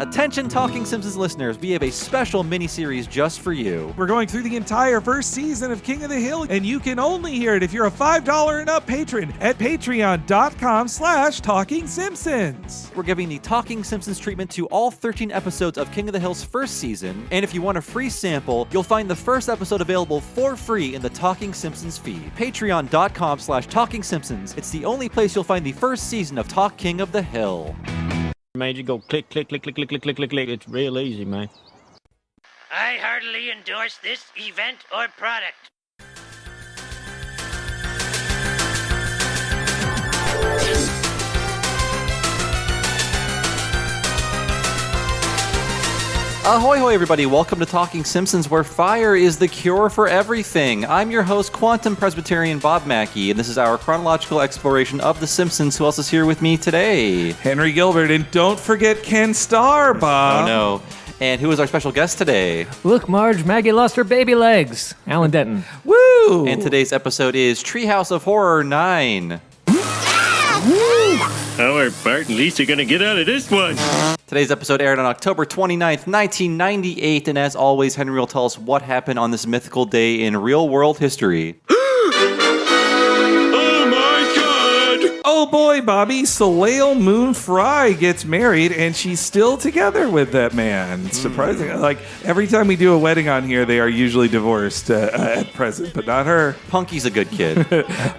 Attention Talking Simpsons listeners, we have a special mini-series just for you. We're going through the entire first season of King of the Hill, and you can only hear it if you're a $5 and up patron at patreon.com/TalkingSimpsons. We're giving the Talking Simpsons treatment to all 13 episodes of King of the Hill's first season, and if you want a free sample, you'll find the first episode available for free in the Talking Simpsons feed. Patreon.com/TalkingSimpsons. It's the only place you'll find the first season of Talk King of the Hill. Made you go click, click, click, click, click, click, click, click, click. It's real easy, man. I heartily endorse this event or product. Ahoy hoy everybody, welcome to Talking Simpsons, where fire is the cure for everything. I'm your host, Quantum Presbyterian Bob Mackey, and this is our chronological exploration of The Simpsons. Who else is here with me today? Henry Gilbert, and don't forget Ken Starr, Bob. Oh no. And who is our special guest today? Look, Marge, Maggie lost her baby legs. Alan Denton. Woo! And today's episode is Treehouse of Horror 9. How are Bart and Lisa gonna get out of this one? Today's episode aired on October 29th, 1998, and as always, Henry will tell us what happened on this mythical day in real-world history. Oh my god! Oh boy, Bobby, Soleil Moon Frye gets married, and she's still together with that man. Surprising. Like, every time we do a wedding on here, they are usually divorced at present, but not her. Punky's a good kid.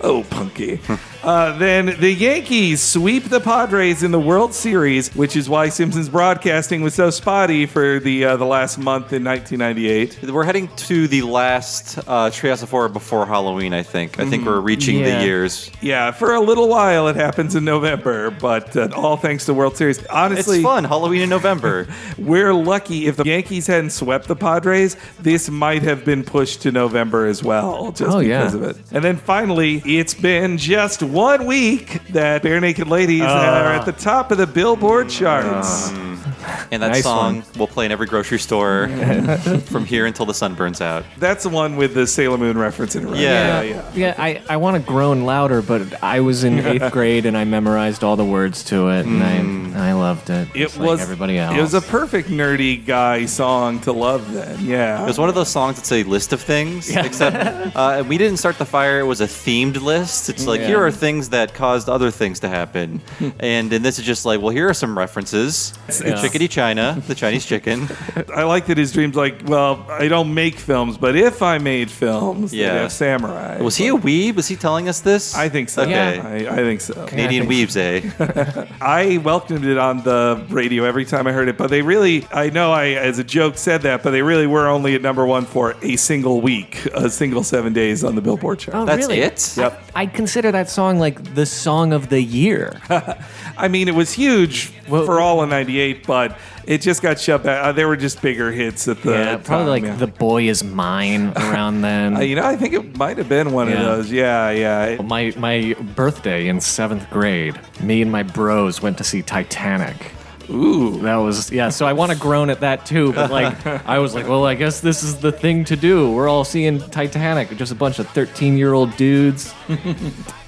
Oh, Punky. Then the Yankees sweep the Padres in the World Series, which is why Simpsons broadcasting was so spotty for the last month in 1998. We're heading to the last Treehouse of Horror before Halloween, I think. I think we're reaching the years. Yeah, for a little while it happens in November, but all thanks to World Series. Honestly, It's fun, Halloween in November. we're lucky. If the Yankees hadn't swept the Padres, this might have been pushed to November as well, just because of it. And then finally, it's been just 1 week that Bare Naked Ladies are at the top of the Billboard charts. And that Nice song one. will play in every grocery store from here until the sun burns out. That's the one with the Sailor Moon reference in it, right? Yeah. Yeah, I want to groan louder, but I was in 8th grade and I memorized all the words to it, and I loved it. It like was everybody else. It was a perfect nerdy guy song to love then. Yeah. It was one of those songs that's a list of things, except we didn't start the fire. It was a themed list. It's like, here are things that caused other things to happen. And this is just like, well, here are some references. Chickadee China, the Chinese chicken. I like that his dreams like, well, I don't make films, but if I made films, they'd have samurai. Was he a weeb? Was he telling us this? I think so. Okay. I think so. Canadian weebs, eh? I welcomed it on the radio every time I heard it, but they really, I know I, as a joke, said that, but they really were only at number one for a single week, a single 7 days on the Billboard chart. Oh, That's really? it? Yep. I consider that song like the song of the year. I mean, it was huge for all of 98, but it just got shoved back. There were just bigger hits at the time. Probably like The Boy Is Mine around then. I think it might have been one of those. Yeah. My birthday in 7th grade, me and my bros went to see Titanic. Ooh. That was, so I want to groan at that too, but like, I was like, well, I guess this is the thing to do. We're all seeing Titanic, just a bunch of 13-year-old dudes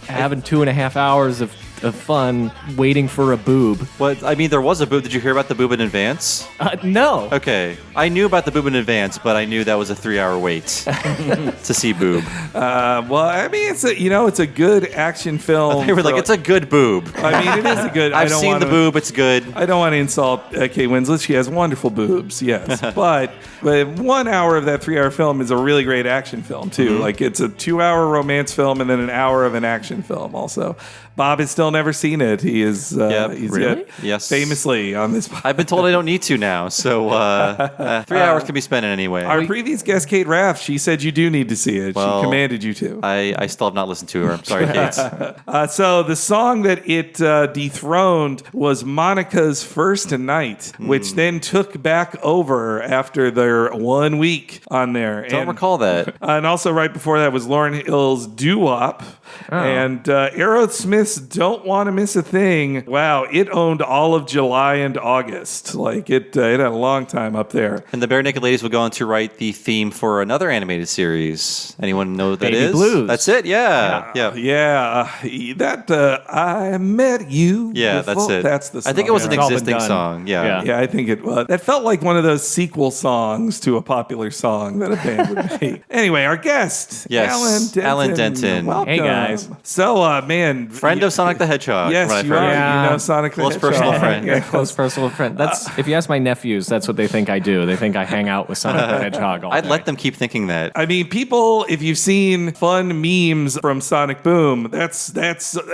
having 2.5 hours of fun waiting for a boob. But, I mean, there was a boob. Did you hear about the boob in advance? No. Okay. I knew about the boob in advance, but I knew that was a 3-hour wait to see boob. Well, I mean, it's a good action film. They were like, it's a good boob. I mean, it is a good. I've seen the boob. It's good. I don't want to insult Kate Winslet. She has wonderful boobs, yes. but 1 hour of that 3-hour film is a really great action film, too. Like, it's a 2-hour romance film and then an hour of an action film also. Bob has still never seen it. He is really? Yes. Famously on this podcast. I've been told I don't need to now, so 3 hours can be spent in any way. Our previous guest, Kate Raff, she said you do need to see it. Well, she commanded you to. I still have not listened to her. I'm sorry, Kate. So the song that it dethroned was Monica's First Night, which then took back over after their 1 week on there. Don't recall that. And also right before that was Lauryn Hill's Doo Wop. And Aerosmith's August, don't want to miss a thing. Wow, it owned all of July and August. Like it had a long time up there. And the Bare Naked Ladies will go on to write the theme for another animated series. Anyone know what that Baby is? Blues. That's it. Yeah. That I met you. Yeah, before. that's it. That's the song. I think it was an It's all been existing done. song. Yeah. Yeah, I think it was. That felt like one of those sequel songs to a popular song that a band would make. Anyway, our guest, Yes, Alan Denton. Welcome. Hey, guys. So, man. Friend of Sonic the Hedgehog. Yes, from what I've you are. heard. Yeah. You know Sonic the Close Hedgehog. personal friend. Yeah, close personal friend. That's if you ask my nephews, that's what they think I do. They think I hang out with Sonic the Hedgehog all I'd day. let them keep thinking that. I mean, people, if you've seen fun memes from Sonic Boom, that's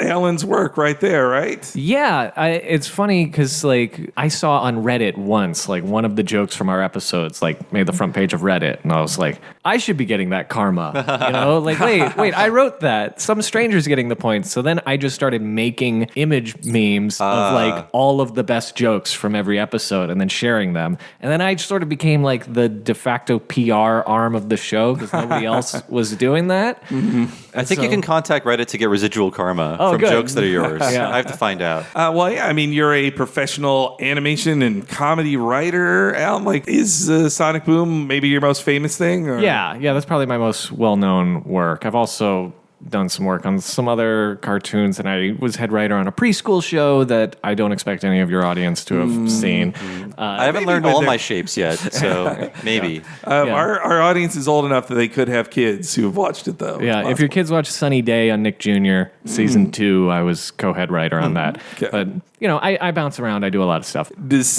Alan's work right there, right? Yeah, it's funny because like I saw on Reddit once, like one of the jokes from our episodes, like made the front page of Reddit, and I was like, I should be getting that karma, you know? Like, wait, I wrote that. Some stranger's getting the points. So then I just started making image memes of like all of the best jokes from every episode, and then sharing them, and then I sort of became like the de facto PR arm of the show because nobody else was doing that. Mm-hmm. I think you can contact Reddit to get residual karma from good. jokes that are yours. Yeah. I have to find out. Well, yeah, I mean, you're a professional animation and comedy writer, Alan. Like, is Sonic Boom maybe your most famous thing? Or? Yeah, that's probably my most well-known work. I've also done some work on some other cartoons, and I was head writer on a preschool show that I don't expect any of your audience to have seen. I haven't learned all my shapes yet, so maybe. Our audience is old enough that they could have kids who have watched it, though. Yeah, if your kids watch Sunny Day on Nick Jr. season 2, I was co-head writer on that. Okay. But you know, I bounce around. I do a lot of stuff.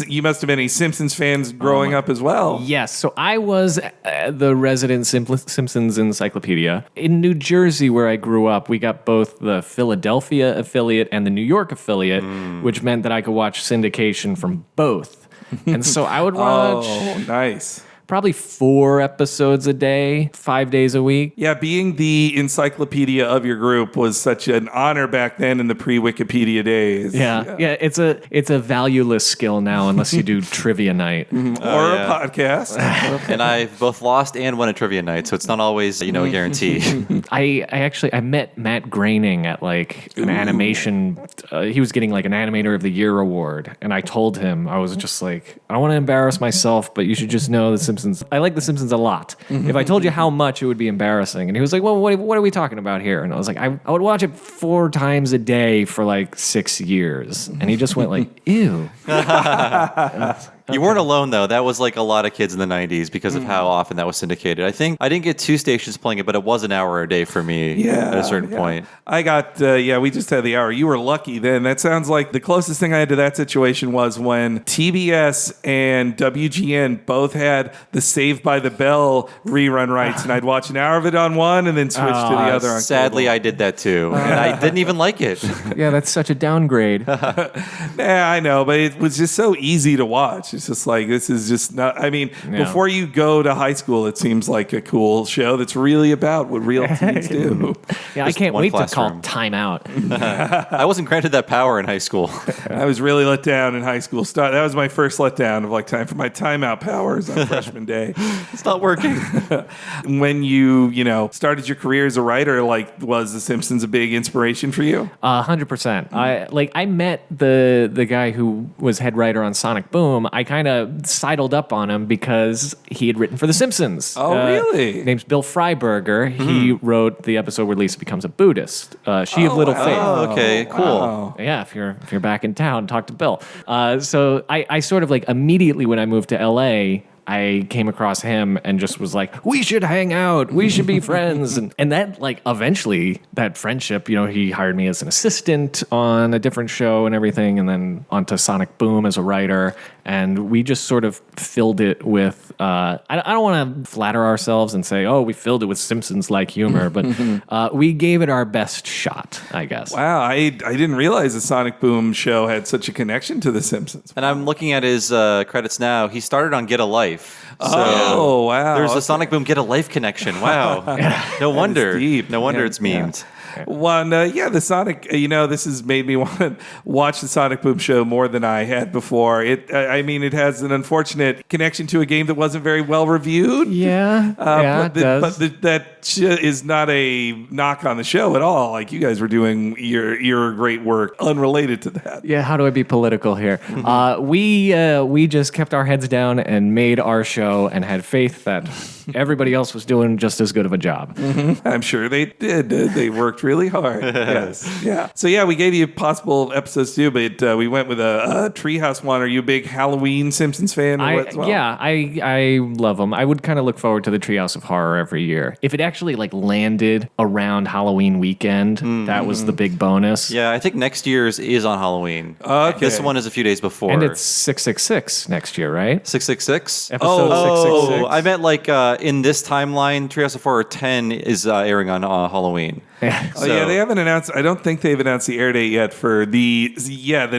You must have been a Simpsons fan growing up as well. Yes, so I was the resident Simpsons encyclopedia. In New Jersey, where I grew up, we got both the Philadelphia affiliate and the New York affiliate, which meant that I could watch syndication from both. And so I would watch Oh, nice. probably 4 episodes a day, 5 days a week. Yeah, being the encyclopedia of your group was such an honor back then in the pre-Wikipedia days. Yeah, it's a valueless skill now unless you do trivia night. Or a podcast. And I've both lost and won a trivia night, so it's not always, a guarantee. I met Matt Groening at like an animation. He was getting like an Animator of the Year award, and I told him, I was just like, I don't want to embarrass myself, but you should just know the Simpsons. I like The Simpsons a lot. If I told you how much, it would be embarrassing. And he was like, well, what are we talking about here? And I was like, I would watch it 4 times a day for like 6 years. And he just went like, ew. You weren't alone, though. That was like a lot of kids in the 90s because of how often that was syndicated. I think I didn't get 2 stations playing it, but it was an hour a day for me at a certain point. I got, we just had the hour. You were lucky then. That sounds like the closest thing I had to that situation was when TBS and WGN both had the Saved by the Bell rerun rights, and I'd watch an hour of it on one and then switch to the other on Sadly, cable. I did that too, and I didn't even like it. Yeah, that's such a downgrade. Yeah, I know, but it was just so easy to watch. It's just like, this is just not, I mean, before you go to high school, it seems like a cool show that's really about what real teens do. Yeah, I Just can't one wait to classroom. call timeout. I wasn't granted that power in high school. I was really let down in high school. That was my first letdown of like time for my timeout powers on freshman day. It's not working. When you started your career as a writer, like, was The Simpsons a big inspiration for you? 100%. I met the guy who was head writer on Sonic Boom. I kind of sidled up on him because he had written for The Simpsons. Oh, really? His name's Bill Freiberger. He wrote the episode where Lisa becomes a Buddhist. She of Little Faith. Oh, okay, cool. Wow. Yeah, if you're back in town, talk to Bill. So I sort of like immediately when I moved to LA, I came across him and just was like, we should hang out. We should be friends. And that, like, eventually, that friendship, he hired me as an assistant on a different show and everything, and then onto Sonic Boom as a writer. And we just sort of filled it with, I don't want to flatter ourselves and say, oh, we filled it with Simpsons-like humor, but we gave it our best shot, I guess. Wow, I didn't realize the Sonic Boom show had such a connection to The Simpsons. And I'm looking at his credits now. He started on Get a Life. Oh, wow. There's a Sonic Boom Get a Life connection. Wow. No wonder. deep. No wonder Yeah, it's memed. Well, the Sonic, this has made me want to watch the Sonic Boom show more than I had before. It has an unfortunate connection to a game that wasn't very well reviewed. Yeah, it does. But that is not a knock on the show at all. Like, you guys were doing your great work unrelated to that. Yeah, how do I be political here? We just kept our heads down and made our show and had faith that everybody else was doing just as good of a job. I'm sure they did. They worked really hard. Yes. Yeah. So, yeah, we gave you possible episodes too, but we went with a Treehouse one. Are you a big Halloween Simpsons fan? Yeah, I love them. I would kind of look forward to the Treehouse of Horror every year. If it actually landed around Halloween weekend, that was the big bonus. Yeah, I think next year's is on Halloween. Okay. This one is a few days before. And it's 666 next year, right? 666? Episode 666. I meant in this timeline, Treehouse of Horror 10 is airing on Halloween. Yeah, they haven't announced. I don't think they've announced the air date yet for the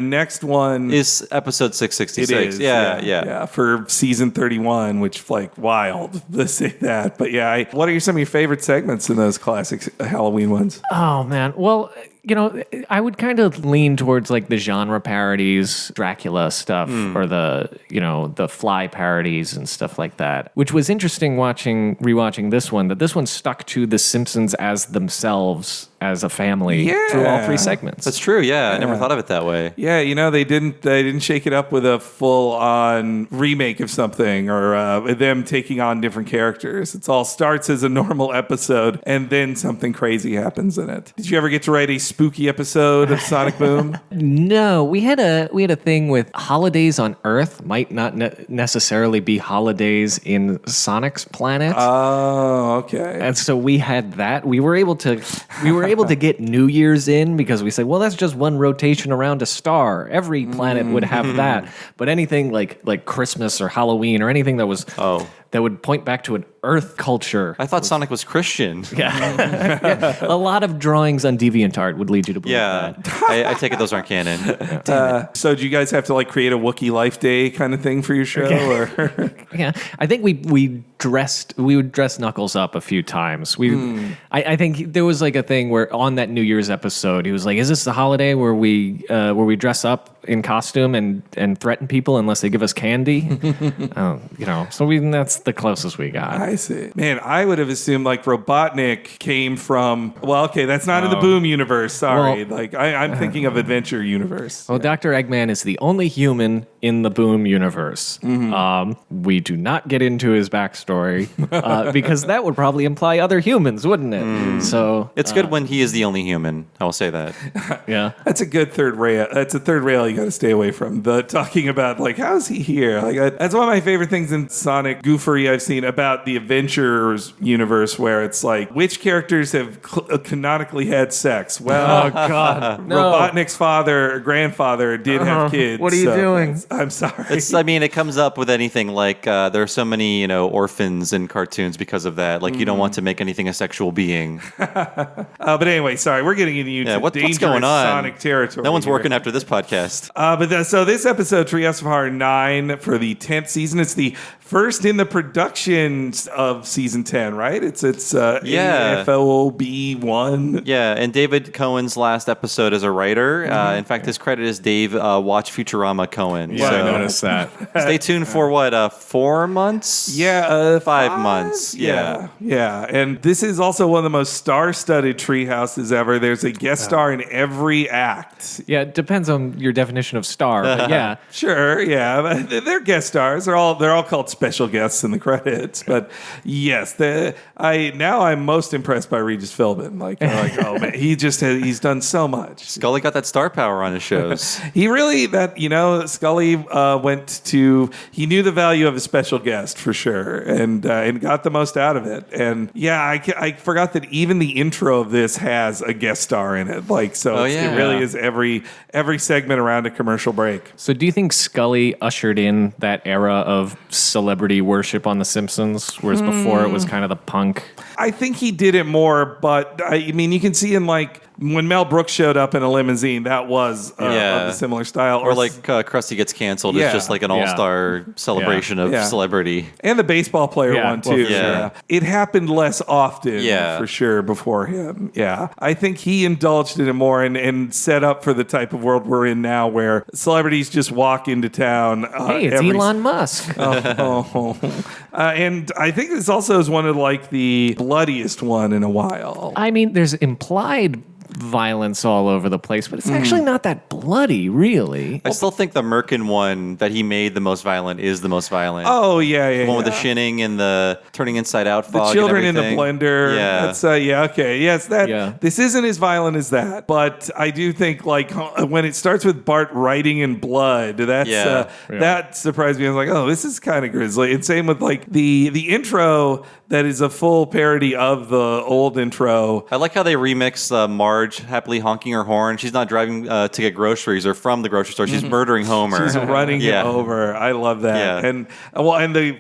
next one is episode 666. It is. Yeah, for season 31, which wild to say that. But yeah, what are some of your favorite segments in those classic Halloween ones? Oh man, well, I would kind of lean towards the genre parodies, Dracula stuff, or the Fly parodies and stuff like that. Which was interesting rewatching this one. That this one stuck to the Simpsons as themselves as a family through all three segments. That's true. Yeah, I never thought of it that way. Yeah, they didn't shake it up with a full-on remake of something or them taking on different characters. It all starts as a normal episode, and then something crazy happens in it. Did you ever get to write a spooky episode of Sonic Boom? No, we had a thing with holidays on Earth might not necessarily be holidays in Sonic's planet. Oh, okay. And so we had that. We were able to get New Year's in because we said, well, that's just one rotation around a star. Every planet would have that. But anything like Christmas or Halloween or anything that was that would point back to an Earth culture. I thought Sonic was Christian. Yeah. A lot of drawings on DeviantArt would lead you to believe that. I take it those aren't canon. So do you guys have to create a Wookiee Life Day kind of thing for your show? Or? Yeah, I think we would dress Knuckles up a few times. I think there was a thing where on that New Year's episode, he was like, "Is this the holiday where we dress up in costume and threaten people unless they give us candy?" So that's the closest we got. I see. Man, I would have assumed Robotnik came from. Well, okay, that's not in the Boom universe. Sorry, I'm thinking of Adventure universe. Well, Dr. Eggman is the only human in the Boom universe. We do not get into his backstory because that would probably imply other humans, wouldn't it? So it's good when he is the only human. I will say that. Yeah, that's a good third rail. That's a third rail you got to stay away from. The talking about how is he here? That's one of my favorite things in Sonic goofery I've seen about the Adventures universe, where it's which characters have canonically had sex? Well, oh god, no. Robotnik's grandfather did have kids. What are you doing? I'm sorry. It comes up with anything there are so many orphans in cartoons because of that. You don't want to make anything a sexual being. But anyway, sorry, we're getting into dangerous going on? Sonic territory. No one's working after this podcast. So this episode, Treehouse of Horror 9 for the 10th season. It's the first in the production of season 10, right? It's AFOB 1. Yeah, and David Cohen's last episode as a writer. In fact, his credit is Dave Watch Futurama Cohen. Yeah, I noticed that. Stay tuned for 4 months? Yeah, 5 months. Yeah. And this is also one of the most star-studded Treehouses ever. There's a guest star in every act. Yeah, it depends on your definition of star, but yeah. Sure, yeah. They're guest stars. They're all called special guests in the credits. But yes, I'm most impressed by Regis Philbin. Oh man, he's done so much. Scully got that star power on his shows. He really Scully he knew the value of a special guest for sure, and got the most out of it. And yeah, I forgot that even the intro of this has a guest star in it. It really is every segment around a commercial break. So do you think Scully ushered in that era of celebrity worship on The Simpsons, whereas before it was kind of the punk? I think he did it more, but I mean, you can see in when Mel Brooks showed up in a limousine, that was of a similar style. Or like Krusty Gets Canceled. It's just like an all-star celebration of celebrity. And the baseball player one, too. Well, It happened less often, for sure, before him. Yeah. I think he indulged in it more and set up for the type of world we're in now where celebrities just walk into town. Hey, it's Elon Musk. And I think this also is one of like the bloodiest one in a while. I mean, there's implied violence all over the place, but it's actually not that bloody, really. I still think the Merkin one that he made the most violent is the most violent. Oh, yeah. The one with the shinning and the turning inside out fog. The children in and the blender. Yeah. That's, okay. Yes, this isn't as violent as that. But I do think, like, when it starts with Bart writing in blood, that surprised me. I was like, oh, this is kind of grisly. And same with, like, the intro that is a full parody of the old intro. I like how they remix Marge happily honking her horn. She's not driving to get groceries or from the grocery store. She's murdering Homer. She's running it over. I love that. Yeah. And the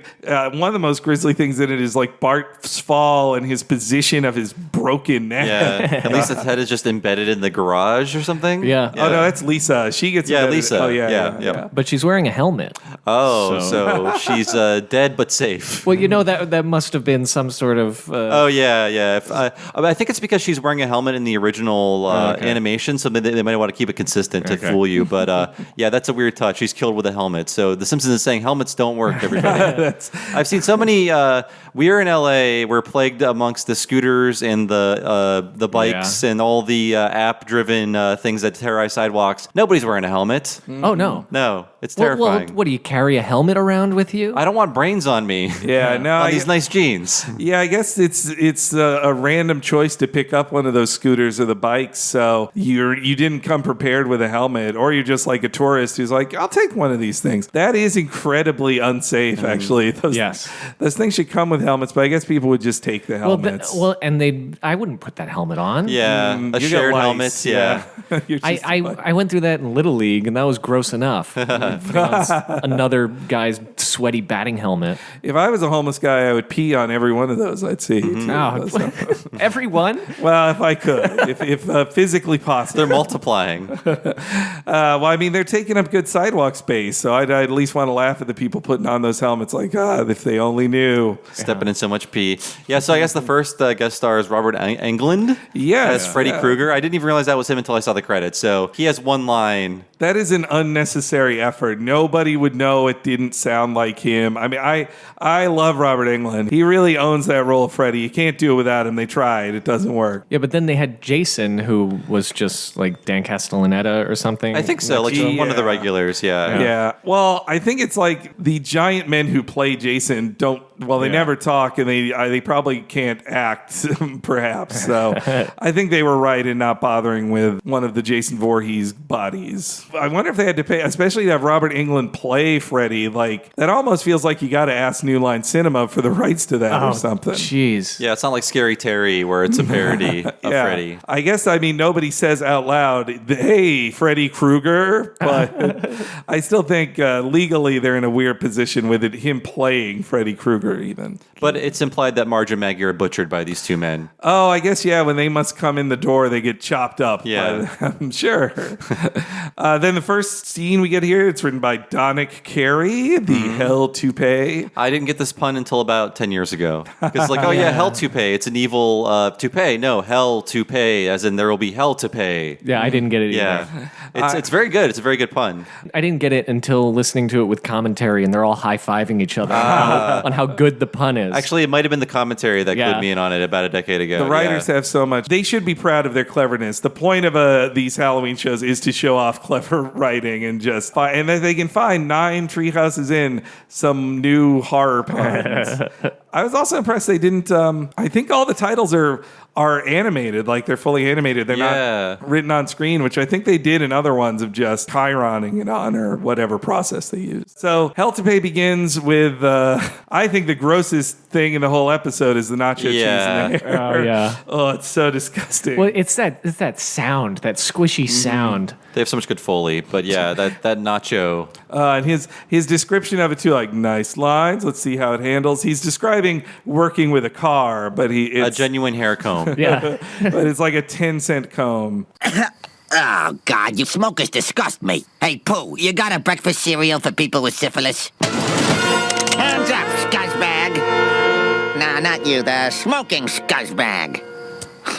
one of the most grisly things in it is like Bart's fall and his position of his broken neck. Yeah. At least his head is just embedded in the garage or something. Yeah. Oh no, that's Lisa. She gets embedded. Lisa. Oh yeah. But she's wearing a helmet. Oh, so she's dead but safe. Well, that must have been some sort of. Oh yeah. I think it's because she's wearing a helmet in the original animation, so they might want to keep it consistent to fool you. But that's a weird touch. She's killed with a helmet. So The Simpsons is saying helmets don't work. Everybody. I've seen so many. We're in LA. We're plagued amongst the scooters and the bikes and all the app-driven things that terrorize sidewalks. Nobody's wearing a helmet. Oh no, it's terrifying. Well, what do you carry a helmet around with you? I don't want brains on me. Yeah, no. On these nice jeans. Yeah, I guess it's a random choice to pick up one of those scooters or the bikes. So you didn't come prepared with a helmet, or you're just like a tourist who's like, I'll take one of these things. That is incredibly unsafe, actually. Those things should come with helmets, but I guess people would just take the helmets. I wouldn't put that helmet on. Yeah, a shared helmet. Yeah. I went through that in Little League, and that was gross enough. Another guy's sweaty batting helmet. If I was a homeless guy, I would pee on every one of those. I'd see. Everyone? Well, if I could, if physically possible. They're multiplying. Well, I mean, they're taking up good sidewalk space, so I'd at least want to laugh at the people putting on those helmets like, if they only knew. Stepping in so much pee. Yeah, so I guess the first guest star is Robert Englund as Freddy Krueger. I didn't even realize that was him until I saw the credits. So he has one line. That is an unnecessary effort. Nobody would know it didn't sound like him. I mean, I love Robert Englund. He really owns that role of Freddy. You can't do it without him. They tried. It doesn't work. Yeah, but then they had Jason, who was just like Dan Castellaneta or something. I think so. Like one of the regulars. Yeah. Well, I think it's like the giant men who play Jason they never talk, and they probably can't act, perhaps. So I think they were right in not bothering with one of the Jason Voorhees bodies. I wonder if they had to pay, especially to have Robert Englund play Freddy. Like, that almost feels like you got to ask New Line Cinema for the rights to that or something. Jeez. Yeah, it's not like Scary Terry where it's a parody of Freddy. I guess, nobody says out loud, hey, Freddy Krueger, but I still think legally they're in a weird position with him playing Freddy Krueger even. But it's implied that Marge and Maggie are butchered by these two men. Oh, I guess, when they must come in the door, they get chopped up. Yeah. I'm sure. Then the first scene we get here, it's written by Donick Cary, the Hell Toupee. I didn't get this pun until about 10 years ago. It's like, Hell Toupee. It's an evil toupee. No, Hell Toupee, as in there will be hell to pay. Yeah, I didn't get it either. Yeah. It's very good. It's a very good pun. I didn't get it until listening to it with commentary, and they're all high-fiving each other on how good the pun is. Actually, it might have been the commentary that clued me in on it about a decade ago. The writers have so much. They should be proud of their cleverness. The point of these Halloween shows is to show off clever writing and and that they can find 9 Treehouses in some new horror puns. I was also impressed they didn't. I think all the titles are animated, like they're fully animated. They're not written on screen, which I think they did in other ones of just chironing it on or whatever process they used. So Hell to Pay begins with, I think the grossest thing in the whole episode is the nacho cheese in there. Oh, yeah. Oh, it's so disgusting. Well, it's that sound, that squishy sound. They have so much good Foley, but that nacho. And his description of it too, like, nice lines. Let's see how it handles. He's describing describing working with a car, but a genuine hair comb. Yeah. but it's like a 10-cent comb. Oh, God, you smokers disgust me. Hey, Pooh, you got a breakfast cereal for people with syphilis? Hands up, scuzzbag. Nah, not you, the smoking scuzzbag.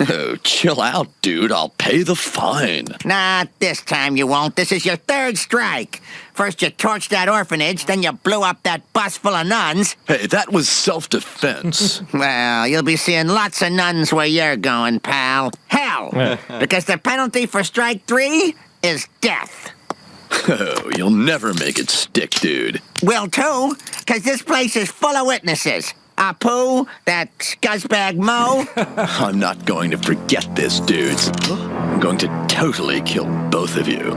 Oh, chill out, dude. I'll pay the fine. Nah, this time you won't. This is your third strike. First you torched that orphanage, then you blew up that bus full of nuns. Hey, that was self-defense. Well, you'll be seeing lots of nuns where you're going, pal. Hell, because the penalty for strike 3 is death. Oh, you'll never make it stick, dude. Will too, because this place is full of witnesses. Apu, that scuzzbag Mo. I'm not going to forget this, dudes. I'm going to totally kill both of you.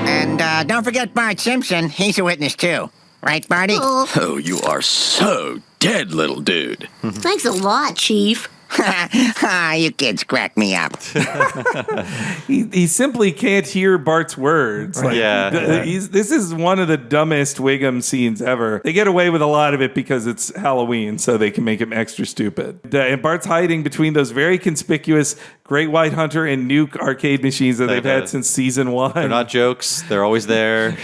And don't forget Bart Simpson. He's a witness too. Right, Barty? Oh, you are so dead, little dude. Thanks a lot, Chief. You kids crack me up. He simply can't hear Bart's words. This is one of the dumbest Wiggum scenes ever. They get away with a lot of it because it's Halloween, so they can make him extra stupid. And Bart's hiding between those very conspicuous Great White Hunter and Nuke arcade machines that they've had since season 1. They're not jokes. They're always there in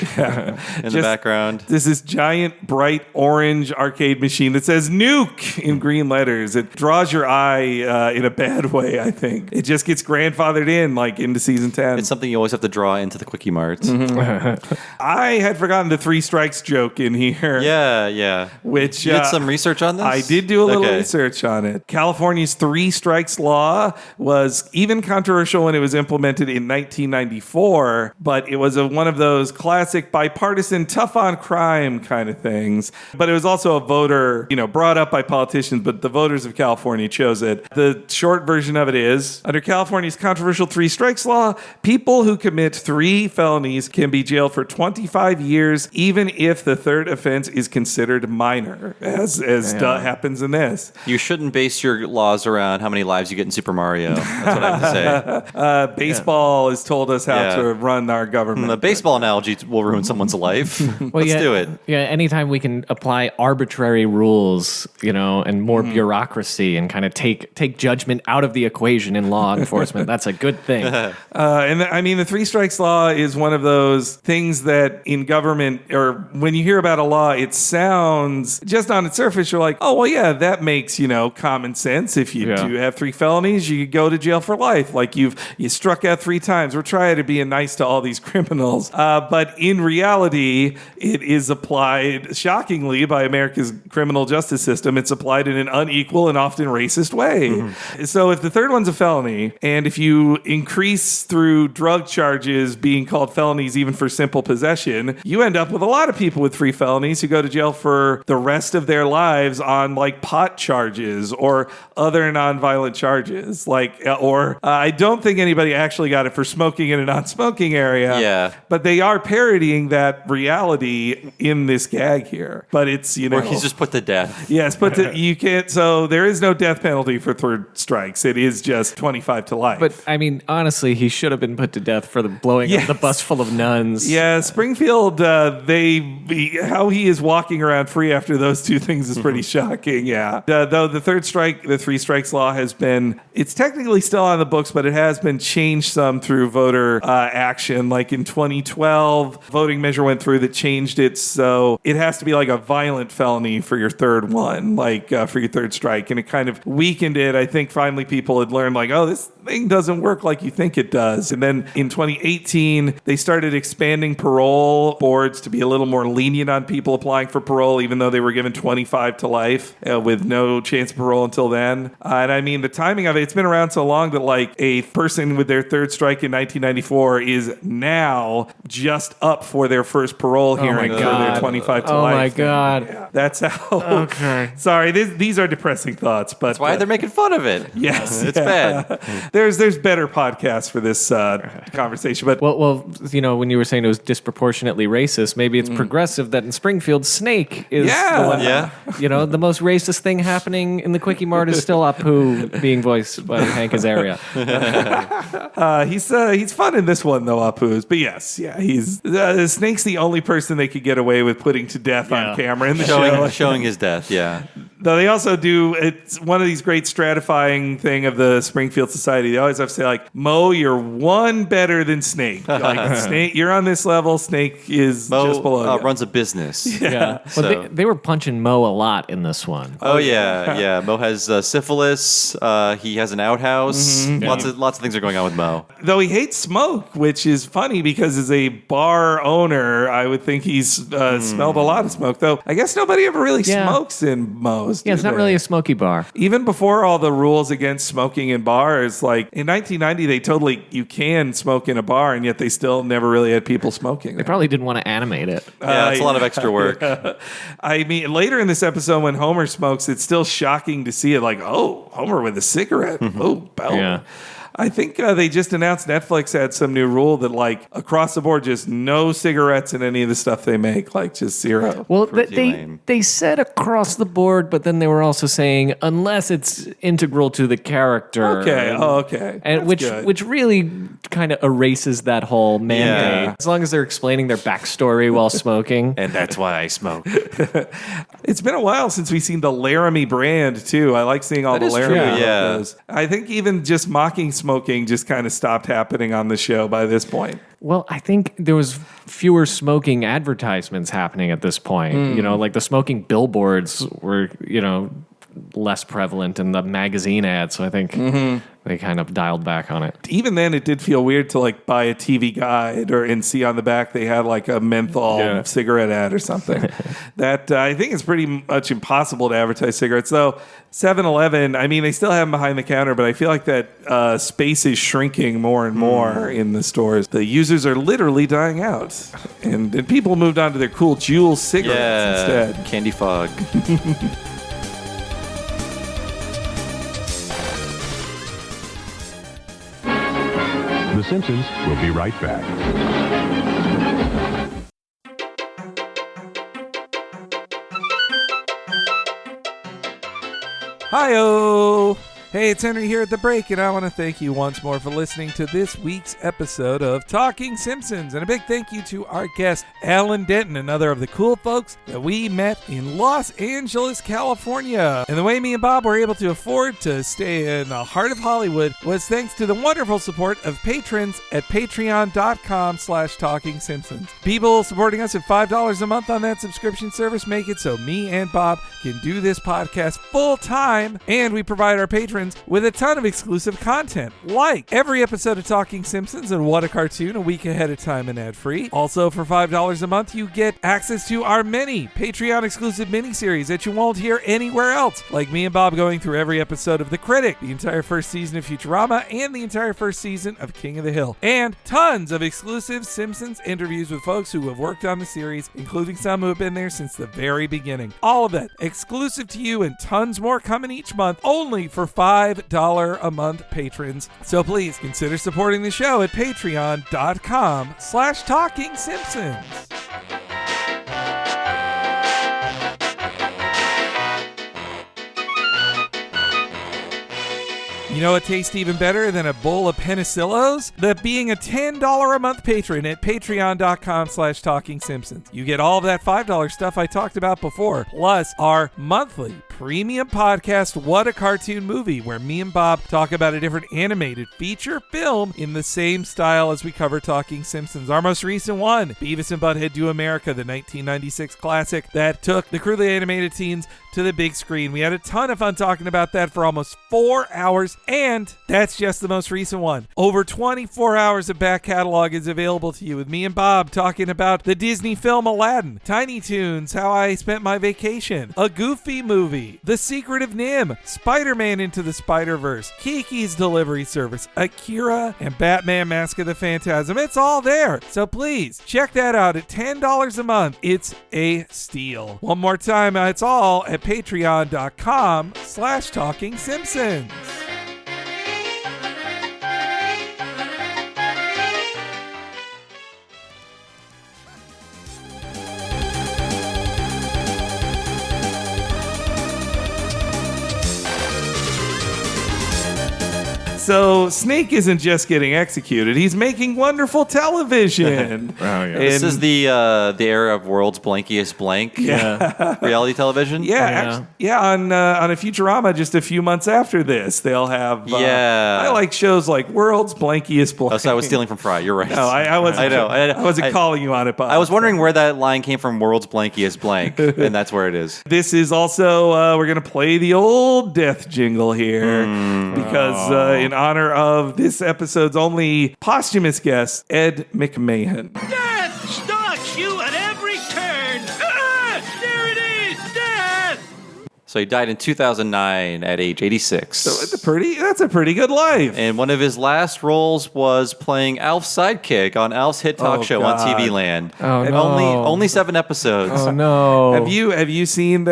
the background. There's this giant, bright orange arcade machine that says Nuke in green letters. It draws your eye in a bad way, I think. It just gets grandfathered in, like, into season 10. It's something you always have to draw into the Quickie Marts. I had forgotten the 3 strikes joke in here. Yeah. Which you did some research on this? I did do a little research on it. California's 3 strikes law was even controversial when it was implemented in 1994, but it was one of those classic bipartisan tough on crime kind of things. But it was also a voter, brought up by politicians, but the voters of California chose it. The short version of it is, under California's controversial 3 strikes law, people who commit 3 felonies can be jailed for 25 years, even if the third offense is considered minor, as happens in this. You shouldn't base your laws around how many lives you get in Super Mario. That's what I have to say. Baseball has told us how to run our government. The baseball analogy will ruin someone's life. Let's do it. Yeah, anytime we can apply arbitrary rules, and more bureaucracy and kind of take judgment out of the equation in law enforcement, that's a good thing. The 3 strikes law is one of those things that in government, or when you hear about a law, it sounds, just on its surface, you're like, oh, well, yeah, that makes, common sense. If you do have 3 felonies, you go to jail for life. Like you struck out 3 times. We're trying to be nice to all these criminals. But in reality, it is applied, shockingly, by America's criminal justice system. It's applied in an unequal and often racist way. So if the third one's a felony, and if you increase through drug charges being called felonies even for simple possession, you end up with a lot of people with 3 felonies who go to jail for the rest of their lives on pot charges or other nonviolent charges. I don't think anybody actually got it for smoking in a non-smoking area. Yeah. But they are parodying that reality in this gag here. But it's, Or he's just put to death. Yes, but you can't, so there is no death penalty for third strikes. It is just 25 to life. But, honestly, he should have been put to death for the blowing up the bus full of nuns. Yeah, Springfield, how he is walking around free after those 2 things is pretty shocking, yeah. Though the 3 strikes law has been, it's technically still on the books, but it has been changed some through voter action. Like in 2012, voting measure went through that changed it, so it has to be like a violent felony for your third one, for your third strike, and it kind of weakened it. I think finally people had learned, this thing doesn't work like you think it does. And then in 2018, they started expanding parole boards to be a little more lenient on people applying for parole, even though they were given 25 to life with no chance of parole until then. And the timing of it, it's been around so long that a person with their third strike in 1994 is now just up for their first parole hearing for their 25 to life. Oh my God. Yeah, that's how. Okay. Sorry, these are depressing thoughts, but that's why they're making fun of it. Yes, it's bad. There's better podcasts for this conversation, but well, when you were saying it was disproportionately racist, maybe it's progressive that in Springfield, Snake is the one. Yeah. The most racist thing happening in the Quickie Mart is still Apu being voiced by Hank Azaria. area. He's fun in this one though, Apu's. But yes, yeah, he's Snake's the only person they could get away with putting to death on camera in the show. Showing his death, yeah. Though they also do, it's one of these great stratifying thing of the Springfield Society. They always have to say like, Mo, you're one better than Snake. Like Snake, you're on this level. Snake is Mo, just below you. Runs a business. Yeah. So. Well, they were punching Mo a lot in this one. Oh yeah. Mo has syphilis. He has an outhouse. Lots of things are going on with Mo. Though he hates smoke, which is funny because as a bar owner, I would think he's smelled a lot of smoke. Though I guess nobody ever really smokes in Mo's. Yeah, it's not really a smoky bar. Even before all the rules against smoking in bars, like in 1990, you can smoke in a bar, and yet they still never really had people smoking. They probably didn't want to animate it. Yeah, it's a lot of extra work. I mean, later in this episode when Homer smokes, it's still shocking to see it like, oh, Homer with a cigarette. Oh, Bell. Yeah. I think they just announced Netflix had some new rule that, like, across the board, just no cigarettes in any of the stuff they make, like, just zero. Well, they said across the board, but then they were also saying unless it's integral to the character. Okay, okay. And which really kind of erases that whole mandate. Yeah. As long as they're explaining their backstory while smoking. And that's why I smoke. It's been a while since we've seen the Laramie brand, too. I like seeing all the Laramie logos. I think even just mocking smoking just kind of stopped happening on the show by this point. Well, I think there was fewer smoking advertisements happening at this point. You know, like the smoking billboards were, less prevalent in the magazine ads. So I think they kind of dialed back on it. Even then, it did feel weird to like buy a TV guide and see on the back they had like a menthol cigarette ad or something. That I think is pretty much impossible to advertise cigarettes. Though 7-Eleven, I mean, they still have them behind the counter, but I feel like that space is shrinking more and more in the stores. The users are literally dying out, and people moved on to their cool Juul cigarettes instead. Candy fog. The Simpsons will be right back. Hi-oh! Hey, it's Henry here at The Break, and I want to thank you once more for listening to this week's episode of Talking Simpsons. And a big thank you to our guest, Alan Denton, another of the cool folks that we met in Los Angeles, California. And the way me and Bob were able to afford to stay in the heart of Hollywood was thanks to the wonderful support of patrons at patreon.com/Talking Simpsons. People supporting us at $5 a month on that subscription service make it so me and Bob can do this podcast full time, and we provide our patrons with a ton of exclusive content, like every episode of Talking Simpsons and What a Cartoon a week ahead of time and ad-free. Also, for $5 a month, you get access to our many Patreon-exclusive miniseries that you won't hear anywhere else, like me and Bob going through every episode of The Critic, the entire first season of Futurama, and the entire first season of King of the Hill, and tons of exclusive Simpsons interviews with folks who have worked on the series, including some who have been there since the very beginning. All of that exclusive to you, and tons more coming each month, only for $5 a month patrons. So please consider supporting the show at patreon.com/Talking Simpsons. You know what tastes even better than a bowl of penicillos? That being a $10 a month patron at patreon.com/Talking Simpsons. You get all of that $5 stuff I talked about before, plus our monthly premium podcast, What a Cartoon Movie, where me and Bob talk about a different animated feature film in the same style as we cover Talking Simpsons. Our most recent one, Beavis and Butthead Do America, the 1996 classic that took the crudely animated teens to the big screen. We had a ton of fun talking about that for almost 4 hours, and that's just the most recent one. Over 24 hours of back catalog is available to you, with me and Bob talking about the Disney film Aladdin, Tiny Toons, How I Spent My Vacation, A Goofy Movie, The Secret of Nim, Spider-Man Into the Spider-Verse, Kiki's Delivery Service, Akira, and Batman Mask of the Phantasm. It's all there, so please check that out at $10 a month. It's a steal. One more time, it's all at patreon.com/Talking Simpsons. So Snake isn't just getting executed; he's making wonderful television. This is the era of world's blankiest blank. Reality television. On a Futurama, just a few months after this, they'll have. I like shows like World's Blankiest Blank. Oh, so I was stealing from Fry. You're right. No, I wasn't. I know. I wasn't calling you on it, Bob. I was wondering where that line came from. World's blankiest blank, and that's where it is. This is also we're gonna play the old death jingle here because in honor of this episode's only posthumous guest, Ed McMahon. Death stalks you at every turn. There it is, death. So he died in 2009 at age 86. So that's a pretty good life. And one of his last roles was playing Alf's sidekick on Alf's hit talk show on TV Land. Oh, and no. only 7 episodes. Oh no! Have you seen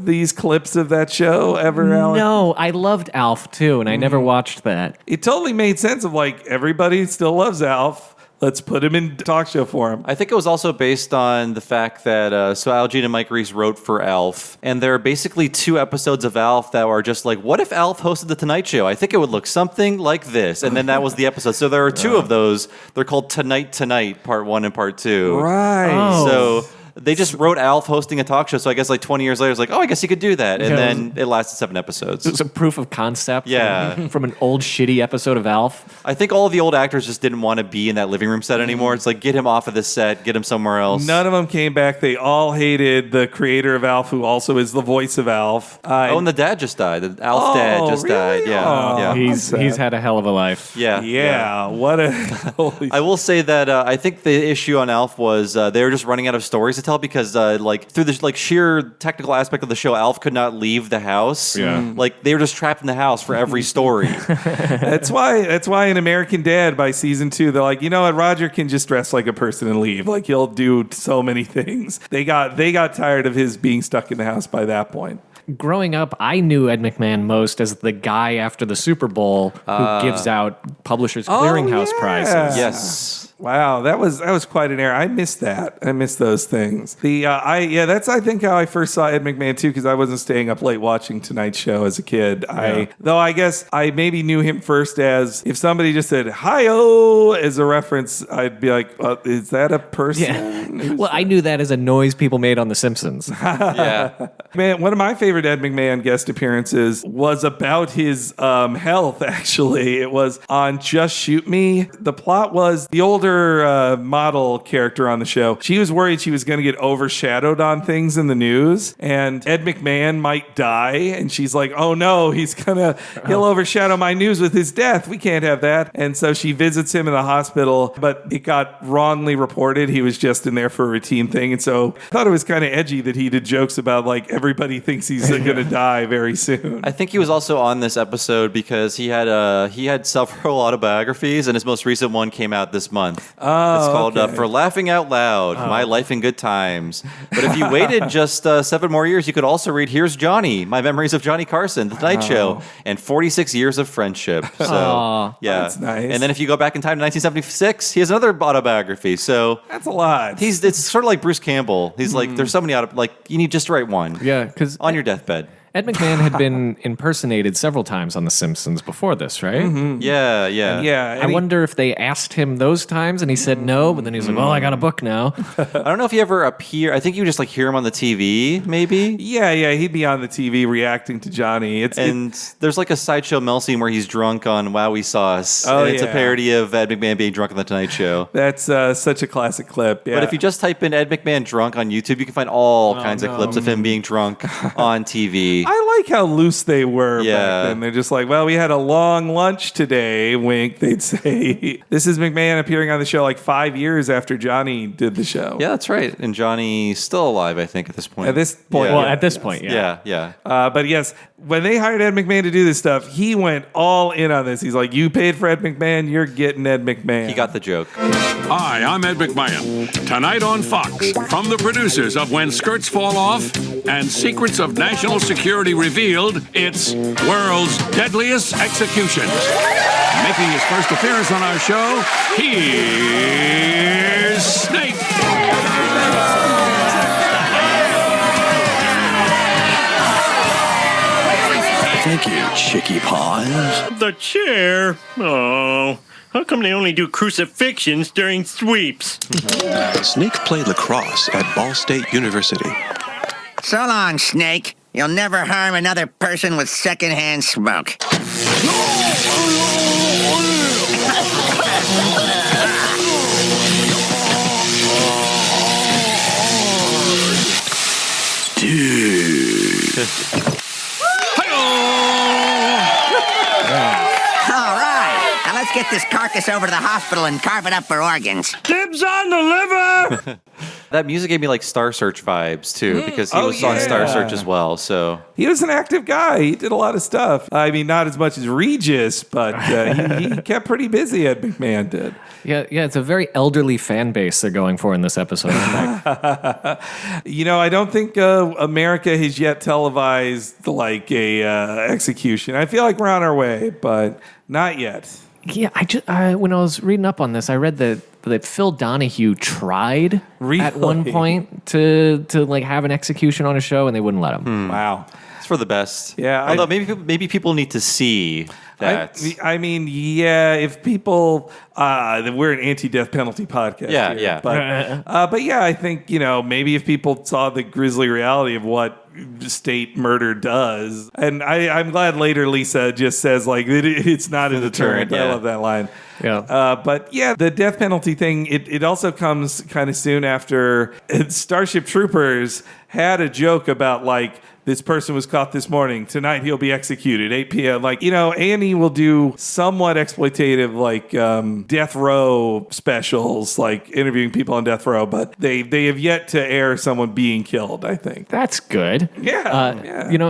these clips of that show ever, Alan? No, I loved Alf too, and I never watched that. It totally made sense of like everybody still loves Alf. Let's put him in talk show form. I think it was also based on the fact that so Al Jean and Mike Reiss wrote for Alf, and there are basically 2 episodes of Alf that were just like, what if Alf hosted the Tonight Show? I think it would look something like this, and then that was the episode. So there are 2 of those. They're called Tonight, Part 1 and Part 2. Right. Oh. So they just wrote Alf hosting a talk show. So I guess like 20 years later, it's like, oh, I guess he could do that. And then it lasted 7 episodes. It was a proof of concept. Yeah. From an old shitty episode of Alf. I think all of the old actors just didn't want to be in that living room set anymore. It's like, get him off of this set, get him somewhere else. None of them came back. They all hated the creator of Alf, who also is the voice of Alf. And the dad just died. The Alf dad just died. Yeah. He's had a hell of a life. Yeah. What a... I will say that I think the issue on Alf was they were just running out of stories to tell because like through the like sheer technical aspect of the show, Alf could not leave the house. Like they were just trapped in the house for every story. That's why in American Dad by season 2, they're like, you know what, Roger can just dress like a person and leave. Like he'll do so many things. They got tired of his being stuck in the house by that point. Growing up, I knew Ed McMahon most as the guy after the Super Bowl who gives out Publishers Clearinghouse prizes. Yes. Wow, that was quite an era. I missed that. I missed those things. That's I think how I first saw Ed McMahon too, because I wasn't staying up late watching Tonight Show as a kid. Though I guess I maybe knew him first as if somebody just said "hi-oh" as a reference, I'd be like, is that a person? Yeah. Well, I knew that as a noise people made on The Simpsons. Man, one of my favorite Ed McMahon guest appearances was about his health, actually. It was on Just Shoot Me. The plot was the older model character on the show. She was worried she was going to get overshadowed on things in the news, and Ed McMahon might die, and she's like, oh no, he'll overshadow my news with his death. We can't have that. And so she visits him in the hospital, but it got wrongly reported. He was just in there for a routine thing, and so I thought it was kind of edgy that he did jokes about like everybody thinks he's going to die very soon. I think he was also on this episode because he had several autobiographies, and his most recent one came out this month. It's called For Laughing Out Loud, My Life in Good Times. But if you waited just 7 more years, you could also read Here's Johnny, My Memories of Johnny Carson, The Tonight Show, and 46 Years of Friendship. So, yeah. That's nice. And then if you go back in time to 1976, he has another autobiography. So that's a lot. It's sort of like Bruce Campbell. He's like, there's so many you need just to write one. Yeah, because on your deathbed. Ed McMahon had been impersonated several times on The Simpsons before this, right? Mm-hmm. Yeah. I wonder if they asked him those times and he said no, but then he's like, well, I got a book now. I don't know if he ever appeared. I think you just like hear him on the TV, maybe. Yeah, he'd be on the TV reacting to Johnny. There's like a Sideshow Mel scene where he's drunk on Wowie Sauce. Oh, and it's a parody of Ed McMahon being drunk on The Tonight Show. That's such a classic clip. Yeah. But if you just type in Ed McMahon drunk on YouTube, you can find all kinds of clips of him being drunk on TV. I like how loose they were back then. They're just like, well, we had a long lunch today, wink, they'd say. This is McMahon appearing on the show like 5 years after Johnny did the show. Yeah, that's right. And Johnny's still alive, I think, at this point. At this point. Well, at this point, yeah. Yeah. But yes, when they hired Ed McMahon to do this stuff, he went all in on this. He's like, you paid for Ed McMahon, you're getting Ed McMahon. He got the joke. Hi, I'm Ed McMahon. Tonight on Fox, from the producers of When Skirts Fall Off and Secrets of National Security Revealed, it's World's Deadliest Executions. Making his first appearance on our show, here's Snake. Thank Thank you, Chicky Paws. The chair? Oh. How come they only do crucifixions during sweeps? Snake played lacrosse at Ball State University. So long, Snake. You'll never harm another person with secondhand smoke. Dude. All right. Now let's get this carcass over to the hospital and carve it up for organs. Dibs on the liver! That music gave me like Star Search vibes too, because he was on Star Search as well. So he was an active guy. He did a lot of stuff. I mean, not as much as Regis, but he kept pretty busy. Ed McMahon did. Yeah, it's a very elderly fan base they're going for in this episode. You know, I don't think America has yet televised like a execution. I feel like we're on our way, but not yet. Yeah, when I was reading up on this, I read that Phil Donahue tried at one point to like have an execution on a show, and they wouldn't let him. Wow. it's for the best. Yeah. Although maybe people need to see that. I mean, yeah, if people, we're an anti-death penalty podcast. Yeah, here, yeah. But yeah, I think, maybe if people saw the grisly reality of what state murder does, and I'm glad later Lisa just says, like, it's not a deterrent. Yeah. I love that line. Yeah. But yeah, the death penalty thing, it also comes kind of soon after Starship Troopers had a joke about, like, this person was caught this morning. Tonight he'll be executed, 8 p.m. Like, A&E will do somewhat exploitative, like, death row specials, like interviewing people on death row, but they have yet to air someone being killed, I think. That's good. Yeah.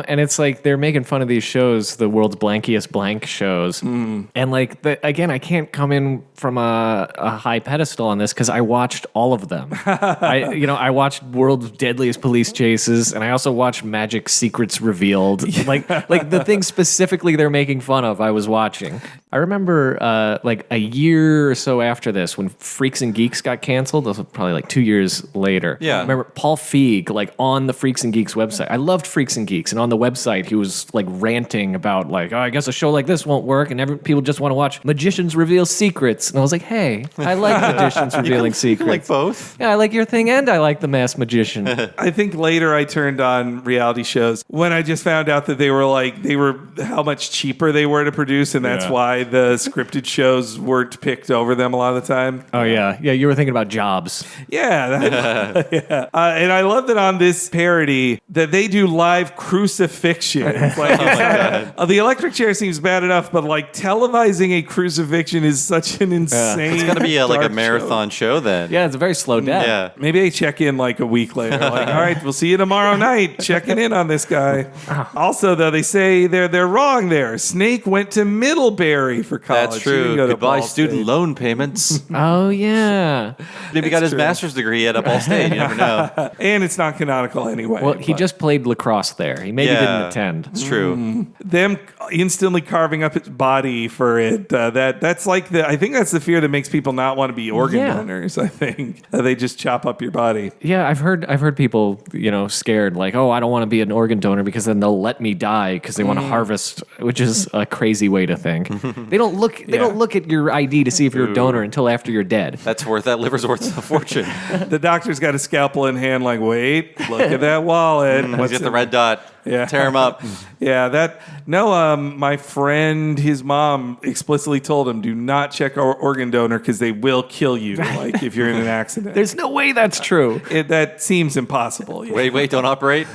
And it's like they're making fun of these shows, the world's blankiest blank shows. And like, again, I can't come in from a high pedestal on this because I watched all of them. I watched World's Deadliest Police Chases, and I also watched Magic Secrets Revealed. Like the thing specifically they're making fun of, I was watching. I remember like a year or so after this, when Freaks and Geeks got canceled. This was probably like 2 years later. Yeah. I remember Paul Feig, like, on the Freaks and Geeks website. I loved Freaks and Geeks, and on the website he was like ranting about, like, oh, I guess a show like this won't work, and people just want to watch magicians reveal secrets. And I was like, hey, I like magicians revealing secrets. You like both. Yeah, I like your thing, and I like The Masked Magician. I think later I turned on reality shows when I just found out that they were how much cheaper they were to produce, and that's why the scripted shows weren't picked over them a lot of the time. Oh yeah, you were thinking about Jobs. Yeah, yeah. And I love that on this parody that they do live crucifixion. It's like, the electric chair seems bad enough, but like televising a crucifixion is such an insane. It's got to be like a dark marathon show then. Yeah, it's a very slow death. Yeah. Maybe they check in like a week later. Like, all right, we'll see you tomorrow night. Checking in on this guy. Also, though, they say they're wrong there. Snake went to Middlebury for college. That's He didn't true. go to Goodbye, Ball student State. loan payments. Oh yeah. Maybe he got his true. master's degree at Ball State. You never know. And it's not canonical anyway. Well, he but just played lacrosse there. He maybe didn't attend. It's true. them instantly carving up his body for it. That's like I think that's the fear that makes people not want to be organ donors. I think they just chop up your body. Yeah, I've heard people, scared, like, oh, I don't want to be an organ donor because then they'll let me die because they want to harvest, which is a crazy way to think. They don't look at your ID to see if you're a donor until after you're dead. That liver's worth a fortune. The doctor's got a scalpel in hand, like, wait, look at that wallet. Let's get the red dot. Yeah. Tear him up. Yeah, my friend, his mom explicitly told him, do not check our organ donor because they will kill you, like if you're in an accident. There's no way that's true. That seems impossible. Yeah. Wait, don't operate.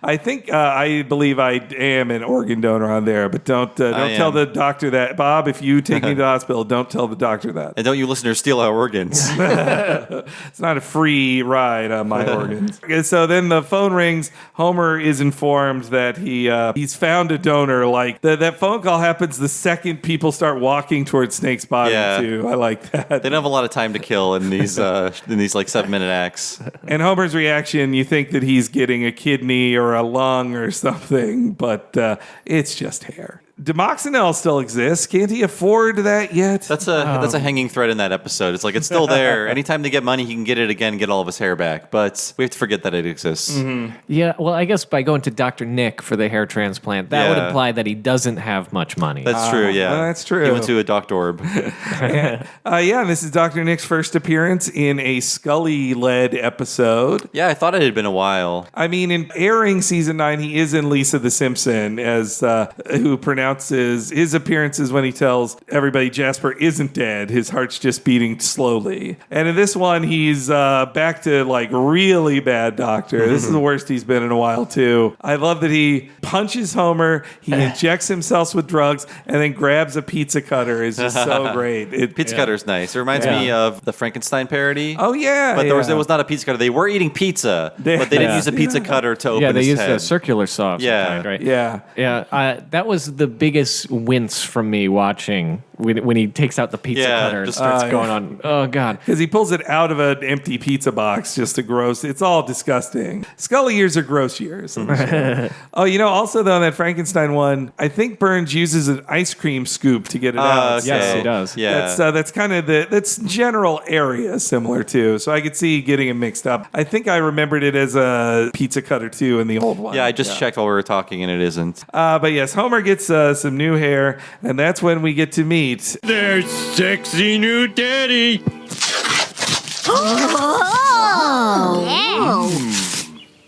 I believe I am an organ donor on there, but don't tell the doctor that. Bob, if you take me to the hospital, don't tell the doctor that. And don't you listeners steal our organs. It's not a free ride on my organs. Okay, so then the phone rings. Homer is informed that he's found a donor. Like that phone call happens the second people start walking towards Snake's body too. I like that. They don't have a lot of time to kill in these like 7-minute acts. And Homer's reaction, you think that he's getting a kidney or a lung or something, but it's just hair. Demoxenil still exists. Can't he afford that yet? That's a hanging thread in that episode. It's like it's still there. Anytime they get money, he can get it again, get all of his hair back. But we have to forget that it exists. Mm-hmm. Yeah, well, I guess by going to Dr. Nick for the hair transplant, that would imply that he doesn't have much money. That's true, yeah. That's true. He went to a Doctorb. Yeah, this is Dr. Nick's first appearance in a Scully-led episode. Yeah, I thought it had been a while. I mean, in airing season 9, he is in Lisa the Simpson, as who pronounces his appearances when he tells everybody Jasper isn't dead. His heart's just beating slowly. And in this one, he's back to like really bad doctor. This is the worst he's been in a while, too. I love that he punches Homer, he injects himself with drugs, and then grabs a pizza cutter. It's just so great. Pizza cutter's nice. It reminds me of the Frankenstein parody. Oh, yeah. But it was not a pizza cutter. They were eating pizza, but they didn't use a pizza cutter to open his head. Yeah, they used a circular saw of some kind, right? Yeah. Yeah, that was the biggest wince from me watching when he takes out the pizza cutter and starts going on. Oh, God. Because he pulls it out of an empty pizza box just to gross. It's all disgusting. Scully years are gross years. Oh, also, though, in that Frankenstein one, I think Burns uses an ice cream scoop to get it out. Okay. Yes, he does. Yeah. That's kind of that's general area similar to. So I could see getting it mixed up. I think I remembered it as a pizza cutter, too, in the old one. Yeah, I just checked while we were talking, and it isn't. But yes, Homer gets some new hair, and that's when we get to meet There's sexy new daddy.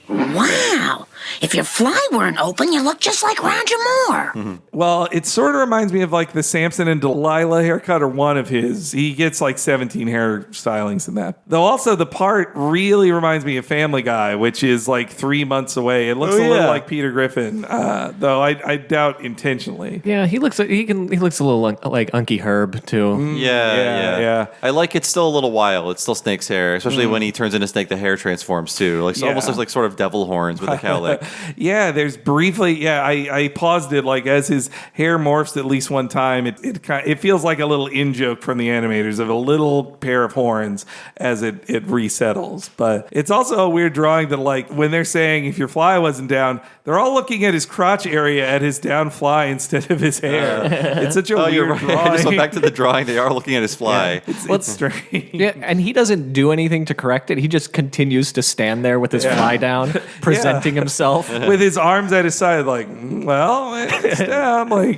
Wow. If your fly weren't open, you look just like Roger Moore. Well, it sort of reminds me of like the Samson and Delilah haircut, or one of his. He gets like 17 hair stylings in that. Though also the part really reminds me of Family Guy, which is like 3 months away. It looks a little like Peter Griffin, though I doubt intentionally. Yeah, he looks a little like Unky Herb too. Yeah. I like it's still a little while. It's still Snake's hair, especially when he turns into Snake. The hair transforms too. Like almost looks like sort of devil horns with a cowlick. Yeah, there's briefly. I paused it like as his hair morphs at least one time. It feels like a little in joke from the animators of a little pair of horns as it resettles. But it's also a weird drawing that like when they're saying if your fly wasn't down, they're all looking at his crotch area at his down fly instead of his hair. It's such a weird drawing. I just went back to the drawing. They are looking at his fly. Yeah, it's strange. Yeah, and he doesn't do anything to correct it. He just continues to stand there with his fly down, presenting himself. With his arms at his side, like, well, it's down. Like,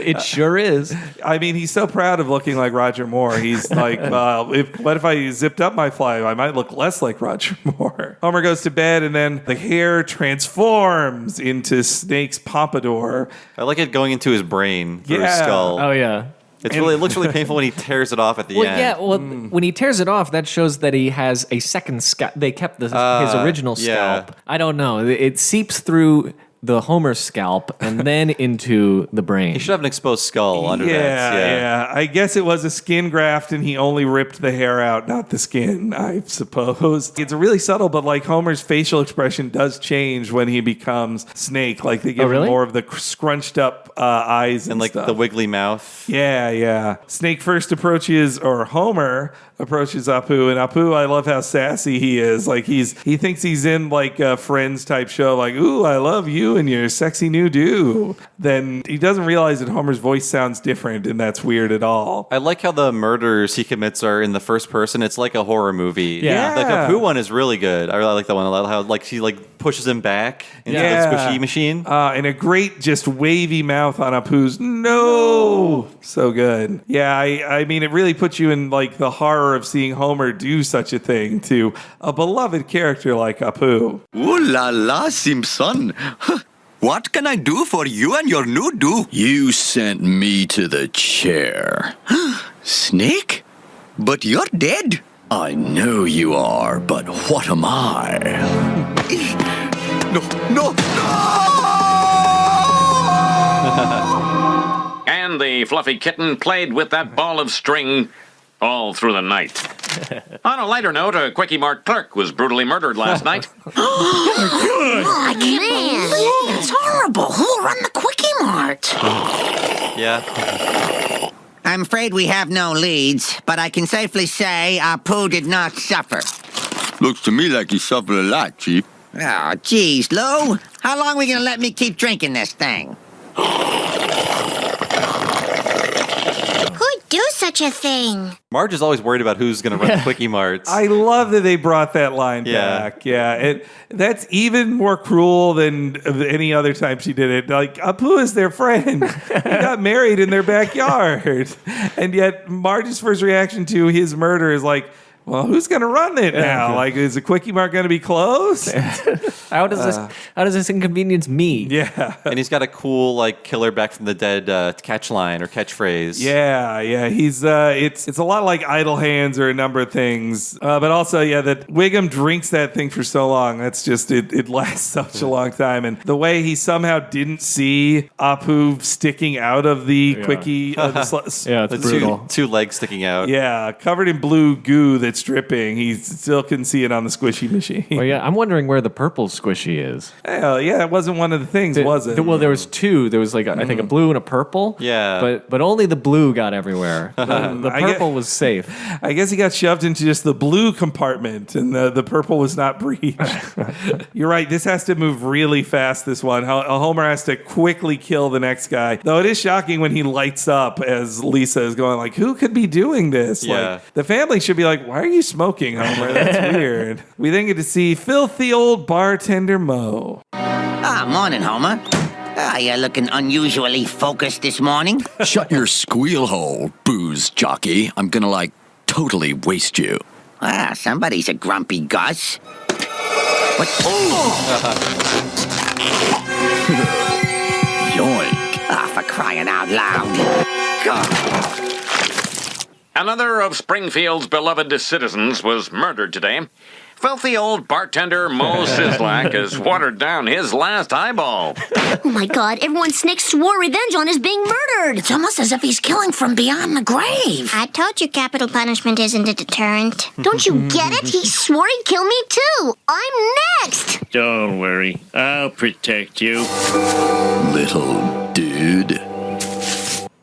it sure is. I mean, he's so proud of looking like Roger Moore. He's like, what if I zipped up my fly? I might look less like Roger Moore. Homer goes to bed, and then the hair transforms into Snake's pompadour. I like it going into his brain through his skull. Oh, yeah. It looks really painful when he tears it off at the end. Yeah, when he tears it off, that shows that he has a second scalp. They kept his original scalp. I don't know. It seeps through the Homer scalp and then into the brain. He should have an exposed skull under that. Yeah. I guess it was a skin graft and he only ripped the hair out, not the skin, I suppose. It's really subtle, but like Homer's facial expression does change when he becomes Snake. Like they give him more of the scrunched up eyes and like stuff. The wiggly mouth. Yeah. Snake first Homer approaches Apu, and Apu, I love how sassy he is. Like he thinks he's in like a Friends type show, like, ooh, I love you and your sexy new do. Then he doesn't realize that Homer's voice sounds different, and that's weird at all. I like how the murders he commits are in the first person. It's like a horror movie. Yeah. The Apu one is really good. I really like that one a lot. How like she like pushes him back into the squishy machine. And a great just wavy mouth on Apu's no. So good. Yeah, I mean, it really puts you in like the horror of seeing Homer do such a thing to a beloved character like Apu. Ooh la la, Simpson. What can I do for you and your new do? You sent me to the chair. Snake? But you're dead. I know you are, but what am I? No! And the fluffy kitten played with that ball of string all through the night. On a lighter note, a Quickie Mart clerk was brutally murdered last night. I can't believe it's horrible. Who'll run the Quickie Mart? Yeah. I'm afraid we have no leads, but I can safely say Apu did not suffer. Looks to me like he suffered a lot, Chief. Oh, geez, Lou. How long are we going to let me keep drinking this thing? Who'd do such a thing? Marge is always worried about who's going to run Quickie Marts. I love that they brought that line back. Yeah, that's even more cruel than any other time she did it. Like, Apu is their friend. He got married in their backyard. And yet Marge's first reaction to his murder is like, well, who's going to run it now? Like, is the Quickie Mart going to be closed? How does this inconvenience me? Yeah. And he's got a cool, like, killer back from the dead catch line or catchphrase. Yeah. He's it's a lot like Idle Hands or a number of things. But also, that Wiggum drinks that thing for so long. That's just, it lasts such a long time. And the way he somehow didn't see Apu sticking out of the Quickie. It's brutal. Two legs sticking out. Yeah, covered in blue goo that's dripping. He still couldn't see it on the squishy machine. Well, yeah, I'm wondering where the purple squishy is. Hell, yeah, it wasn't one of the things, was it? Well, there was two. There was like I think a blue and a purple. Yeah, but only the blue got everywhere. The purple was safe. I guess he got shoved into just the blue compartment, and the purple was not breached. You're right. This has to move really fast. This one, Homer has to quickly kill the next guy. Though it is shocking when he lights up as Lisa is going like, "Who could be doing this?" Yeah. Like, the family should be like, "Why are you smoking, Homer? That's weird." We then get to see filthy old bartender Mo. Morning, Homer. You're looking unusually focused this morning. Shut your squeal hole, booze jockey. I'm gonna, totally waste you. Somebody's a grumpy Gus. What? Yoink. For crying out loud. God. Another of Springfield's beloved citizens was murdered today. Filthy old bartender Mo Sislak has watered down his last eyeball. Oh my God, everyone Snake swore revenge on is being murdered. It's almost as if he's killing from beyond the grave. I told you capital punishment isn't a deterrent. Don't you get it? He swore he'd kill me too. I'm next. Don't worry. I'll protect you. Little dude.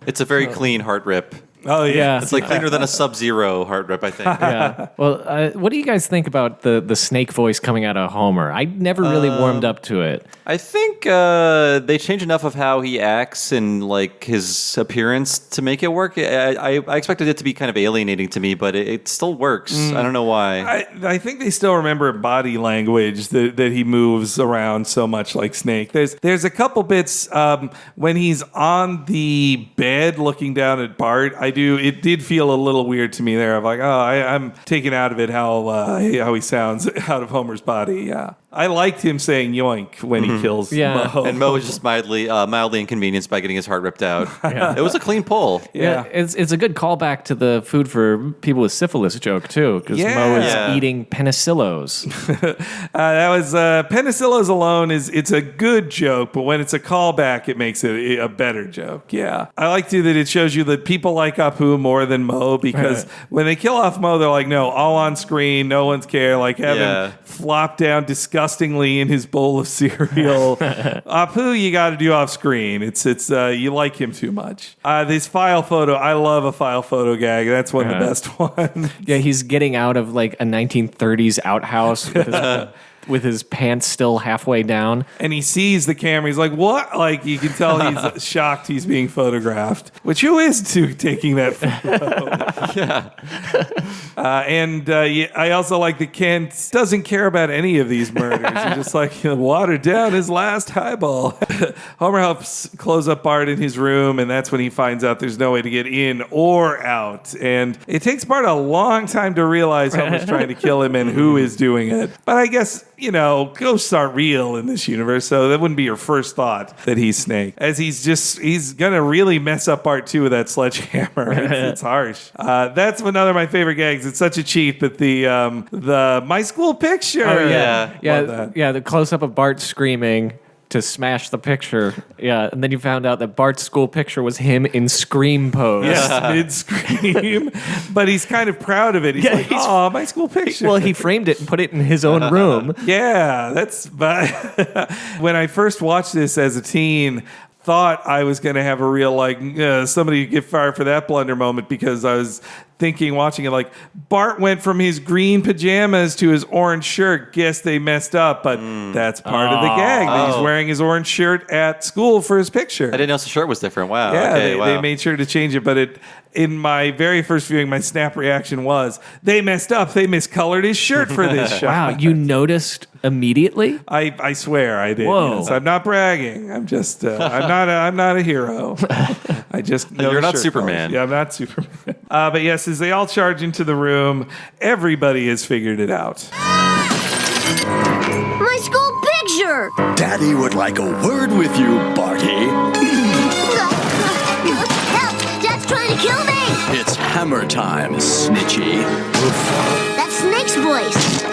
It's a very clean heart rip. Oh, yeah. It's like cleaner than a Sub-Zero heart rip, I think. Yeah. Well, what do you guys think about the snake voice coming out of Homer? I never really warmed up to it. I think they changed enough of how he acts and his appearance to make it work. I expected it to be kind of alienating to me, but it still works. I don't know why. I think they still remember body language that he moves around so much like Snake. There's a couple bits when he's on the bed looking down at Bart. It did feel a little weird to me there. I'm like, I'm taken out of it how he sounds out of Homer's body. Yeah, I liked him saying yoink when he kills Mo. And Mo was just mildly inconvenienced by getting his heart ripped out. It was a clean pull. Yeah, it's a good callback to the food for people with syphilis joke too, because Mo is eating penicillos. That was penicillos alone it's a good joke, but when it's a callback, it makes it a better joke. Yeah, I like too that it shows you that people like Apu more than Mo, because when they kill off Mo, they're like, no, all on screen, no one's care. Like have him flop down disgustingly in his bowl of cereal. Apu, you got to do off screen. It's you like him too much. This file photo, I love a file photo gag. That's one of the best ones. Yeah, he's getting out of like a 1930s outhouse with his pants still halfway down. And he sees the camera. He's like, what? Like, you can tell he's shocked he's being photographed. Which, who is taking that photo? I also like that Kent doesn't care about any of these murders. He's just like, watered down his last highball. Homer helps close up Bart in his room, and that's when he finds out there's no way to get in or out. And it takes Bart a long time to realize Homer's trying to kill him and who is doing it. But I guess, ghosts aren't real in this universe, so that wouldn't be your first thought that he's Snake. As he's gonna really mess up Bart 2 with that sledgehammer. It's harsh. That's another of my favorite gags. It's such a cheat, but the My School Picture. Oh, yeah. The close up of Bart screaming to smash the picture. Yeah, and then you found out that Bart's school picture was him in scream pose. Yeah, mid-scream. But he's kind of proud of it. He's like, oh, my school picture. Well, he framed it and put it in his own room. Yeah, but when I first watched this as a teen, thought I was going to have a real somebody get fired for that blunder moment, because I was thinking, watching it, like, Bart went from his green pajamas to his orange shirt. Guess they messed up, but that's part of the gag. That he's wearing his orange shirt at school for his picture. I didn't know the shirt was different. Wow. Yeah, Okay, they made sure to change it, but in my very first viewing, my snap reaction was, they messed up. They miscolored his shirt for this show. Wow, you noticed immediately? I swear I did. Whoa. Yes. I'm not bragging. I'm just I'm not a hero. I just know You're the not shirt Superman. colors. Yeah, I'm not Superman. But yes, as they all charge into the room, everybody has figured it out. My school picture! Daddy would like a word with you, Barty. Help! Dad's trying to kill me! It's hammer time, Snitchy. That's Snake's voice.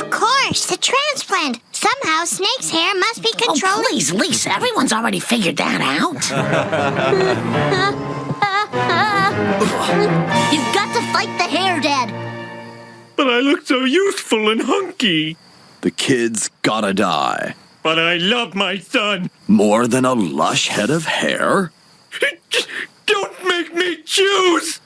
Of course, the transplant. Somehow Snake's hair must be controlled. Oh, please, Lisa, everyone's already figured that out. You've got to fight the hair, Dad. But I look so youthful and hunky. The kid's gotta die. But I love my son. More than a lush head of hair? Don't make me choose.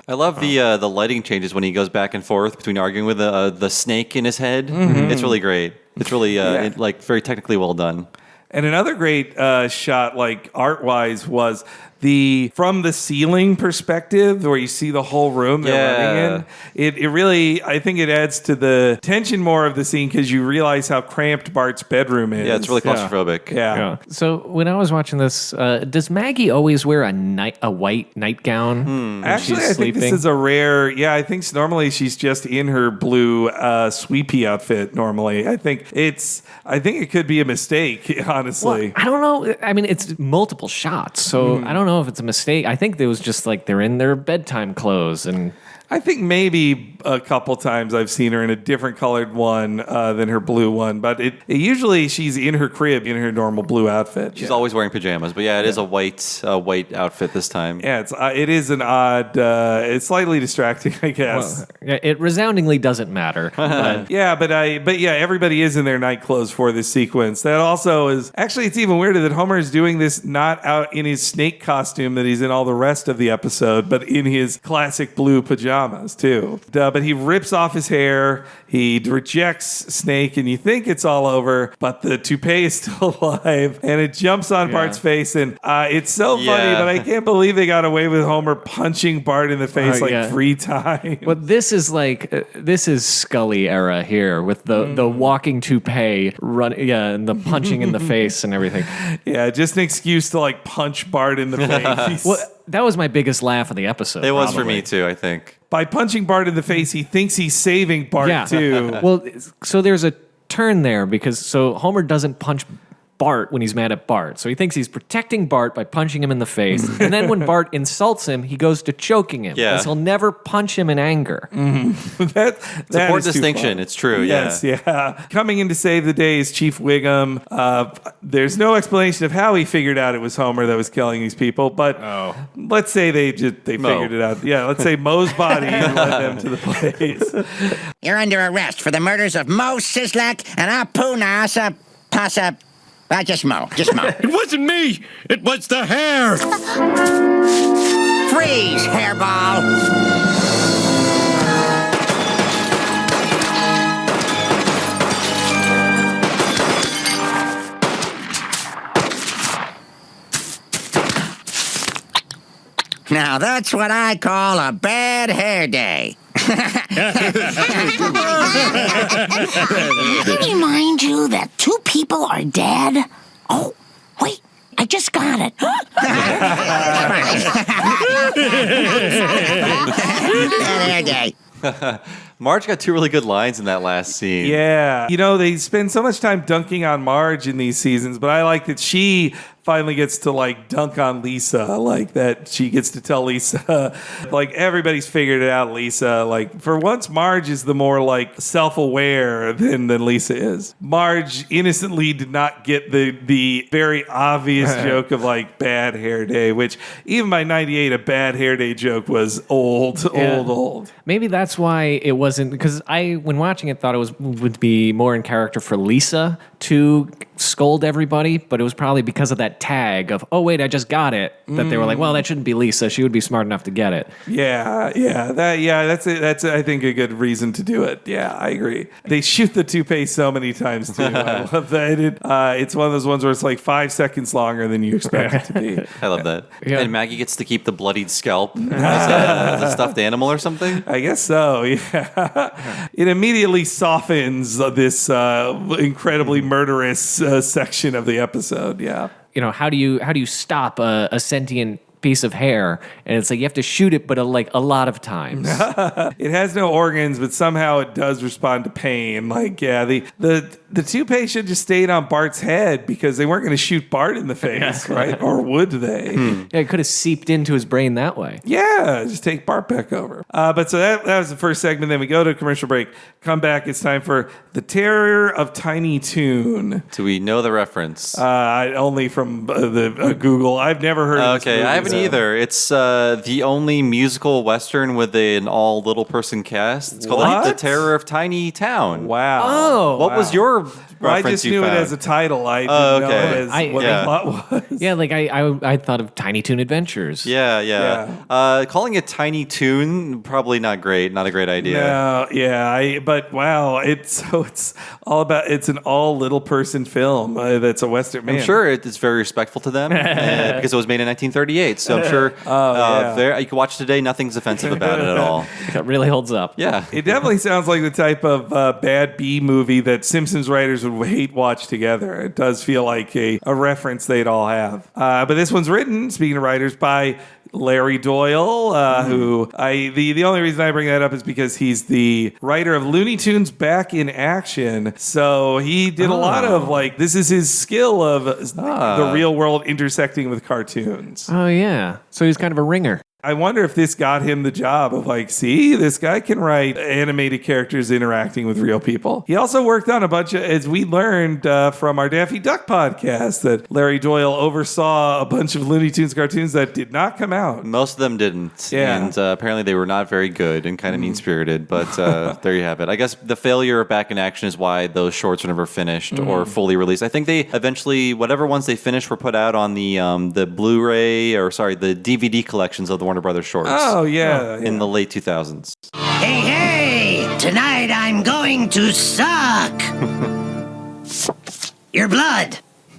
I love the lighting changes when he goes back and forth between arguing with the snake in his head. Mm-hmm. It's really great. It's really very technically well done. And another great shot, like art-wise, was from the ceiling perspective, where you see the whole room they're running in. It really, I think it adds to the tension more of the scene because you realize how cramped Bart's bedroom is. Yeah, it's really claustrophobic. Yeah. So when I was watching this, does Maggie always wear a white nightgown? Actually, I think this is a rare. Yeah, I think normally she's just in her blue sweepy outfit. Normally, I think it could be a mistake. Honestly, well, I don't know. I mean, it's multiple shots, so I don't know if it's a mistake. I think it was just like they're in their bedtime clothes, and I think maybe a couple times I've seen her in a different colored one than her blue one, but usually she's in her crib in her normal blue outfit. She's always wearing pajamas, but it is a white outfit this time. Yeah, it is an odd. It's slightly distracting, I guess. Well, it resoundingly doesn't matter. But everybody is in their night clothes for this sequence. That also is actually, it's even weirder that Homer is doing this not out in his snake costume that he's in all the rest of the episode, but in his classic blue pajamas too. But he rips off his hair. He rejects Snake, and you think it's all over, but the toupee is still alive, and it jumps on Bart's face, and it's so funny. But I can't believe they got away with Homer punching Bart in the face 3 times. Well, this is Scully era here with the walking toupee and the punching in the face and everything. Yeah, just an excuse to punch Bart in the face. Well, that was my biggest laugh of the episode. It was for me too, I think. By punching Bart in the face, he thinks he's saving Bart too. Well, so there's a turn there because Homer doesn't punch Bart when he's mad at Bart. So he thinks he's protecting Bart by punching him in the face. And then when Bart insults him, he goes to choking him. Yeah. Because he'll never punch him in anger. Mm-hmm. It's an important distinction. It's true. Yes, yeah. Coming in to save the day is Chief Wiggum. There's no explanation of how he figured out it was Homer that was killing these people, but let's say they figured it out. Yeah, let's say Moe's body led them to the place. You're under arrest for the murders of Mo Sislak and Apu Nasa Pasa. Just Mo. It wasn't me. It was the hair. Freeze, hairball. Now that's what I call a bad hair day. Remind you that 2 people are dead? Oh, wait, I just got it. Bad hair day. Marge got 2 really good lines in that last scene. Yeah. They spend so much time dunking on Marge in these seasons, but I like that she finally gets to like dunk on Lisa, like that she gets to tell Lisa, like everybody's figured it out, Lisa. Like for once, Marge is the more like self-aware than Lisa is. Marge innocently did not get the very obvious joke of like bad hair day, which even by 98, a bad hair day joke was old. Maybe that's why it wasn't, because when watching it, thought it would be more in character for Lisa to scold everybody, but it was probably because of that tag of, oh wait, I just got it, that they were like, well, that shouldn't be Lisa. She would be smart enough to get it. That's I think a good reason to do it. Yeah, I agree. They shoot the toupee so many times too. I love that. It's one of those ones where it's like 5 seconds longer than you expect it to be. I love that. Yeah. And Maggie gets to keep the bloodied scalp as a stuffed animal or something. I guess so. Yeah, it immediately softens this incredibly murderous section of the episode. Yeah, how do you stop a sentient piece of hair? And it's like you have to shoot it, but a lot of times. It has no organs, but somehow it does respond to pain. Like, yeah, the toupee should just stayed on Bart's head because they weren't going to shoot Bart in the face, right? Or would they? Yeah, it could have seeped into his brain that way. Yeah, just take Bart back over. But so that was the first segment. Then we go to a commercial break. Come back. It's time for The Terror of Tiny Toon. Do we know the reference? Only from Google. I've never heard of this movie, I haven't either. It's the only musical Western with an all little person cast. It's called The Terror of Tiny Town. Wow. Oh. What was your I just knew it as a title. I didn't know it as what the plot was. Yeah, like I thought of Tiny Toon Adventures. Yeah. Calling it Tiny Toon, probably not great. Not a great idea. No, yeah. But wow, it's all about. It's an all little person film. That's a Western. Man. I'm sure it's very respectful to them because it was made in 1938. So I'm sure you can watch it today. Nothing's offensive about it at all. It really holds up. Yeah. It definitely sounds like the type of bad B movie that Simpsons writers would hate watch together. It does feel like a reference they'd all have. But this one's written, speaking of writers, by Larry Doyle, who the only reason I bring that up is because he's the writer of Looney Tunes Back in Action. So he did a lot of this is his skill of the real world intersecting with cartoons. Oh yeah. So he's kind of a ringer. I wonder if this got him the job of see, this guy can write animated characters interacting with real people. He also worked on a bunch of, as we learned from our Daffy Duck podcast, that Larry Doyle oversaw a bunch of Looney Tunes cartoons that did not come out. Most of them didn't. Yeah. And apparently they were not very good and kind of mean-spirited. But there you have it. I guess the failure of Back in Action is why those shorts were never finished or fully released. I think they eventually, whatever ones they finished were put out on the Blu-ray, the DVD collections of the Warner Brothers shorts. Oh, yeah. In the late 2000s. Hey! Tonight I'm going to suck your blood.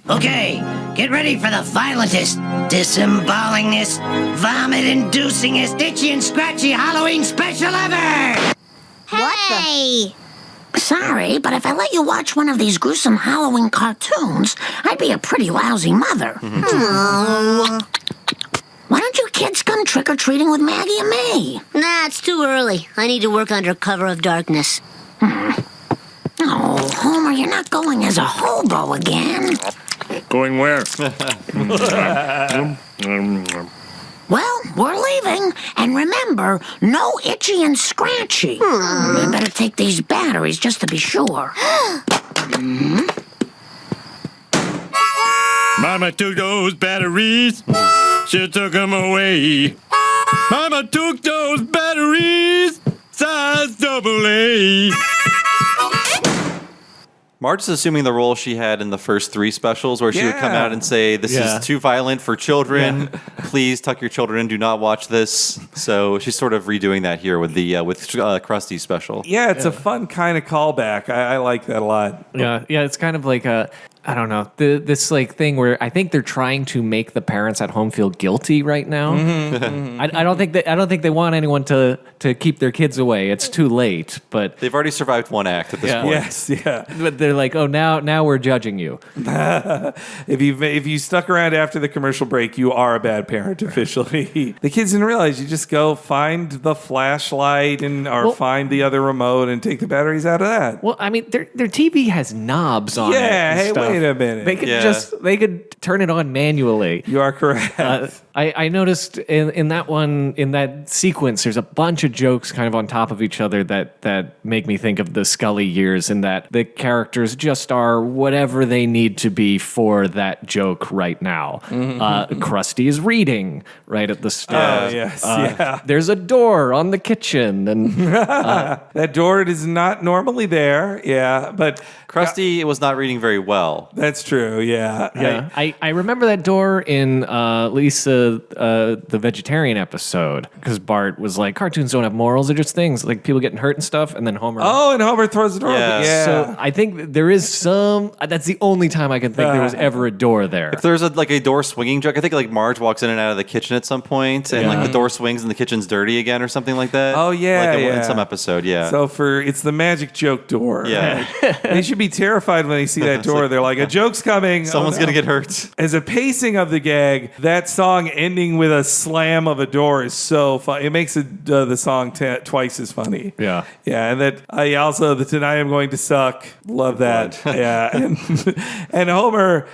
Okay, get ready for the violentest, disembowelingest, vomit-inducingest, itchy and scratchy Halloween special ever! Hey! Sorry, but if I let you watch one of these gruesome Halloween cartoons, I'd be a pretty lousy mother. Why don't you kids come trick-or-treating with Maggie and me? Nah, it's too early. I need to work under cover of darkness. Oh, Homer, you're not going as a hobo again. Going where? Well, we're leaving. And remember, no itchy and scratchy. You better take these batteries just to be sure. Mama took those batteries. She took them away. Mama took those batteries. Size AA. Marge is assuming the role she had in the first 3 specials where she would come out and say, this is too violent for children. Please tuck your children in. Do not watch this. So she's sort of redoing that here with the Krusty's special. Yeah, it's a fun kind of callback. I like that a lot. Yeah, it's kind of like I don't know, this thing where I think they're trying to make the parents at home feel guilty right now. I don't think they want anyone to keep their kids away. It's too late. But they've already survived 1 act at this point. Yes, yeah. But they're like, oh, now we're judging you. If you stuck around after the commercial break, you are a bad parent officially. The kids didn't realize you just go find the flashlight or find the other remote and take the batteries out of that. Well, I mean, their TV has knobs on it. Yeah, hey, stuff. Wait a minute. They could turn it on manually. You are correct. I noticed in that sequence, there's a bunch of jokes kind of on top of each other that make me think of the Scully years, in that the characters just are whatever they need to be for that joke right now. Krusty is reading right at the start. Yes. There's a door on the kitchen, and that door is not normally there. Yeah, but Krusty was not reading very well. That's true. Yeah. I remember that door in Lisa, the vegetarian episode, because Bart was like, cartoons don't have morals, they're just things like people getting hurt and stuff, and then Homer. Oh, and Homer throws the door. Yeah. So I think there is some. That's the only time I can think there was ever a door there. If there's a door swinging joke, I think like Marge walks in and out of the kitchen at some point, and like the door swings and the kitchen's dirty again or something like that. Oh yeah, in some episode. Yeah. So it's the magic joke door. Yeah. They should be terrified when they see that door. They're like, a joke's coming. Someone's gonna get hurt. As a pacing of the gag, that song ending with a slam of a door is so fun. It makes the song twice as funny. Yeah. Yeah, and that also the Tonight I'm Going to Suck. Love that. Yeah. And Homer,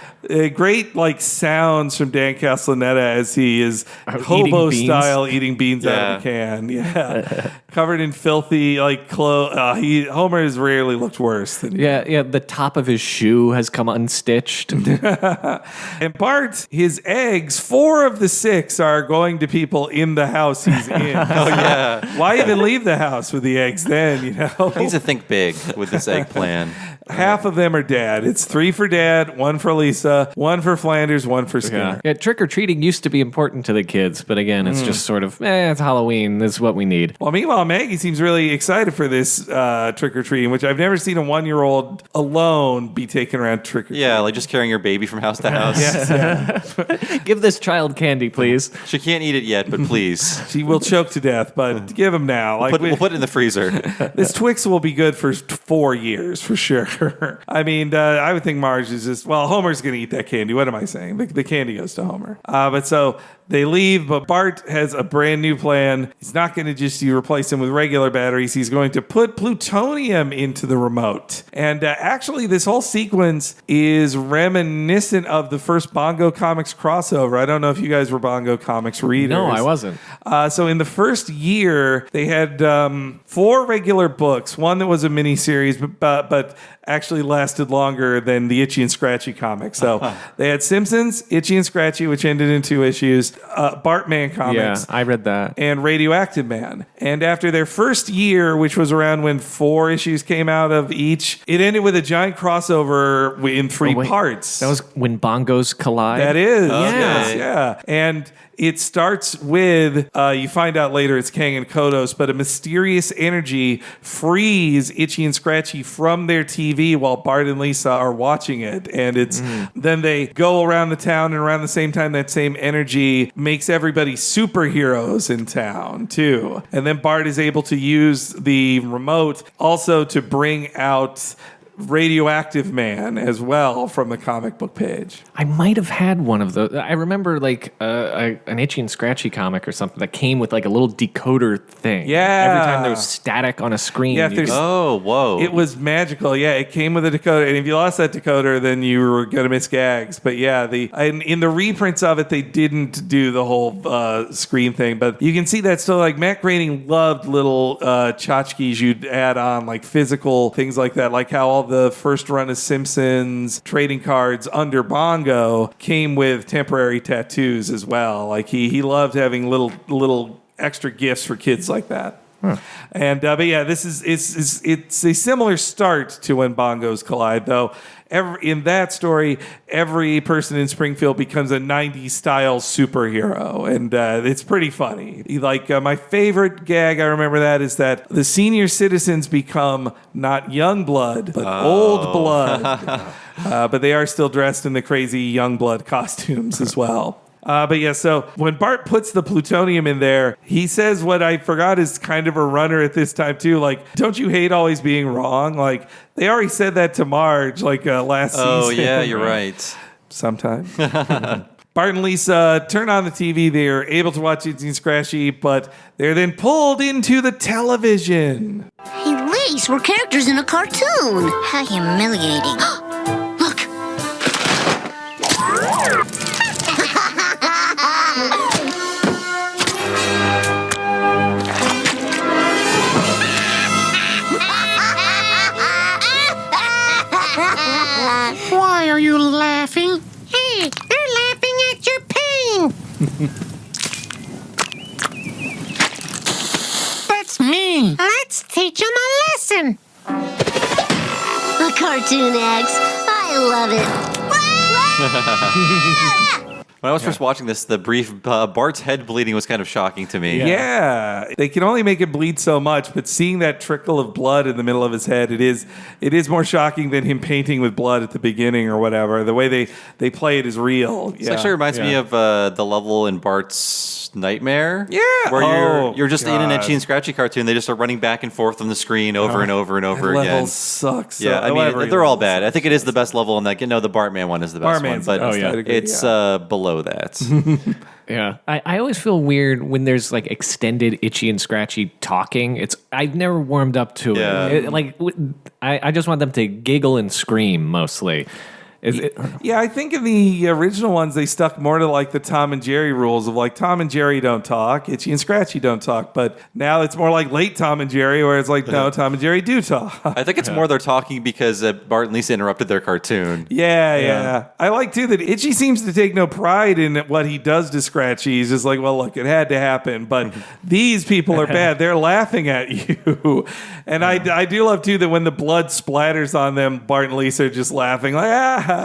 great like sounds from Dan Castellaneta as he is hobo style eating beans out of a can. Yeah. Covered in filthy like clothes. Homer has rarely looked worse than the top of his shoe has come unstitched. And Bart, his eggs, 4 of the 6 are going to people in the house he's in. Why even leave the house with the eggs then, He needs to think big with this egg plan. Half of them are Dad. It's 3 for Dad, 1 for Lisa, 1 for Flanders, 1 for Skinner. Yeah, trick-or-treating used to be important to the kids, but again, it's just sort of, it's Halloween, this is what we need. Well, meanwhile, Maggie seems really excited for this trick-or-treating, which I've never seen a 1-year-old alone be taken around trick-or-treating. Yeah, like just carrying your baby from house to house. Give this child candy, please. She can't eat it yet, but please. She will choke to death, but give him now. We'll put it in the freezer. This Twix will be good for 4 years, for sure. I mean, I would think Marge is just, Homer's going to eat that candy. What am I saying? The candy goes to Homer. But so they leave, but Bart has a brand new plan. He's not going to just replace them with regular batteries. He's going to put plutonium into the remote. And actually, this whole sequence is reminiscent of the first Bongo Comics crossover. I don't know if you guys were Bongo Comics readers. No, I wasn't. So in the first year, they had 4 regular books. One that was a miniseries, but actually lasted longer than the Itchy and Scratchy comics. So they had Simpsons, Itchy and Scratchy, which ended in 2 issues, Bartman comics. Yeah, I read that. And Radioactive Man. And after their first year, which was around when 4 issues came out of each, it ended with a giant crossover in 3 parts. That was when bongos collide? That is. Yes. Yeah. And it starts with, you find out later it's Kang and Kodos, but a mysterious energy frees Itchy and Scratchy from their TV while Bart and Lisa are watching it. And it's then they go around the town, and around the same time, that same energy makes everybody superheroes in town, too. And then Bart is able to use the remote also to bring out Radioactive Man as well from the comic book page. I might have had one of those. I remember like an Itchy and Scratchy comic or something that came with like a little decoder thing. Yeah. Every time there was static on a screen. Yeah, whoa. It was magical. Yeah, it came with a decoder. And if you lost that decoder, then you were going to miss gags. But yeah, in the reprints of it, they didn't do the whole screen thing. But you can see that still. Like Matt Groening loved little tchotchkes you'd add on, like physical things like that. Like how all the first run of Simpsons trading cards under Bongo came with temporary tattoos as well. Like he loved having little extra gifts for kids like that. And but yeah, it's a similar start to When Bongos Collide, though. In that story, every person in Springfield becomes a 90s style superhero, and it's pretty funny. Like my favorite gag, I remember that, is that the senior citizens become not young blood, but old blood. But they are still dressed in the crazy young blood costumes as well. But yeah, so when Bart puts the plutonium in there, he says what I forgot is kind of a runner at this time too. Like, don't you hate always being wrong? Like, they already said that to Marge last season. Oh yeah, you're right. Sometime. Bart and Lisa turn on the TV. They're able to watch Itchy and Scratchy, but they're then pulled into the television. Hey, Lise, we're characters in a cartoon. How humiliating. Look, me. Let's teach him a lesson. The cartoon X. I love it. When I was first watching this, the brief Bart's head bleeding was kind of shocking to me. Yeah. They can only make it bleed so much, but seeing that trickle of blood in the middle of his head, it is more shocking than him painting with blood at the beginning or whatever. The way they play it is real. This actually reminds me of the level in Bart's Nightmare. Yeah. Where you're just in an Itchy and Scratchy cartoon. They just are running back and forth on the screen over and over and over that again. Level sucks. Yeah, I mean, they're all bad. I think it is the best level in that. No, the Bartman one is the best one, but it's below that. Yeah, I always feel weird when there's like extended Itchy and Scratchy talking. I've never warmed up to it. I just want them to giggle and scream mostly. Yeah, I think in the original ones they stuck more to like the Tom and Jerry rules of like Tom and Jerry don't talk, Itchy and Scratchy don't talk. But now it's more like late Tom and Jerry, where it's like no, Tom and Jerry do talk. I think it's more they're talking because Bart and Lisa interrupted their cartoon. Yeah. I like too that Itchy seems to take no pride in what he does to Scratchy. He's just like, well, look, it had to happen, but these people are bad. They're laughing at you. And I do love too that when the blood splatters on them, Bart and Lisa are just laughing like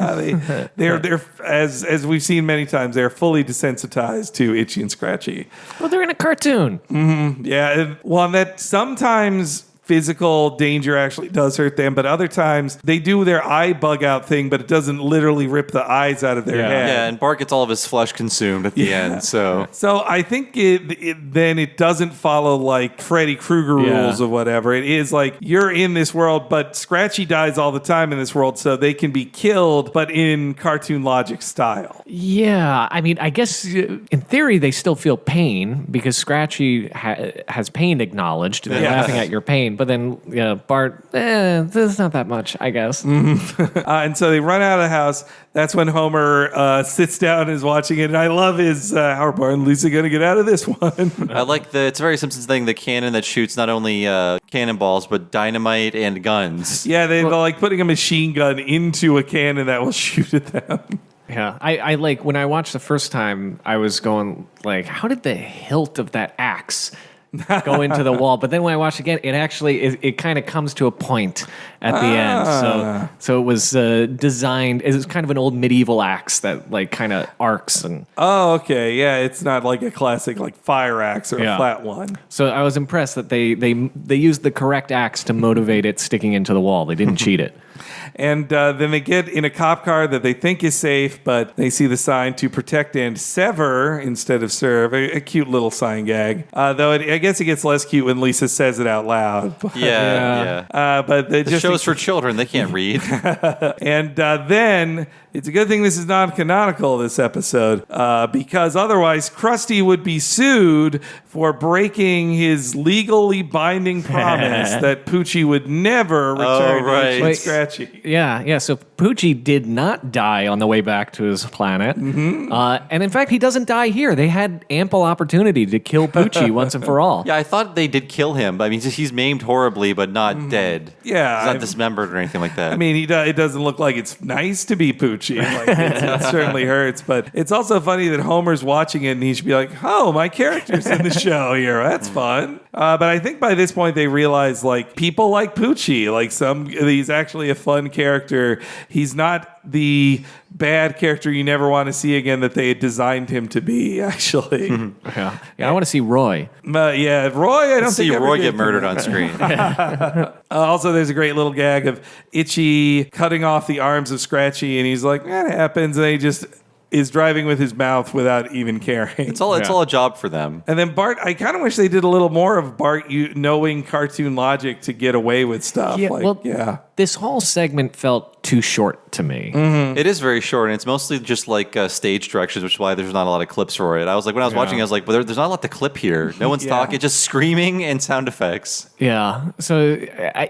they're as we've seen many times, they're fully desensitized to Itchy and Scratchy. Well, they're in a cartoon. Mm-hmm. Yeah, well, that sometimes physical danger actually does hurt them, but other times they do their eye bug out thing, but it doesn't literally rip the eyes out of their head. Yeah, and Bart gets all of his flesh consumed at the end. So I think then it doesn't follow like Freddy Krueger rules or whatever. It is like you're in this world, but Scratchy dies all the time in this world, so they can be killed, but in cartoon logic style. Yeah, I mean, I guess in theory they still feel pain because Scratchy has pain acknowledged. They're laughing at your pain. But then Bart, there's not that much, I guess. And so they run out of the house. That's when Homer sits down and is watching it. And I love his, how are Bart and Lisa going to get out of this one? I like it's a very Simpsons thing, the cannon that shoots not only cannonballs, but dynamite and guns. Yeah, they're like putting a machine gun into a cannon that will shoot at them. Yeah, I like, when I watched the first time, I was going like, how did the hilt of that axe go into the wall? But then when I watch again, it actually it kind of comes to a point at the end. So it was designed. It was kind of an old medieval axe that like kind of arcs and. Oh, okay, yeah. It's not like a classic like fire axe or a flat one. So I was impressed that they used the correct axe to motivate it sticking into the wall. They didn't cheat it. And then they get in a cop car that they think is safe, but they see the sign to protect and sever instead of serve. A cute little sign gag. Though I guess it gets less cute when Lisa says it out loud. But, but the show's for children. They can't read. And then it's a good thing this is non-canonical, this episode, because otherwise Krusty would be sued for breaking his legally binding promise that Poochie would never return to Itchy and Scratchy. Yeah. So Poochie did not die on the way back to his planet. Mm-hmm. And in fact, he doesn't die here. They had ample opportunity to kill Poochie once and for all. Yeah, I thought they did kill him. I mean, he's maimed horribly, but not dead. Yeah. He's not dismembered or anything like that. I mean, it doesn't look like it's nice to be Poochie. Like, it certainly hurts. But it's also funny that Homer's watching it and he should be like, oh, my character's in the show here. That's fun. But I think by this point they realize like people like Poochie. Like he's actually a fun character. He's not the bad character you never want to see again that they had designed him to be, actually. Yeah, I want to see Roy. Roy, I don't see Roy get murdered on screen. Also, there's a great little gag of Itchy cutting off the arms of Scratchy, and he's like, that happens, and he just is driving with his mouth without even caring. It's all a job for them. And then Bart, I kind of wish they did a little more of Bart knowing cartoon logic to get away with stuff. This whole segment felt too short to me. Mm-hmm. It is very short, and it's mostly just like stage directions, which is why there's not a lot of clips for it. I was like, when I was watching, I was like, well, there's not a lot to clip here. No one's talking, just screaming and sound effects. Yeah, so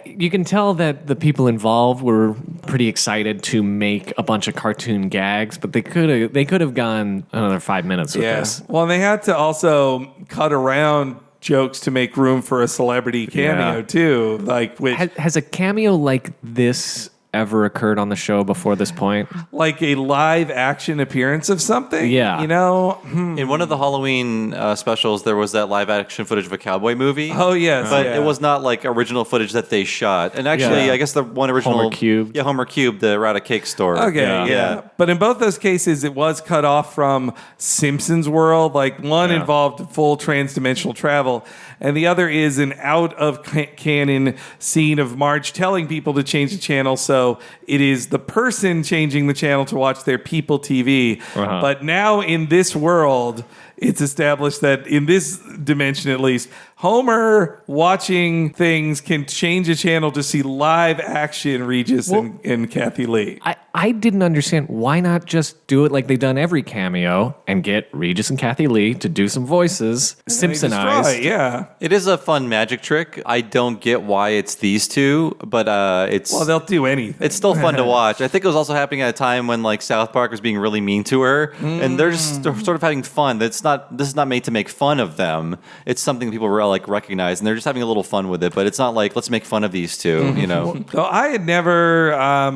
you can tell that the people involved were pretty excited to make a bunch of cartoon gags, but they could have gone another 5 minutes with this. Well, and they had to also cut around jokes to make room for a celebrity cameo too. Like, has a cameo like this ever occurred on the show before this point. Like a live action appearance of something? Yeah. You know? In one of the Halloween specials, there was that live action footage of a cowboy movie. Oh, yes. But it was not like original footage that they shot. And actually, I guess the one original... Homer Cube. Yeah, Homer Cube, the Rata Cake Store. Okay, yeah. But in both those cases, it was cut off from Simpsons world. Like, one involved full trans-dimensional travel, and the other is an out-of-canon scene of Marge telling people to change the channel, so it is the person changing the channel to watch their People TV. But now in this world, it's established that in this dimension at least, Homer watching things can change a channel to see live action Regis and Kathy Lee. I didn't understand why not just do it like they've done every cameo and get Regis and Kathy Lee to do some voices, Simpsonized. Yeah. It is a fun magic trick. I don't get why it's these two, but it's... Well, they'll do anything. It's still fun to watch. I think it was also happening at a time when like South Park was being really mean to her, and they're just sort of having fun. This is not made to make fun of them. It's something people were like recognize, and they're just having a little fun with it. But it's not like let's make fun of these two, you know. So I had never, I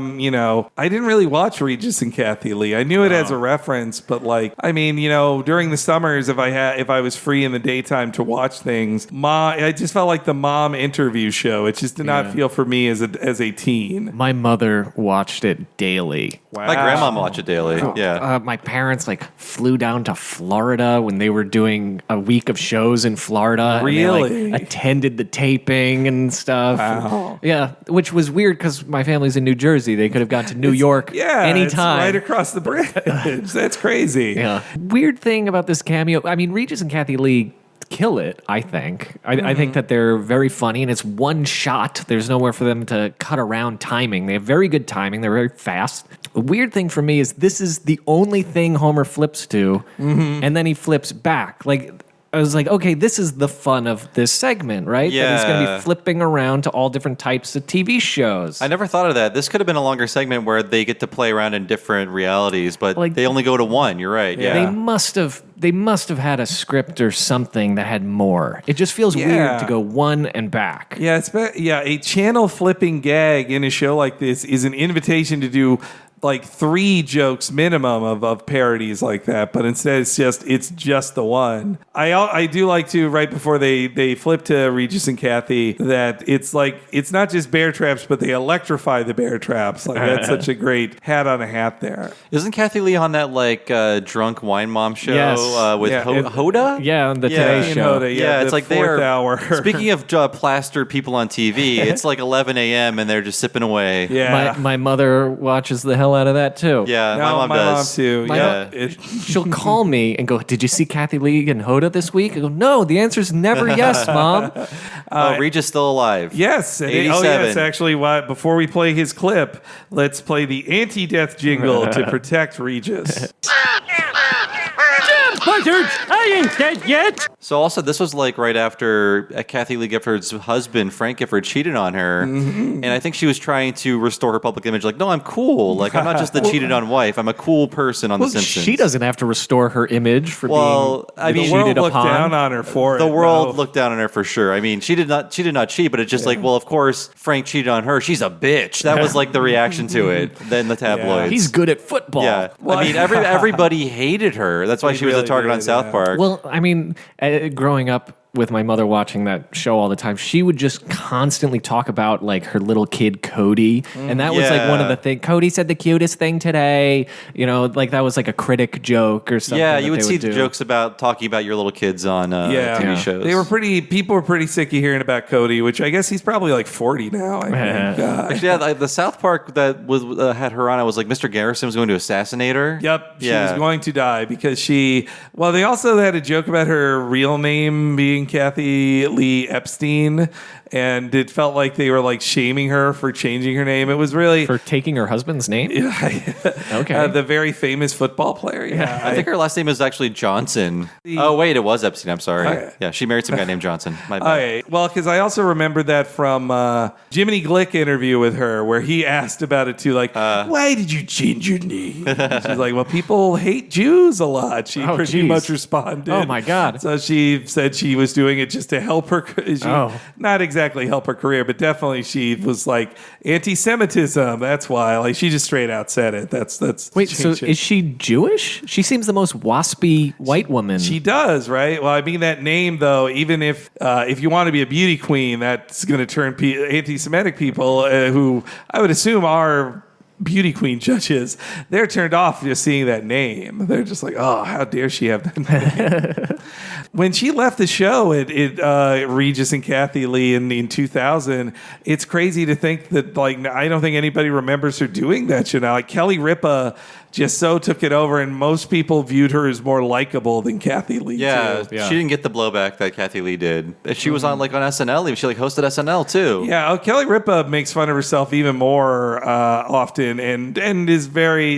didn't really watch Regis and Kathy Lee. I knew it as a reference, but like, I mean, during the summers, if I was free in the daytime to watch things, I just felt like the mom interview show. It just did not feel for me as a teen. My mother watched it daily. Wow. My grandma watched it daily. Yeah. My parents flew down to Florida when they were doing a week of shows in Florida. Really? And they, attended the taping and stuff. Wow. Yeah, which was weird because my family's in New Jersey. They could have gone to New York anytime. It's right across the bridge. That's crazy. Yeah. Weird thing about this cameo. I mean, Regis and Kathy Lee kill it, I think. I think that they're very funny, and it's one shot. There's nowhere for them to cut around timing. They have very good timing. They're very fast. The weird thing for me is this is the only thing Homer flips to, and then he flips back. Like, I was like, okay, this is the fun of this segment, right? Yeah. That he's going to be flipping around to all different types of TV shows. I never thought of that. This could have been a longer segment where they get to play around in different realities, but they only go to one. You're right. Yeah. They must have had a script or something that had more. It just feels weird to go one and back. Yeah, a channel flipping gag in a show like this is an invitation to do like 3 jokes minimum of parodies like that, but instead it's just the one. I do like to, right before they flip to Regis and Kathy, that it's like it's not just bear traps, but they electrify the bear traps. Like that's such a great hat on a hat there. Isn't Kathy Lee on that like drunk wine mom show with Hoda? Yeah, on the Today Show. Hoda, it's like fourth hour. Speaking of plastered people on TV, it's like 11 a.m. and they're just sipping away. Yeah, my mother watches the hell out of that too. Yeah, my mom does too. She'll call me and go, "Did you see Kathy Lee and Hoda this week?" I go, "No, the answer's never yes, Mom." Regis still alive. Yes, 87. Yes. Actually, before we play his clip, let's play the anti-death jingle to protect Regis. Buzzards! I ain't dead yet! So also, this was like right after Kathy Lee Gifford's husband, Frank Gifford, cheated on her. And I think she was trying to restore her public image. Like, no, I'm cool. Like, I'm not just the cheated on wife. I'm a cool person on The Simpsons. She doesn't have to restore her image for being the world looked down on her for it. The world looked down on her for sure. I mean, she did not cheat, but it's just like, well, of course, Frank cheated on her. She's a bitch. That was like the reaction to it. Then the tabloids. He's good at football. Yeah. I mean, everybody hated her. That's why she was a target on South Park. Well, I mean, growing up with my mother watching that show all the time, she would just constantly talk about like her little kid Cody, and that was like one of the things. Cody said the cutest thing today, like that was like a critic joke or something. Yeah, you would see the jokes about talking about your little kids on TV shows. People were pretty sick of hearing about Cody, which I guess he's probably like 40 now. I think. Actually, the South Park that was had her on, I was like, Mr. Garrison was going to assassinate her. Yep, she was going to die because they also had a joke about her real name being Kathy Lee Epstein, and it felt like they were like shaming her for changing her name. It was really for taking her husband's name. Okay, the very famous football player. Yeah, I think her last name is actually Johnson. Oh wait, it was Epstein. I'm sorry. Okay. Yeah, she married some guy named Johnson. My bad. Okay. Well, because I also remember that from Jiminy Glick interview with her, where he asked about it too, like, why did you change your name? She's like, well, people hate Jews a lot. She pretty much responded. Oh my God. So she said she was doing it just to help her. Not exactly help her career, but definitely she was like anti-Semitism. That's why. Like she just straight out said it. Wait. So is she Jewish? She seems the most waspy white woman. She does, right? Well, I mean that name though. Even if you want to be a beauty queen, that's going to turn anti-Semitic people who I would assume are beauty queen judges, they're turned off just seeing that name. They're just like, oh, how dare she have that name? When she left the show at Regis and Kathy Lee in 2000, it's crazy to think that, like, I don't think anybody remembers her doing that show now. Like, Kelly Ripa just so took it over, and most people viewed her as more likable than Kathy Lee. Yeah, too. She didn't get the blowback that Kathy Lee did. She was on SNL. She hosted SNL too. Yeah, Kelly Ripa makes fun of herself even more often, and is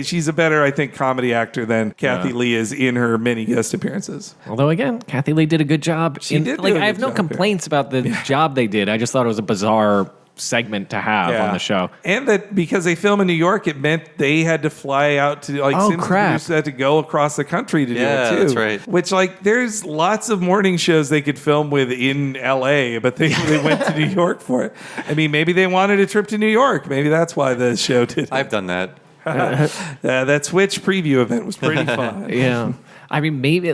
she's a better, I think, comedy actor than Kathy Lee is in her many guest appearances. Although again, Kathy Lee did a good job. She did. I have no complaints about the job they did. I just thought it was a bizarre segment to have on the show. And that because they film in New York, it meant they had to fly out to Simpsons had to go across the country to do it too. That's right. Which there's lots of morning shows they could film with in LA, but they went to New York for it. I mean, maybe they wanted a trip to New York. Maybe that's why the show did it. I've done that. That Switch preview event was pretty fun. Yeah. I mean, maybe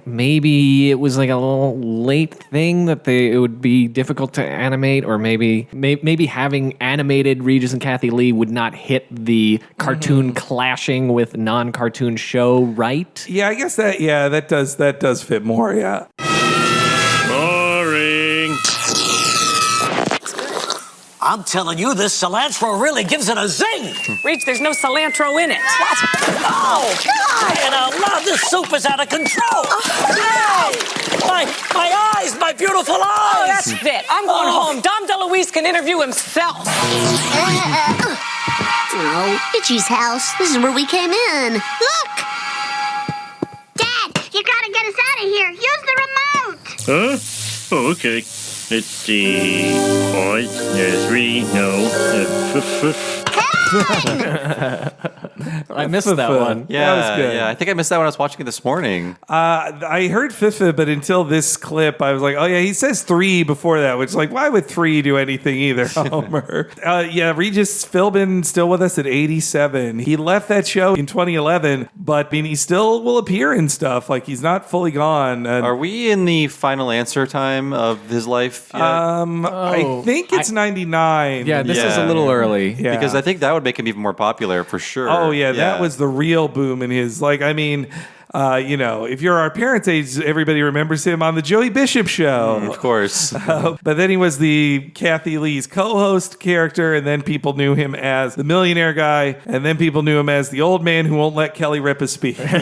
maybe it was like a little late thing that it would be difficult to animate, or maybe having animated Regis and Kathy Lee would not hit the cartoon clashing with non-cartoon show right. Yeah, I guess that does fit more. Yeah. Boring. I'm telling you, this cilantro really gives it a zing. Reach, there's no cilantro in it. What? Oh, God! And this soup is out of control. Hey! My eyes, my beautiful eyes. Oh, that's it. I'm going home. Dom DeLuise can interview himself. Oh, Itchy's house. This is where we came in. Look! Dad, you gotta get us out of here. Use the remote. Huh? Oh, okay. Let's see. Boys, three, no. I missed that one. Yeah, that was good. Yeah, I think I missed that when I was watching it this morning. I heard FIFA, but until this clip, I was like, oh yeah, he says 3 before that, which why would 3 do anything either, Homer? Regis Philbin still with us at 87. He left that show in 2011, but he still will appear in stuff. He's not fully gone. Are we in the final answer time of his life yet? I think it's 99. Yeah, this is a little early. Yeah. Because I think that would make him even more popular for sure. Oh, yeah, that was the real boom in his, if you're our parents' age, everybody remembers him on the Joey Bishop show. Of course. But then he was the Kathy Lee's co-host character, and then people knew him as the millionaire guy, and then people knew him as the old man who won't let Kelly Ripa speak. And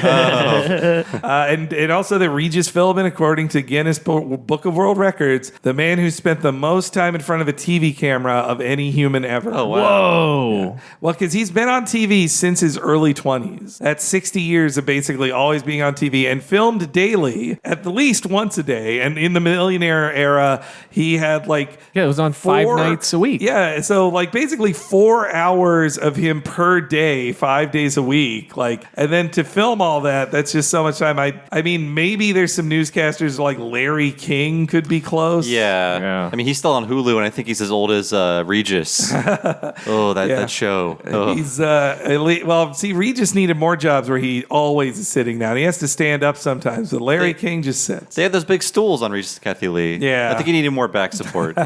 also the Regis Philbin, according to Guinness Book of World Records, the man who spent the most time in front of a TV camera of any human ever. Oh, wow. Whoa. Yeah. Well, because he's been on TV since his early 20s. That's 60 years of basically always being on TV and filmed daily, at the least once a day. And in the millionaire era, he had it was on 5 nights a week. Yeah, so basically 4 hours of him per day, 5 days a week. And then to film all that's just so much time. I mean, maybe there's some newscasters like Larry King could be close. Yeah. I mean, he's still on Hulu, and I think he's as old as Regis. That show. Oh. He's Regis needed more jobs where he always is sitting down. He has to stand up sometimes, but Larry King just sits. They had those big stools on Regis and Kathy Lee. Yeah. I think he needed more back support.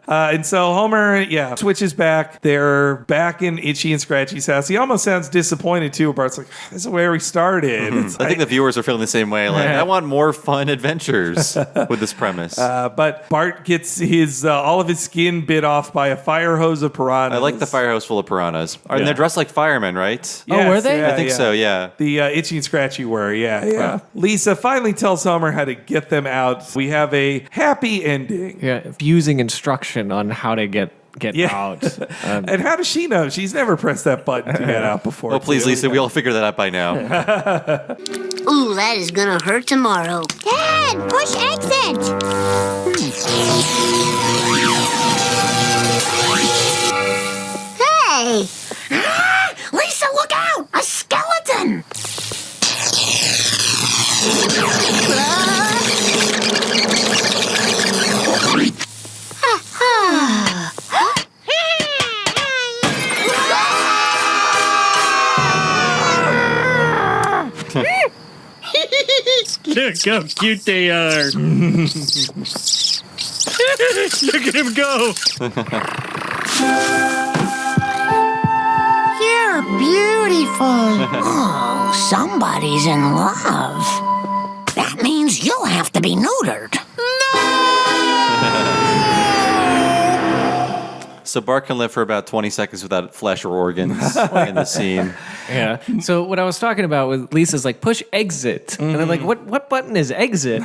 And so Homer, switches back. They're back in Itchy and Scratchy's house. He almost sounds disappointed too. Bart's like, this is where we started. I think the viewers are feeling the same way. I want more fun adventures with this premise. But Bart gets his all of his skin bit off by a fire hose of piranhas. I like the fire hose full of piranhas. And they're dressed like firemen, right? Yes, were they? I think so, yeah. The Itchy and Scratchy were, yeah. Lisa finally tells Homer how to get them out. We have a happy ending. Yeah, using instruction on how to get out. And how does she know? She's never pressed that button to get out before. Oh, please, Lisa, we all figured that out by now. Ooh, that is gonna hurt tomorrow. Dad, push exit! Hey! Lisa, look out! A skeleton! Look how cute they are. Look at him go. You're beautiful. Oh, somebody's in love. That means you'll have to be neutered. So Bart can live for about 20 seconds without flesh or organs in the scene. Yeah. So what I was talking about with Lisa's like, push exit. And I'm like, what button is exit?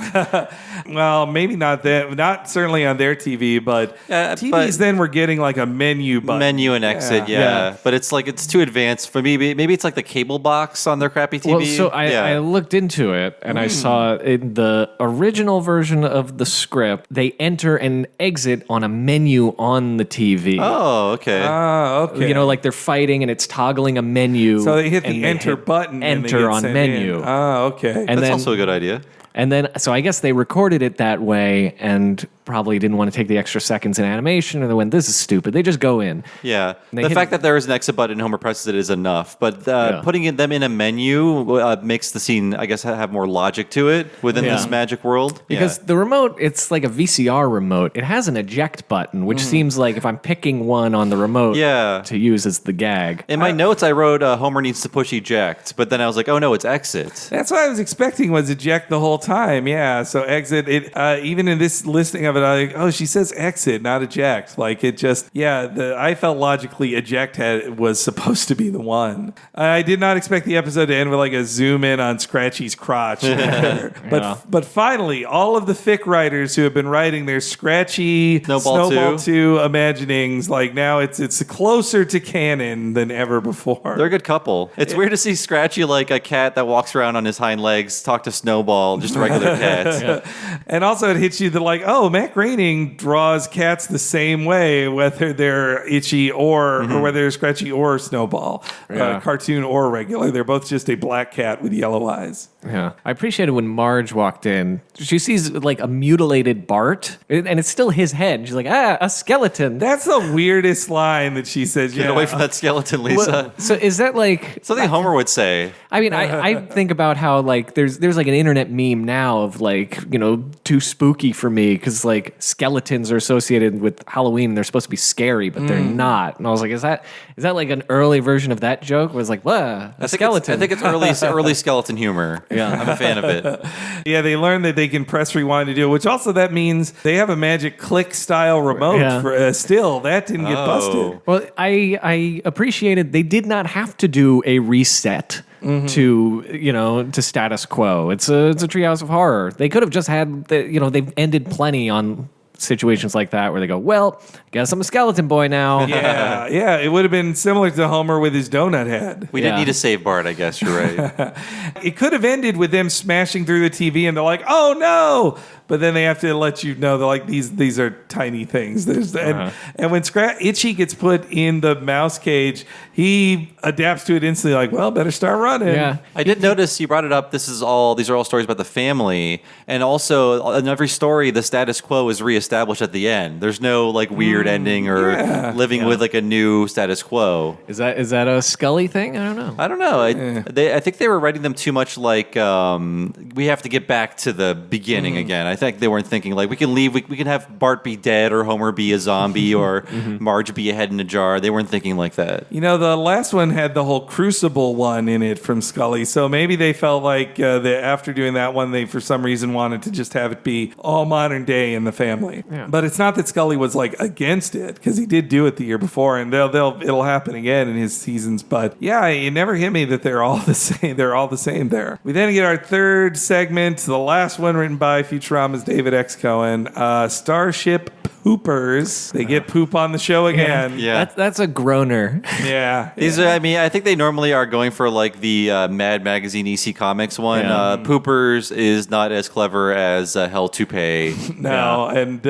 Well, maybe not that. Not certainly on their TV, but TVs then were getting like a menu button. Menu and exit, yeah. But it's like, it's too advanced for me. Maybe it's like the cable box on their crappy TV. Well, so I looked into it and I saw in the original version of the script, they enter and exit on a menu on the TV. Oh, okay. Okay. You know, like they're fighting and it's toggling a menu. So they hit the enter button. Enter on menu. Oh, okay. And That's also a good idea. And then, so I guess they recorded it that way and probably didn't want to take the extra seconds in animation, or they went, this is stupid. They just go in. Yeah. The fact that there is an exit button and Homer presses it is enough. But putting them in a menu makes the scene, I guess, have more logic to it within this magic world. Because the remote, it's like a VCR remote. It has an eject button, which seems like if I'm picking one on the remote to use as the gag. In my notes, I wrote Homer needs to push eject, but then I was like, oh no, it's exit. That's what I was expecting was eject the whole time. Yeah. So exit. It even in this listing of it, I like, oh, she says exit, not eject. Like it just, I felt logically eject was supposed to be the one. I did not expect the episode to end with like a zoom in on Scratchy's crotch. But finally, all of the fic writers who have been writing their Scratchy Snowball 2 imaginings, like now it's closer to canon than ever before. They're a good couple. It's weird to see Scratchy like a cat that walks around on his hind legs talk to Snowball, just a regular cat. And also it hits you that like, oh, Matt Groening draws cats the same way, whether they're itchy or whether they're Scratchy or Snowball, cartoon or regular. They're both just a black cat with yellow eyes. Yeah. I appreciated when Marge walked in. She sees like a mutilated Bart, and it's still his head. She's like, a skeleton. That's the weirdest line that she says. Get away from that skeleton, Lisa. Well, so is that like something Homer would say? I mean, I think about how like there's like an internet meme now of like, you know, too spooky for me because like skeletons are associated with Halloween. They're supposed to be scary, but they're not. And I was like, is that like an early version of that joke? Where it's like, a skeleton. I think it's early skeleton humor. Yeah, I'm a fan of it. Yeah, they learned that they can press rewind to do it, which also that means they have a magic click style remote. For, still, that didn't get busted. Well, I appreciated they did not have to do a reset. To status quo. It's a Treehouse of Horror. They could have just had they've ended plenty on situations like that where they go, well, guess I'm a skeleton boy now. Yeah, it would have been similar to Homer with his donut head. We didn't need to save Bart, I guess you're right. It could have ended with them smashing through the TV and they're like, oh no! But then they have to let you know they're like these are tiny things. And when Itchy gets put in the mouse cage, he adapts to it instantly. Like, well, better start running. Yeah, I did notice you brought it up. These are all stories about the family, and also in every story, the status quo is reestablished at the end. There's no like weird ending or living with like a new status quo. Is that a Scully thing? I don't know. I think they were writing them too much like we have to get back to the beginning again. I think they weren't thinking like we can leave. We can have Bart be dead or Homer be a zombie or Marge be a head in a jar. They weren't thinking like that. You know, the last one had the whole Crucible one in it from Scully, so maybe they felt like that after doing that one, they for some reason wanted to just have it be all modern day in the family. Yeah. But it's not that Scully was like against it because he did do it the year before, and it'll happen again in his seasons. But yeah, it never hit me that they're all the same. They're all the same there. We then get our third segment, the last one written by Futurama's David X. Cohen, Starship Poopers. They get poop on the show again. Yeah. That's a groaner. Yeah. These are, I mean, I think they normally are going for like the Mad Magazine EC Comics one. Yeah. Poopers is not as clever as Hell to Pay. No, and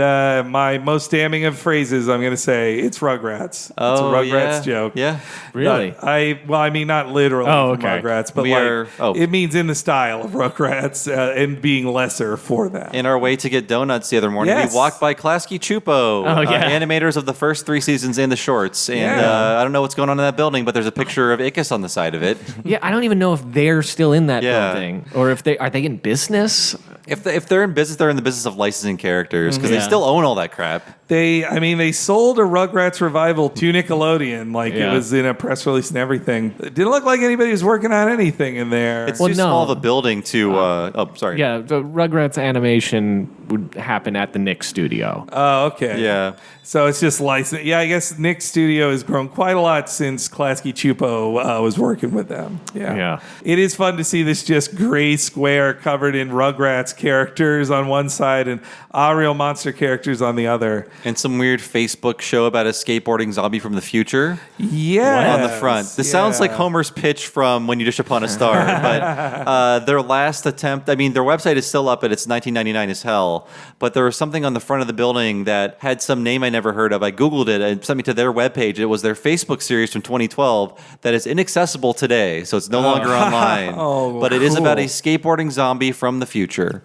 my most damning of phrases, I'm going to say, it's Rugrats. It's a Rugrats joke. Yeah. Really? I mean, not literally Rugrats, but it means in the style of Rugrats and being lesser for that. In our way to get donuts the other morning, we walked by Klasky Chupo, animators of the first 3 seasons and the shorts. And I don't know what's going on in that building, but there's a picture of Ickis on the side of it. Yeah, I don't even know if they're still in that building or if are they in business? If they're in business, they're in the business of licensing characters because they still own all that crap. They sold a Rugrats revival to Nickelodeon. It was in a press release and everything. It didn't look like anybody was working on anything in there. It's too small of a building to. Sorry. Yeah, the Rugrats animation would happen at the Nick studio. Oh, okay. Yeah. So it's just licensed. Yeah, I guess Nick's studio has grown quite a lot since Klasky Chupo was working with them. Yeah. It is fun to see this just gray square covered in Rugrats characters on one side and Ariel monster characters on the other. And some weird Facebook show about a skateboarding zombie from the future. Yeah. On the front. This sounds like Homer's pitch from When You Wish Upon a Star. But their last attempt, their website is still up, but it's $19.99 as hell. But there was something on the front of the building that had some name I never heard of. I Googled it and sent me to their webpage. It was their Facebook series from 2012 that is inaccessible today. So it's no longer online. But it is about a skateboarding zombie from the future.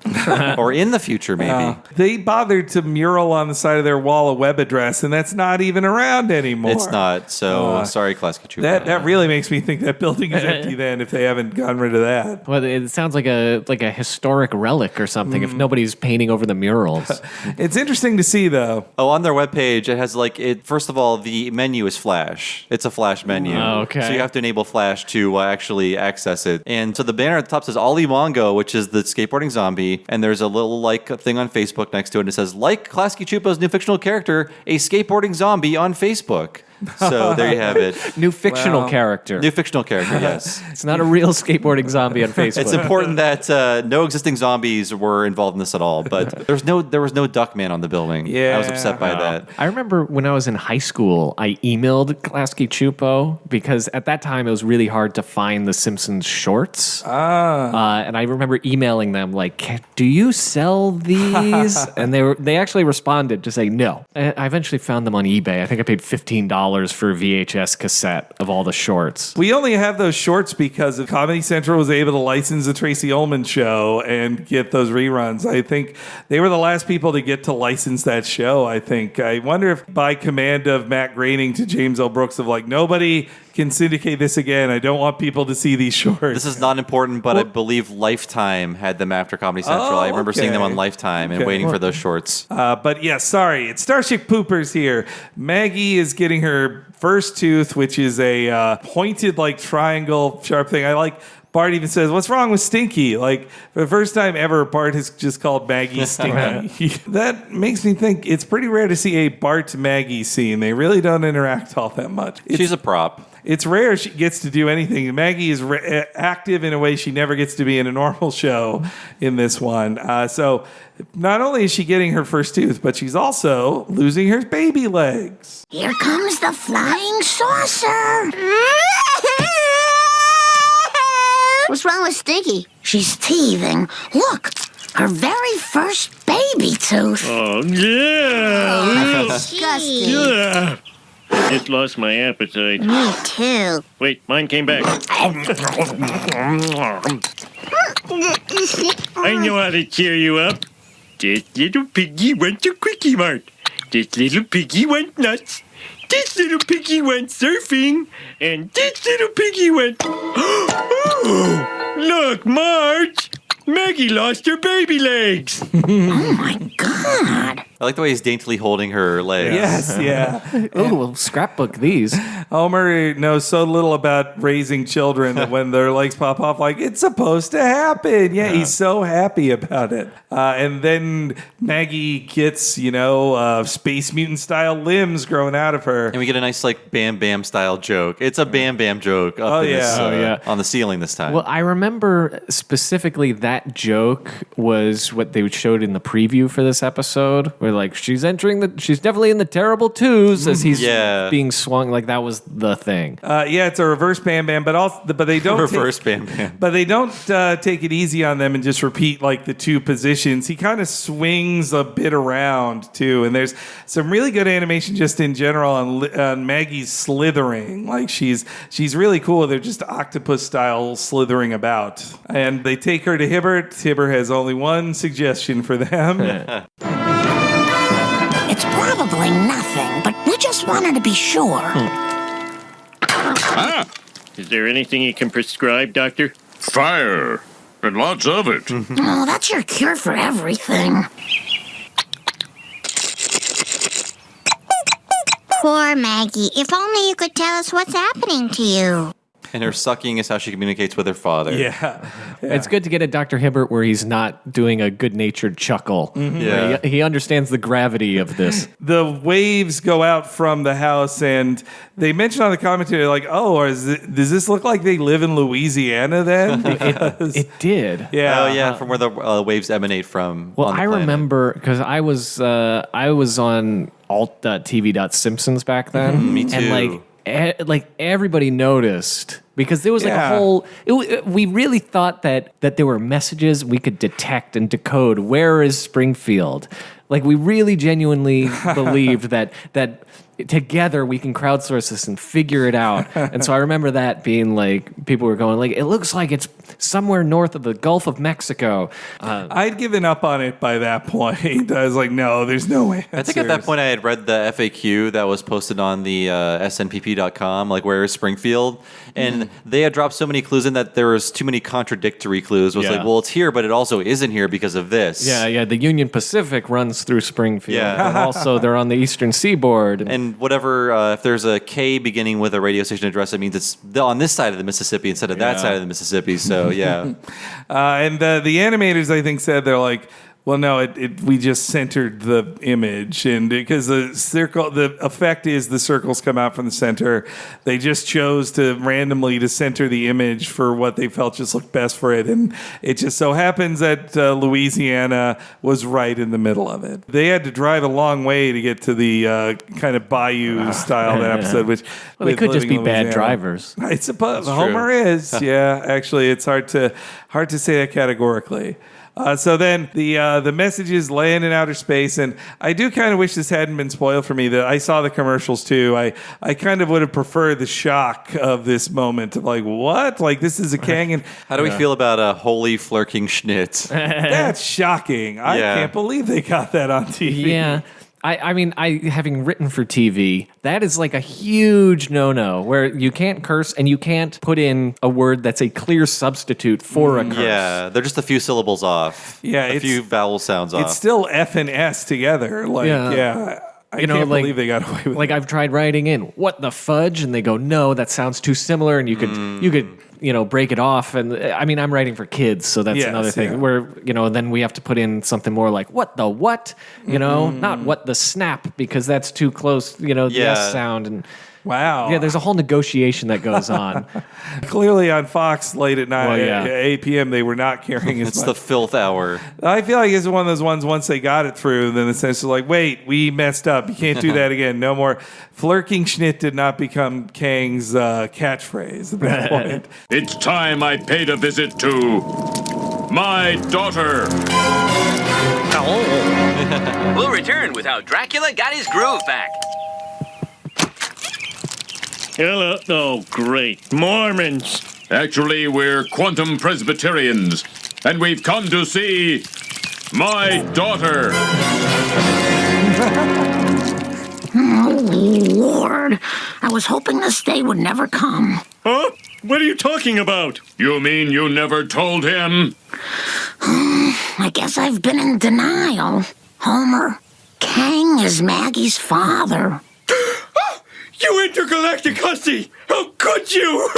Or in the future, maybe. They bothered to mural on the side of their wall a web address, and that's not even around anymore. It's not. So sorry, Klasky Chupo. That really makes me think that building is empty then if they haven't gotten rid of that. Well, it sounds like a historic relic or something if nobody's painting over the murals. It's interesting to see, though. Oh, on their webpage, it has first of all, the menu is Flash. It's a Flash menu. Oh, okay. So you have to enable Flash to actually access it. And so the banner at the top says Ollie Mongo, which is the skateboarding zombie. And there's a little thing on Facebook next to it. And it says, like Klasky Chupo's new fictional character, a skateboarding zombie on Facebook. So there you have it. New fictional character. New fictional character, yes. It's not a real skateboarding zombie on Facebook. It's important that no existing zombies were involved in this at all. But there was no Duckman on the building. Yeah, I was upset by that. I remember when I was in high school, I emailed Klasky Chupo because at that time it was really hard to find the Simpsons shorts. And I remember emailing them do you sell these? And they actually responded to say no. And I eventually found them on eBay. I think I paid $15 for a VHS cassette of all the shorts. We only have those shorts because Comedy Central was able to license the Tracy Ullman show and get those reruns. I think they were the last people to get to license that show, I think. I wonder if by command of Matt Groening to James L. Brooks of nobody can syndicate this again. I don't want people to see these shorts. This is not important, but I believe Lifetime had them after Comedy Central. I remember seeing them on Lifetime and waiting for those shorts. But yeah, sorry. It's Starship Poopers here. Maggie is getting her first tooth, which is a pointed triangle sharp thing. Bart even says, "What's wrong with Stinky?" For the first time ever, Bart has just called Maggie Stinky. That makes me think it's pretty rare to see a Bart-Maggie scene. They really don't interact all that much. She's a prop. It's rare she gets to do anything. Maggie is active in a way she never gets to be in a normal show in this one. So not only is she getting her first tooth, but she's also losing her baby legs. Here comes the flying saucer. What's wrong with Stinky? She's teething. Look, her very first baby tooth. Oh, yeah. Disgusting. Yeah. Just lost my appetite. Me too. Wait, mine came back. I know how to cheer you up. This little piggy went to Quickie Mart. This little piggy went nuts. This little piggy went surfing. And this little piggy went... Oh, look, Marge! Maggie lost her baby legs. Oh, my God. I like the way he's daintily holding her legs. Yes, yeah. Oh, we'll scrapbook these. Homer knows so little about raising children that when their legs pop off, it's supposed to happen. Yeah, he's so happy about it. And then Maggie gets, Space Mutant style limbs growing out of her. And we get a nice Bam Bam style joke. It's a Bam Bam joke up on the ceiling this time. Well, I remember specifically that joke was what they showed in the preview for this episode, where she's definitely in the terrible twos as he's being swung. That was the thing. It's a reverse Bam Bam, but they don't Bam Bam. But they don't take it easy on them and just repeat the two positions. He kind of swings a bit around too, and there's some really good animation just in general on Maggie's slithering. She's really cool. They're just octopus style slithering about, and they take her to Hibbert. Hibbert has only one suggestion for them. It's probably nothing, but we just wanted to be sure. Is there anything you can prescribe, Doctor? Fire. And lots of it. Oh, that's your cure for everything. Poor Maggie. If only you could tell us what's happening to you. And her sucking is how she communicates with her father. Yeah. It's good to get a Dr. Hibbert where he's not doing a good-natured chuckle. Yeah. He understands the gravity of this. The waves go out from the house, and they mention on the commentary, like, oh, does this look like they live in Louisiana then? It did. Yeah. Oh, yeah, from where the waves emanate from. Well, on the I planet. remember because I was on alt.tv.simpsons back then. Me too. And like everybody noticed because there was like a whole. We really thought that there were messages we could detect and decode. Where is Springfield? Like we really genuinely believed that together we can crowdsource this and figure it out. And so I remember that being like people were going like, it looks like it's somewhere north of the Gulf of Mexico. I'd given up on it by that point. I was like, no, there's no way. I think at that point I had read the FAQ that was posted on the snpp.com, like where is Springfield? And they had dropped so many clues in that there was too many contradictory clues. It was like, well, it's here, but it also isn't here because of this. Yeah. The Union Pacific runs through Springfield. Yeah. And also they're on the Eastern Seaboard. And whatever, if there's a K beginning with a radio station address, it means it's on this side of the Mississippi instead of that side of the Mississippi. So, yeah. And the animators, I think, said they're like, well, no, we just centered the image, and because the effect is the circles come out from the center. They just chose to randomly to center the image for what they felt just looked best for it, and it just so happens that Louisiana was right in the middle of it. They had to drive a long way to get to the kind of bayou style of that episode, which they could just be bad drivers. I suppose Homer is. Yeah, actually, it's hard to say that categorically. So then the messages land in outer space, and I do kind of wish this hadn't been spoiled for me. That I saw the commercials too. I kind of would have preferred the shock of this moment of like, what? Like this is a Kang, and How do we feel about a holy flirking schnitz? that's shocking. I can't believe they got that on TV. Yeah. I mean, having written for TV, that is like a huge no-no where you can't curse and you can't put in a word that's a clear substitute for a curse. Yeah, they're just a few syllables off. Yeah, a few vowel sounds off. It's still F and S together. Like, I can't believe they got away with it. Like I've tried writing in, what the fudge? And they go, no, that sounds too similar. And you could break it off. And I mean, I'm writing for kids, so that's another thing where, then we have to put in something more like, what the what? Not what the snap, because that's too close, the S sound. And wow. Yeah, there's a whole negotiation that goes on. Clearly on Fox late at night, Well, 8 p.m., they were not carrying as It's much. the filth hour. I feel like it's one of those ones, once they got it through, then it's essentially like, wait, we messed up. You can't do that again. No more. Flirking Schnitt did not become Kang's catchphrase at that point. It's time I paid a visit to my daughter. We'll return with how Dracula got his groove back. Hello. Oh, great. Mormons. Actually, we're quantum Presbyterians, and we've come to see my daughter. Oh, Lord. I was hoping this day would never come. Huh? What are you talking about? You mean you never told him? I guess I've been in denial. Homer, Kang is Maggie's father. You intergalactic hussy! How could you?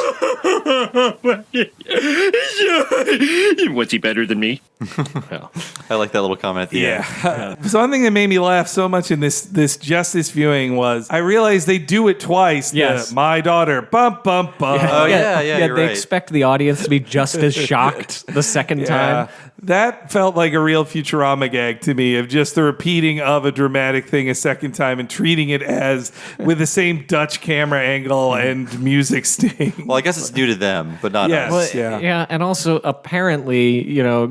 Was he better than me? I like that little comment at the end. So one thing that made me laugh so much in this Justice viewing was I realized they do it twice. Yes. My daughter, bump, bump, bump. Oh, yeah, you're they right. expect the audience to be just as shocked the second time. That felt like a real Futurama gag to me, of just the repeating of a dramatic thing a second time and treating it as with the same Dutch camera angle and music sting. Well, I guess it's new to them, but not Yes. us. Yeah. Yeah, and also apparently,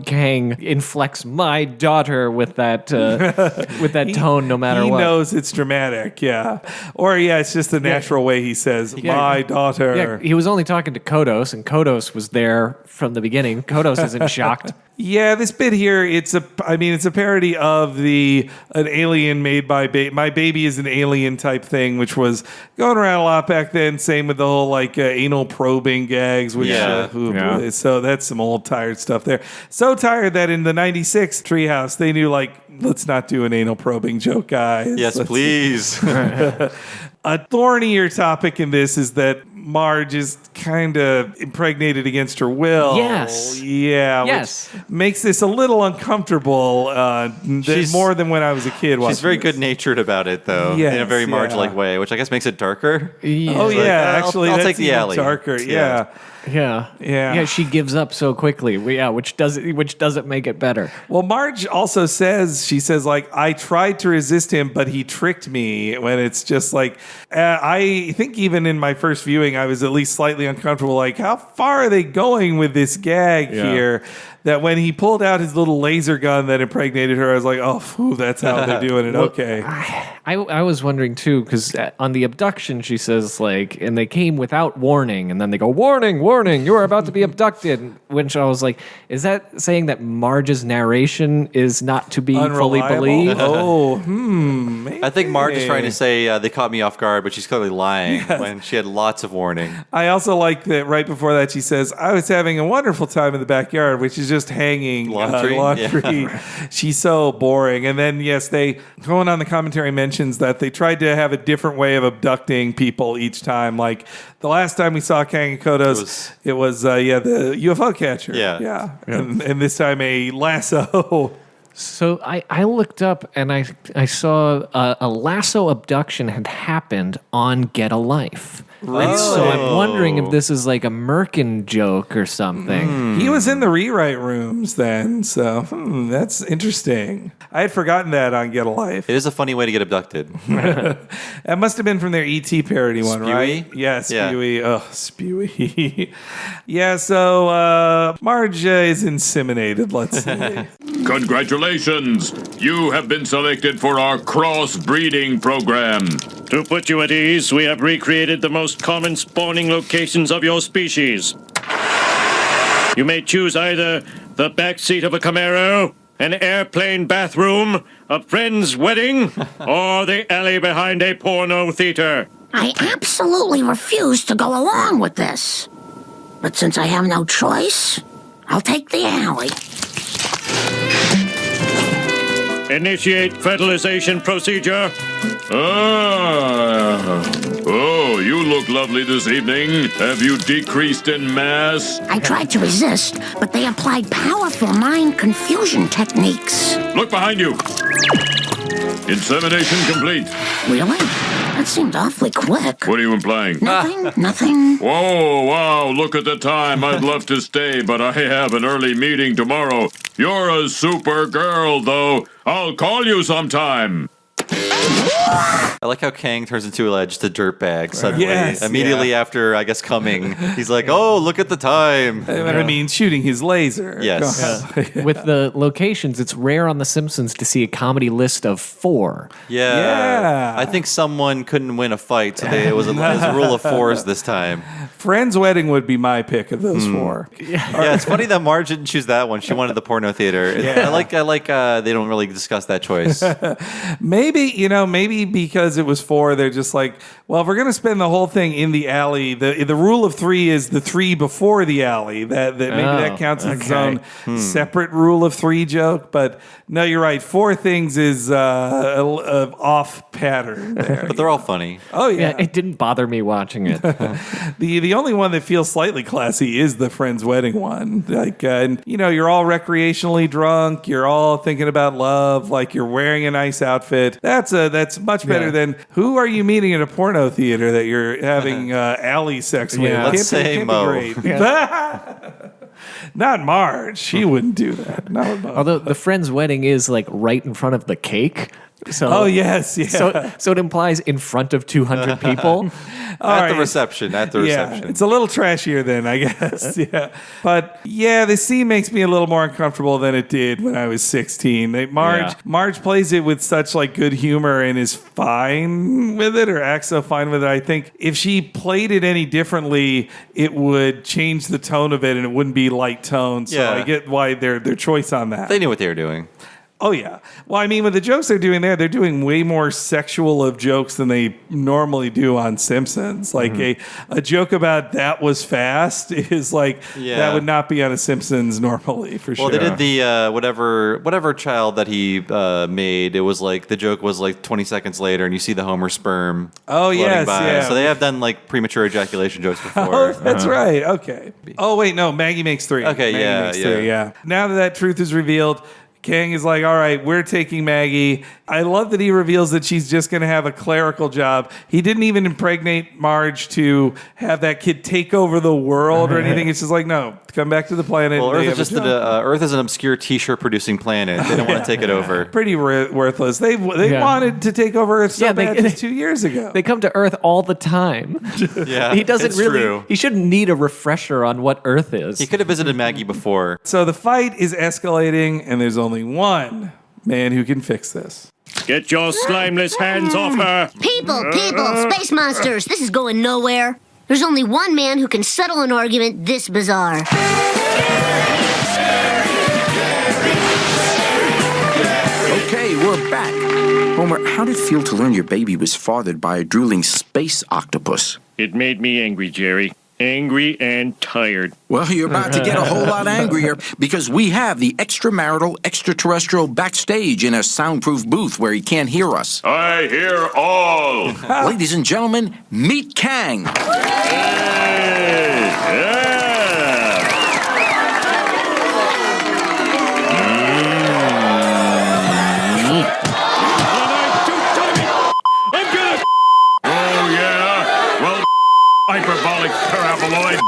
Kang inflects my daughter with that tone, no matter what. He knows it's dramatic, yeah. Or, it's just the natural way he says, my daughter. Yeah, he was only talking to Kodos, and Kodos was there from the beginning. Kodos isn't shocked. Yeah, this bit here, it's a parody of an alien made by my baby is an alien type thing, which was going around a lot back then. Same with the whole like anal probing gags. Which, boy, so that's some old tired stuff there. So tired that in the 96 Treehouse, they knew, like, let's not do an anal probing joke, guys. Yes, please. A thornier topic in this is that Marge is kind of impregnated against her will. Yes. Yeah. Yes. Which makes this a little uncomfortable more than when I was a kid. She's very good-natured about it, though, in a very Marge-like way, which I guess makes it darker. Yeah. Oh, yeah. Actually, I'll that's take the even alley. darker. Yeah. Yeah, she gives up so quickly. Which doesn't make it better. Well, Marge also says, like, I tried to resist him, but he tricked me. When it's just like, I think even in my first viewing, I was at least slightly uncomfortable. Like, how far are they going with this gag here? That when he pulled out his little laser gun that impregnated her, I was like, oh, that's how they're doing it. Okay. I was wondering too, because on the abduction, she says, like, and they came without warning, and then they go, warning, you are about to be abducted. Which I was like, is that saying that Marge's narration is not to be fully believed? Maybe. I think Marge is trying to say they caught me off guard, but she's clearly lying when she had lots of warning. I also like that right before that she says, I was having a wonderful time in the backyard, which is just hanging laundry. Yeah. She's so boring. And then, yes, going on the commentary mentions that they tried to have a different way of abducting people each time. Like the last time we saw Kang and Kodos, it was the UFO catcher. Yeah. And this time a lasso. So I looked up and I saw a lasso abduction had happened on Get a Life. Really? And so I'm wondering if this is like a Merkin joke or something. He was in the rewrite rooms then, so that's interesting. I had forgotten that on Get a Life. It is a funny way to get abducted. That must have been from their E.T. parody one, right? Yeah, Spewy. Yeah. Oh, Spewy. Yeah, so Marge is inseminated, let's see. Congratulations! You have been selected for our cross-breeding program. To put you at ease, we have recreated the most common spawning locations of your species. You may choose either the backseat of a Camaro, an airplane bathroom, a friend's wedding, or the alley behind a porno theater. I absolutely refuse to go along with this. But since I have no choice, I'll take the alley. Initiate fertilization procedure. Oh, you look lovely this evening. Have you decreased in mass? I tried to resist, but they applied powerful mind confusion techniques. Look behind you. Insemination complete. Really? That seemed awfully quick. What are you implying? Nothing. Whoa, wow, look at the time. I'd love to stay, but I have an early meeting tomorrow. You're a super girl, though. I'll call you sometime. I like how Kang turns into just a dirtbag suddenly. Immediately after, I guess, coming. He's like, oh, look at the time. I mean, shooting his laser. Yes. With the locations, it's rare on The Simpsons to see a comedy list of 4. Yeah. I think someone couldn't win a fight, so it was a rule of 4s this time. Friend's Wedding would be my pick of those 4. Yeah, it's funny that Marge didn't choose that one. She wanted the porno theater. I like they don't really discuss that choice. Maybe because it was 4, they're just like, well, if we're going to spend the whole thing in the alley, the rule of 3 is the 3 before the alley. That maybe that counts as its own separate rule of 3 joke. But no, you're right. 4 things is off pattern there. But they're all funny. Oh, yeah. It didn't bother me watching it. The only one that feels slightly classy is the Friend's Wedding one. Like, you're all recreationally drunk. You're all thinking about love. Like, you're wearing a nice outfit. That's much better than who are you meeting at a porno theater that you're having alley sex with? Let's say Mo. Not Marge. She wouldn't do that. Not Mo. Although the friend's wedding is like right in front of the cake. So, yes. Yeah. So it implies in front of 200 people. At the reception. It's a little trashier then, I guess. Yeah. But the scene makes me a little more uncomfortable than it did when I was 16. Marge plays it with such like good humor and is fine with it, or acts so fine with it. I think if she played it any differently, it would change the tone of it and it wouldn't be light tone. So I get why their choice on that. They knew what they were doing. Oh, yeah. Well, I mean, with the jokes they're doing there, they're doing way more sexual of jokes than they normally do on Simpsons. Like a joke about that was fast is like, that would not be on a Simpsons normally, for sure. Well, they did the whatever child that he made. It was like, the joke was like 20 seconds later and you see the Homer sperm floating by. Yeah. So they have done like premature ejaculation jokes before. Oh, that's right. Okay. Oh, wait, no. Maggie makes 3. Okay, Maggie makes 3, yeah. Now that truth is revealed, Kang is like, all right, we're taking Maggie. I love that he reveals that she's just going to have a clerical job. He didn't even impregnate Marge to have that kid take over the world or anything. It's just like, no, come back to the planet. Well, Earth is just Earth is an obscure T-shirt producing planet. They don't want to take it over. Pretty worthless. They wanted to take over Earth so bad just 2 years ago. They come to Earth all the time. Yeah, he doesn't really. True. He shouldn't need a refresher on what Earth is. He could have visited Maggie before. So the fight is escalating, and there's only one man who can fix this. Get your slimeless hands off her! People, space monsters, this is going nowhere. There's only one man who can settle an argument this bizarre. Okay, we're back. Homer, how did it feel to learn your baby was fathered by a drooling space octopus? It made me angry, Jerry. Angry and tired. Well, you're about to get a whole lot angrier because we have the extramarital extraterrestrial backstage in a soundproof booth where he can't hear us. I hear all. Ladies and gentlemen, meet Kang. Hyperbolic paraboloid.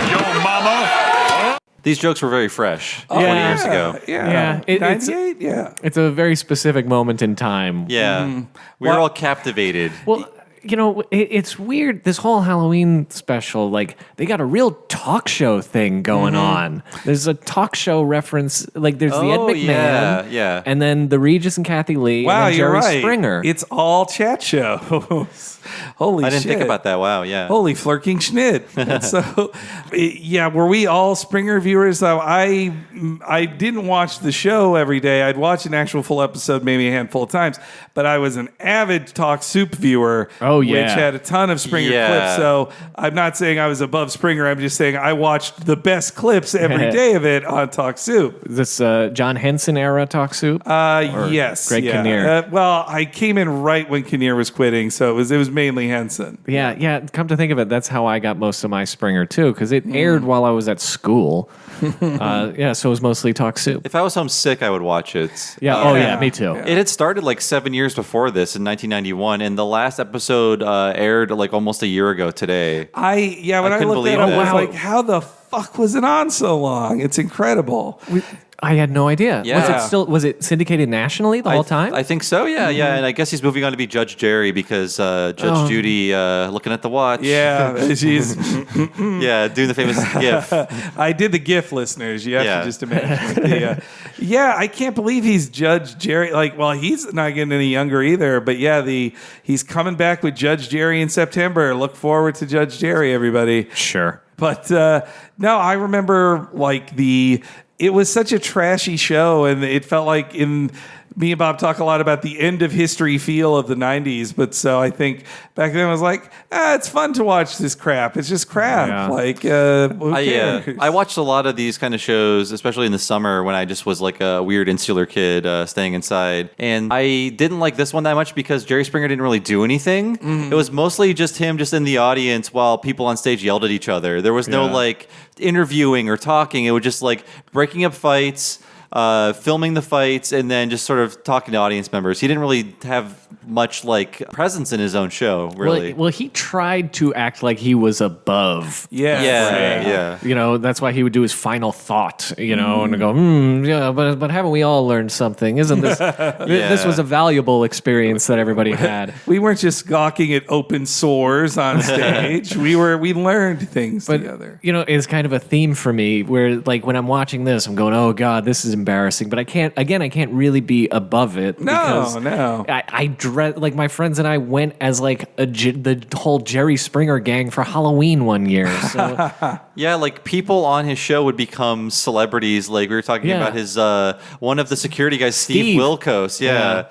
Yo, mama. These jokes were very fresh 20 years ago. Yeah. 98? Yeah. It's a very specific moment in time. Yeah. We were all captivated. Well, you know, it's weird. This whole Halloween special, like, they got a real talk show thing going on. There's a talk show reference. Like, there's the Ed McMahon. Yeah. And then the Regis and Kathy Lee. Wow, and then you're Jerry right. Springer. It's all chat shows. Holy shit. I didn't think about that. Wow, yeah. Holy flirking schnitt. So, yeah, were we all Springer viewers? Though I didn't watch the show every day. I'd watch an actual full episode maybe a handful of times, but I was an avid Talk Soup viewer, which had a ton of Springer clips. So I'm not saying I was above Springer. I'm just saying I watched the best clips every day of it on Talk Soup. This John Henson era Talk Soup? Yes. Greg Kinnear. Well, I came in right when Kinnear was quitting, so it was mainly Henson. Yeah. Come to think of it, that's how I got most of my Springer too, because it aired while I was at school. So it was mostly Talk Soup. If I was homesick, I would watch it. Yeah. Me too. It had started like 7 years before this in 1991, and the last episode aired like almost a year ago today. When I looked at it, I was like, how the fuck was it on so long? It's incredible. I had no idea. Yeah. Was it syndicated nationally the whole time? I think so, yeah. And I guess he's moving on to be Judge Jerry because Judge Judy looking at the watch. Yeah, she's doing the famous gif. I did the gif, listeners. You have to just imagine. I can't believe he's Judge Jerry. He's not getting any younger either. But he's coming back with Judge Jerry in September. Look forward to Judge Jerry, everybody. Sure. But no, I remember it was such a trashy show, and it felt like me and Bob talk a lot about the end of history feel of the 90s. But so I think back then I was like, it's fun to watch this crap. It's just crap. Yeah. Who cares? I watched a lot of these kind of shows, especially in the summer when I just was like a weird insular kid staying inside. And I didn't like this one that much because Jerry Springer didn't really do anything. It was mostly just him just in the audience while people on stage yelled at each other. There was no interviewing or talking. It was just like breaking up fights, filming the fights, and then just sort of talking to audience members. He didn't really have much presence in his own show, really. Well, he tried to act like he was above. Yeah. You know, that's why he would do his final thought, and go, but haven't we all learned something? Isn't this, this was a valuable experience that everybody had. We weren't just gawking at open sores on stage. we learned things together. It's kind of a theme for me where when I'm watching this, I'm going, oh God, this is embarrassing, but I can't really be above it. No. I dread, like, my friends and I went as like the whole Jerry Springer gang for Halloween one year. So yeah, like people on his show would become celebrities. Like we were talking about his one of the security guys, Steve Wilkos. Yeah.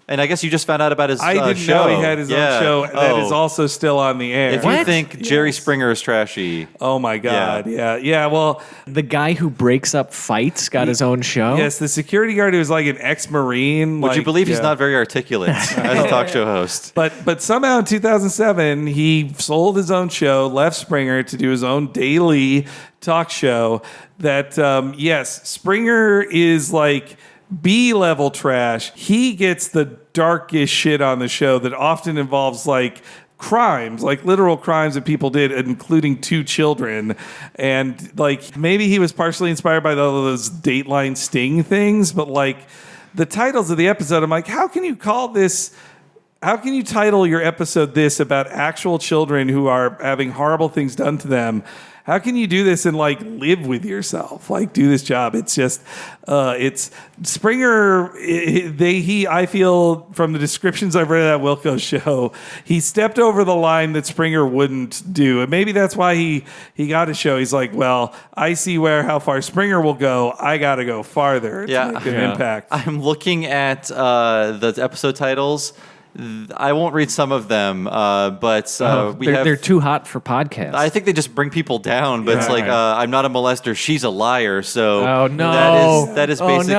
And I guess you just found out about his show. I didn't know he had his own show that is also still on the air. If you think Jerry Springer is trashy. Oh, my God. Yeah. Well, the guy who breaks up fights got his own show? Yes, the security guard who was like an ex-Marine. Would you believe he's not very articulate as a talk show host? But somehow in 2007, he sold his own show, left Springer to do his own daily talk show that, yes, Springer is like B-level trash. He gets the darkest shit on the show that often involves like crimes, like literal crimes that people did, including 2 children. And like maybe he was partially inspired by all those Dateline Sting things, but like the titles of the episode, I'm like, how can you title your episode this about actual children who are having horrible things done to them? How can you do this and like live with yourself? Like do this job. It's just, it's Springer. I feel from the descriptions I've read of that Wilco show, he stepped over the line that Springer wouldn't do, and maybe that's why he got a show. He's like, well, I see how far Springer will go. I got to go farther to make an impact. I'm looking at the episode titles. I won't read some of them, but they're too hot for podcasts. I think they just bring people down, but it's like, I'm not a molester, she's a liar. So oh, no. that is basically,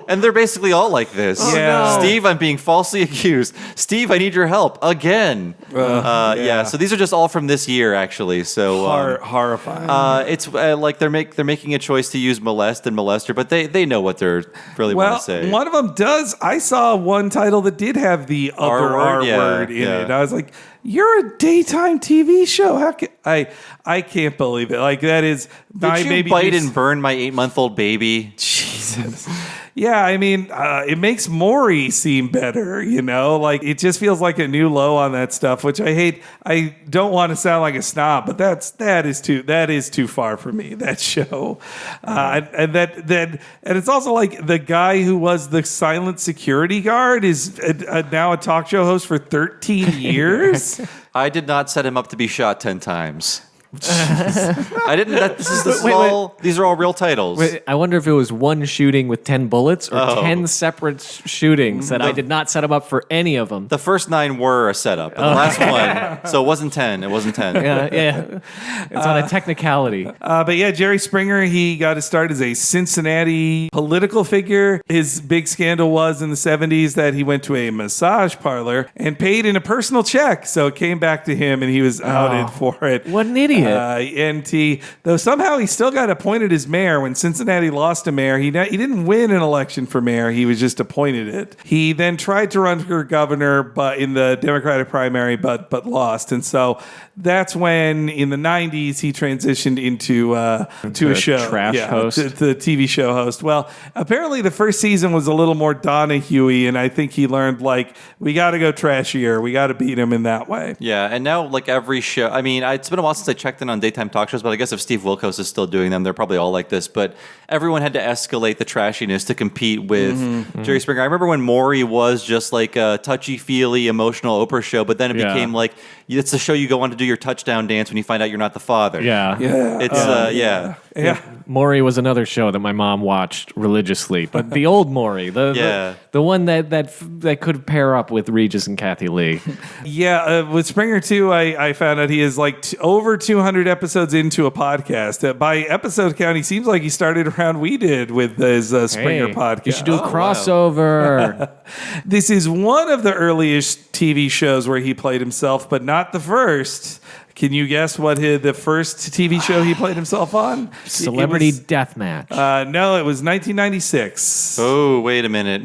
and they're basically all like this. No. Steve, I'm being falsely accused. Steve, I need your help again. So these are just all from this year, actually. So horrifying. It's like they're making a choice to use molest and molester, but they know what they're really want to say. One of them does. I saw one title that did have the other R word in it. I was like, you're a daytime TV show. How can I can't believe it. Like that is Did you bite and burn my 8-month-old baby? Jesus. Yeah, I mean, it makes Maury seem better, you know? Like, it just feels like a new low on that stuff, which I hate. I don't want to sound like a snob, but that is too far for me, that show. And it's also like the guy who was the silent security guard is now a talk show host for 13 years. I did not set him up to be shot 10 times. I didn't. These are all real titles. Wait, I wonder if it was one shooting with 10 bullets or 10 separate shootings that I did not set him up for any of them. The first 9 were a setup. But the last one, so it wasn't 10. It wasn't 10. Yeah. It's on a technicality. But yeah, Jerry Springer, he got his start as a Cincinnati political figure. His big scandal was in the 70s that he went to a massage parlor and paid in a personal check. So it came back to him and he was outed for it. What an idiot. Though somehow he still got appointed as mayor when Cincinnati lost a mayor. He didn't win an election for mayor. He was just appointed it. He then tried to run for governor, but in the Democratic primary, but lost. And so that's when in the 90s he transitioned into a show, trash host, the TV show host. Well, apparently the first season was a little more Donahue-y, and I think he learned like we got to go trashier. We got to beat him in that way. Yeah, and now like every show. I mean, it's been a while since I checked in on daytime talk shows, but I guess if Steve Wilkos is still doing them, they're probably all like this. But everyone had to escalate the trashiness to compete with Jerry Springer. I remember when Maury was just like a touchy-feely, emotional Oprah show, but then it became like it's the show you go on to do your touchdown dance when you find out you're not the father. Yeah. Maury was another show that my mom watched religiously, but the old Maury, the one that could pair up with Regis and Kathy Lee. With Springer too, I found out he is like over 200 episodes into a podcast. By episode count, he seems like he started around we did with his Springer podcast. You should do a crossover. Wow. This is one of the earliest TV shows where he played himself, but not the first. Can you guess what the first TV show he played himself on? Celebrity Deathmatch. No, it was 1996. Oh, wait a minute.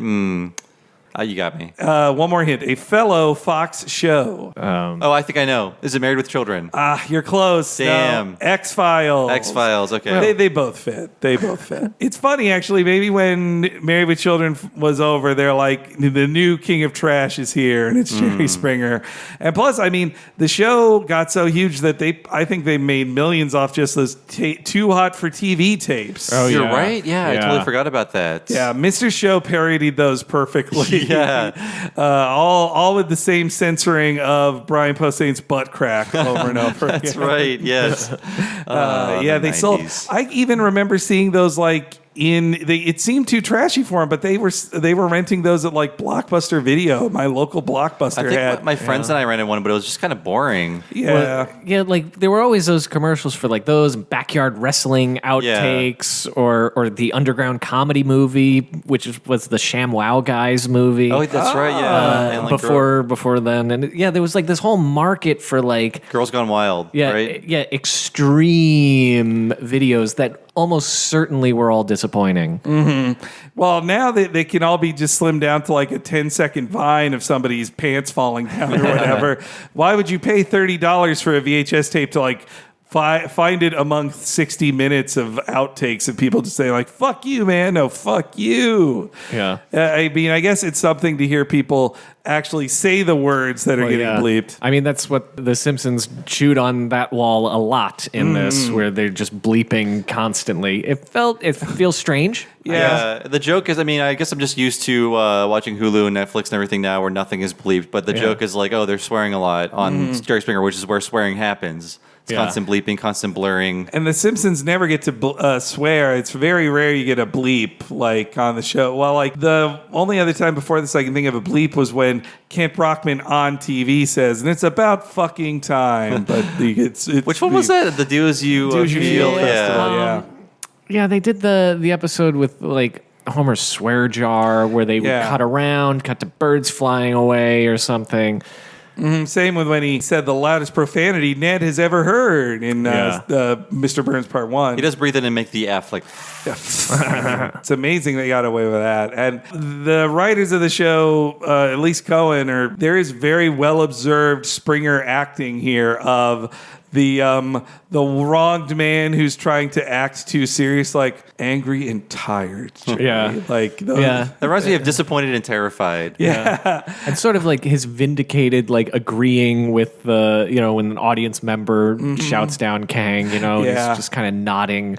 You got me. One more hint. A fellow Fox show. I think I know. Is it Married with Children? You're close. Damn. No. X-Files. X-Files, okay. They both fit. It's funny, actually. Maybe when Married with Children was over, they're like, the new king of trash is here, and it's Jerry Springer. And plus, I mean, the show got so huge that I think they made millions off just those Too Hot for TV tapes. Oh, you're right. Yeah, I totally forgot about that. Yeah, Mr. Show parodied those perfectly. Yeah. all with the same censoring of Brian Posehn's butt crack over and over That's again. right, yes. They sold. I even remember seeing those like it seemed too trashy for them, but they were renting those at like Blockbuster Video. My local Blockbuster I think had. my friends and I rented one, but it was just kind of boring. Yeah. Like there were always those commercials for like those backyard wrestling outtakes or the underground comedy movie, which was the ShamWow Guys movie. Oh, that's right, yeah. And, like, before then. And there was like this whole market for like Girls Gone Wild, right? Yeah, extreme videos that almost certainly were all disappointing. Mm-hmm. Well, now they can all be just slimmed down to like a 10-second vine of somebody's pants falling down or whatever. Why would you pay $30 for a VHS tape to like find it among 60 minutes of outtakes of people just saying like, fuck you, man. No, fuck you. Yeah. I mean, I guess it's something to hear people actually say the words that are getting bleeped. I mean, that's what the Simpsons chewed on that wall a lot in this, where they're just bleeping constantly. It feels strange. Yeah. The joke is, I mean, I guess I'm just used to watching Hulu and Netflix and everything now where nothing is bleeped, but the joke is like, oh, they're swearing a lot on Jerry Springer, which is where swearing happens. It's constant bleeping, constant blurring. And the Simpsons never get to swear. It's very rare you get a bleep like on the show. Well, like the only other time before this I can think of a bleep was when Kent Brockman on TV says, and it's about fucking time. But it's which one was that? The Do As You Feel Festival, Yeah, they did the episode with like Homer's swear jar where they would cut to birds flying away or something. Mm-hmm. Same with when he said the loudest profanity Ned has ever heard in Mr. Burns Part 1. He does breathe in and make the F like... It's amazing they got away with that. And the writers of the show, at least Cohen, there is very well-observed Springer acting here of the wronged man who's trying to act too serious, like angry and tired. That reminds me of Disappointed and Terrified. And sort of like his vindicated, like agreeing with the, when an audience member shouts down Kang, he's just kind of nodding.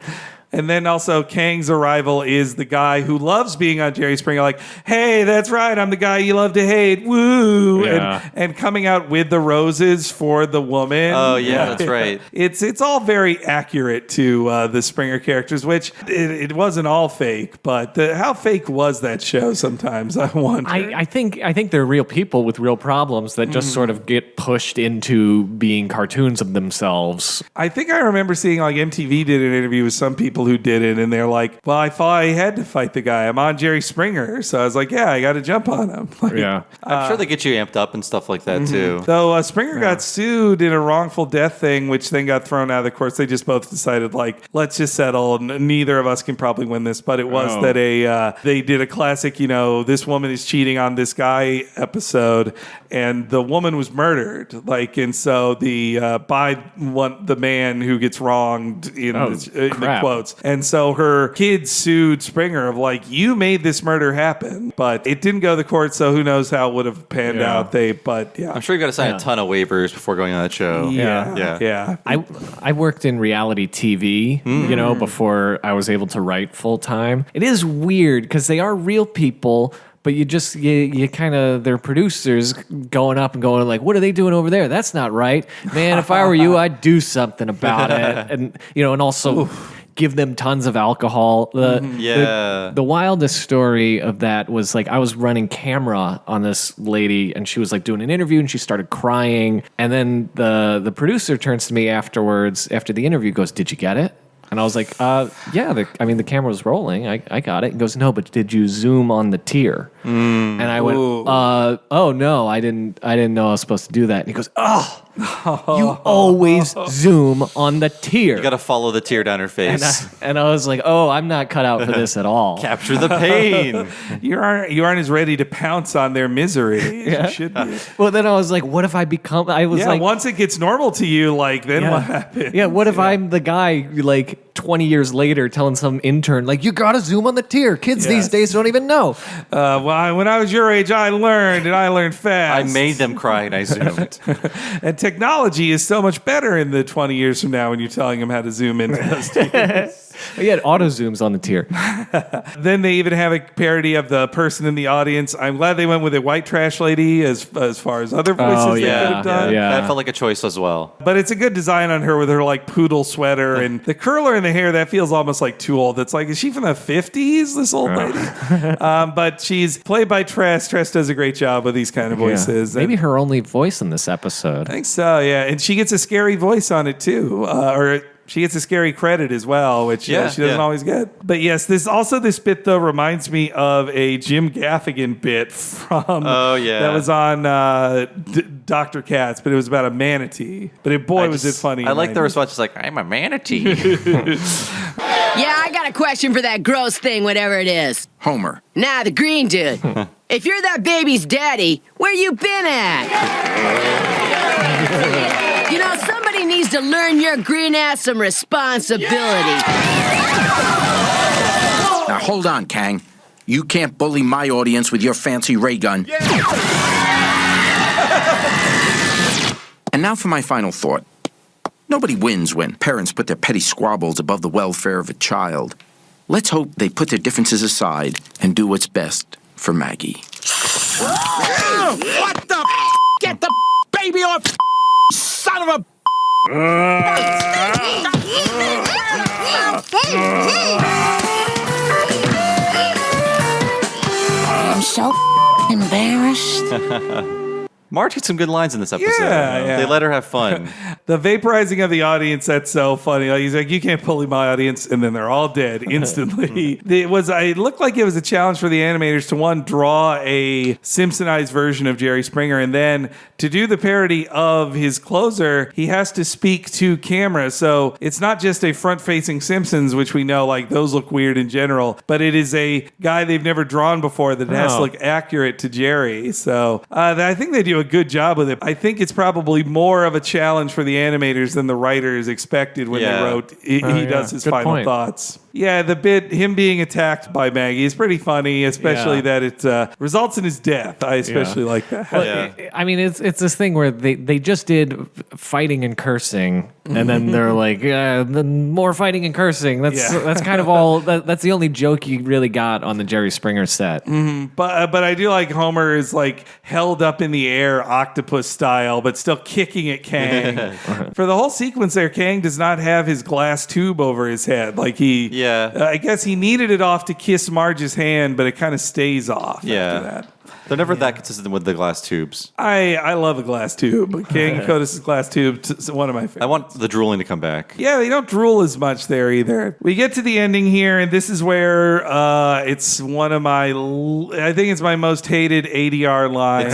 And then also Kang's arrival is the guy who loves being on Jerry Springer, like, hey, that's right, I'm the guy you love to hate, woo! Yeah. And coming out with the roses for the woman. Oh, yeah, that's right. It's all very accurate to the Springer characters, which it wasn't all fake, but how fake was that show sometimes, I wonder. I think they're real people with real problems that just sort of get pushed into being cartoons of themselves. I think I remember seeing like MTV did an interview with some people who did it, and they're like, well, I thought I had to fight the guy. I'm on Jerry Springer. So I was like, yeah, I got to jump on him. I'm sure they get you amped up and stuff like that, too. So Springer got sued in a wrongful death thing, which then got thrown out of the courts. They just both decided, like, let's just settle. Neither of us can probably win this. But it was that they did a classic, this woman is cheating on this guy episode, and the woman was murdered. And so the man who gets wronged in the quotes. And so her kids sued Springer of like, you made this murder happen, but it didn't go to the court, so who knows how it would have panned out. I'm sure you got to sign a ton of waivers before going on that show. Yeah. I worked in reality TV, before I was able to write full time. It is weird because they are real people, but you kind of, they're producers going up and going like, what are they doing over there? That's not right. Man, if I were you, I'd do something about it. And also give them tons of alcohol. The wildest story of that was like, I was running camera on this lady and she was like doing an interview and she started crying. And then the producer turns to me afterwards, after the interview, goes, did you get it? And I was like, the camera was rolling. I got it. He goes, no, but did you zoom on the tear? And I went, oh no, I didn't know I was supposed to do that. And he goes, oh, You always zoom on the tear. You got to follow the tear down her face. And I was like, oh, I'm not cut out for this at all. Capture the pain. You aren't as ready to pounce on their misery as you should be. Well, then I was like, what if I become? I was like, once it gets normal to you, like then what happens? Yeah, what if I'm the guy like 20 years later telling some intern like, you got to zoom on the tear. Kids these days don't even know. Well, when I was your age, I learned fast. I made them cry and I zoomed. And technology is so much better in the 20 years from now when you're telling them how to zoom into those tears. We had auto zooms on the tier. Then they even have a parody of the person in the audience. I'm glad they went with a white trash lady as far as other voices they could have done. That felt like a choice as well. But it's a good design on her with her like poodle sweater and the curler in the hair. That feels almost like too old. It's like, is she from the 50s, this old lady? But she's played by Tress. Tress does a great job with these kind of voices. Maybe her only voice in this episode. I think so, yeah. And she gets a scary voice on it too. She gets a scary credit as well, which she doesn't always get. But yes, this bit though reminds me of a Jim Gaffigan bit from that was on Dr. Katz, but it was about a manatee. But was it funny. I like the response. It's like, I'm a manatee. Yeah, I got a question for that gross thing, whatever it is. Homer. Nah, the green dude. If you're that baby's daddy, where you been at? You know, somebody needs to learn your green ass some responsibility. Now hold on, Kang. You can't bully my audience with your fancy ray gun. And now for my final thought. Nobody wins when parents put their petty squabbles above the welfare of a child. Let's hope they put their differences aside and do what's best for Maggie. What the Get the baby off, son of a... I'm so embarrassed. Marge had some good lines in this episode. Yeah. They let her have fun. The vaporizing of the audience, that's so funny. Like, he's like, you can't bully my audience, and then they're all dead instantly. It looked like it was a challenge for the animators to, one, draw a Simpsonized version of Jerry Springer, and then to do the parody of his closer, he has to speak to camera. So it's not just a front-facing Simpsons, which we know, like, those look weird in general, but it is a guy they've never drawn before that has to look accurate to Jerry. So I think they do a good job with it. I think it's probably more of a challenge for the animators than the writers expected when they wrote he does his Good final point. thoughts. Yeah, the bit, him being attacked by Maggie is pretty funny, especially that it results in his death. I especially like that. Well, I mean, it's this thing where they just did fighting and cursing, and then they're like, then more fighting and cursing. That's kind of all. That's the only joke you really got on the Jerry Springer set. Mm-hmm. But I do like Homer is like held up in the air, octopus style, but still kicking at Kang. For the whole sequence there, Kang does not have his glass tube over his head. Like I guess he needed it off to kiss Marge's hand, but it kind of stays off after that. They're never that consistent with the glass tubes. I love a glass tube. Kang Kodis' glass tube, one of my favorites. I want the drooling to come back. Yeah, they don't drool as much there either. We get to the ending here, and this is where it's one of my, I think it's my most hated ADR lines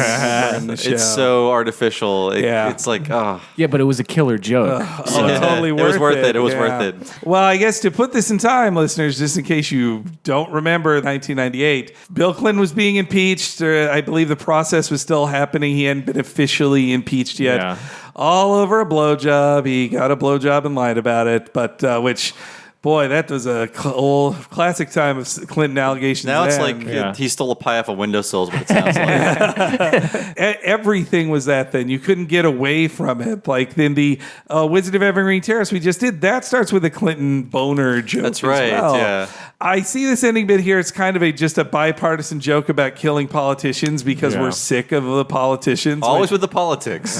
in the show. It's so artificial. It's like, Yeah, but it was a killer joke. Totally worth it. It was worth it. It was worth it. Well, I guess to put this in time, listeners, just in case you don't remember 1998, Bill Clinton was being impeached. I believe the process was still happening. He hadn't been officially impeached yet. Yeah. All over a blowjob. He got a blowjob and lied about it, but which... Boy, that was a old classic time of Clinton allegations. Now it's like he stole a pie off a windowsill is what it sounds like. Everything was that then. You couldn't get away from it. Like then the Wizard of Evergreen Terrace we just did, that starts with a Clinton boner joke. That's right, as well. yeah. I see this ending bit here. It's kind of just a bipartisan joke about killing politicians because we're sick of the politicians. Always with the politics.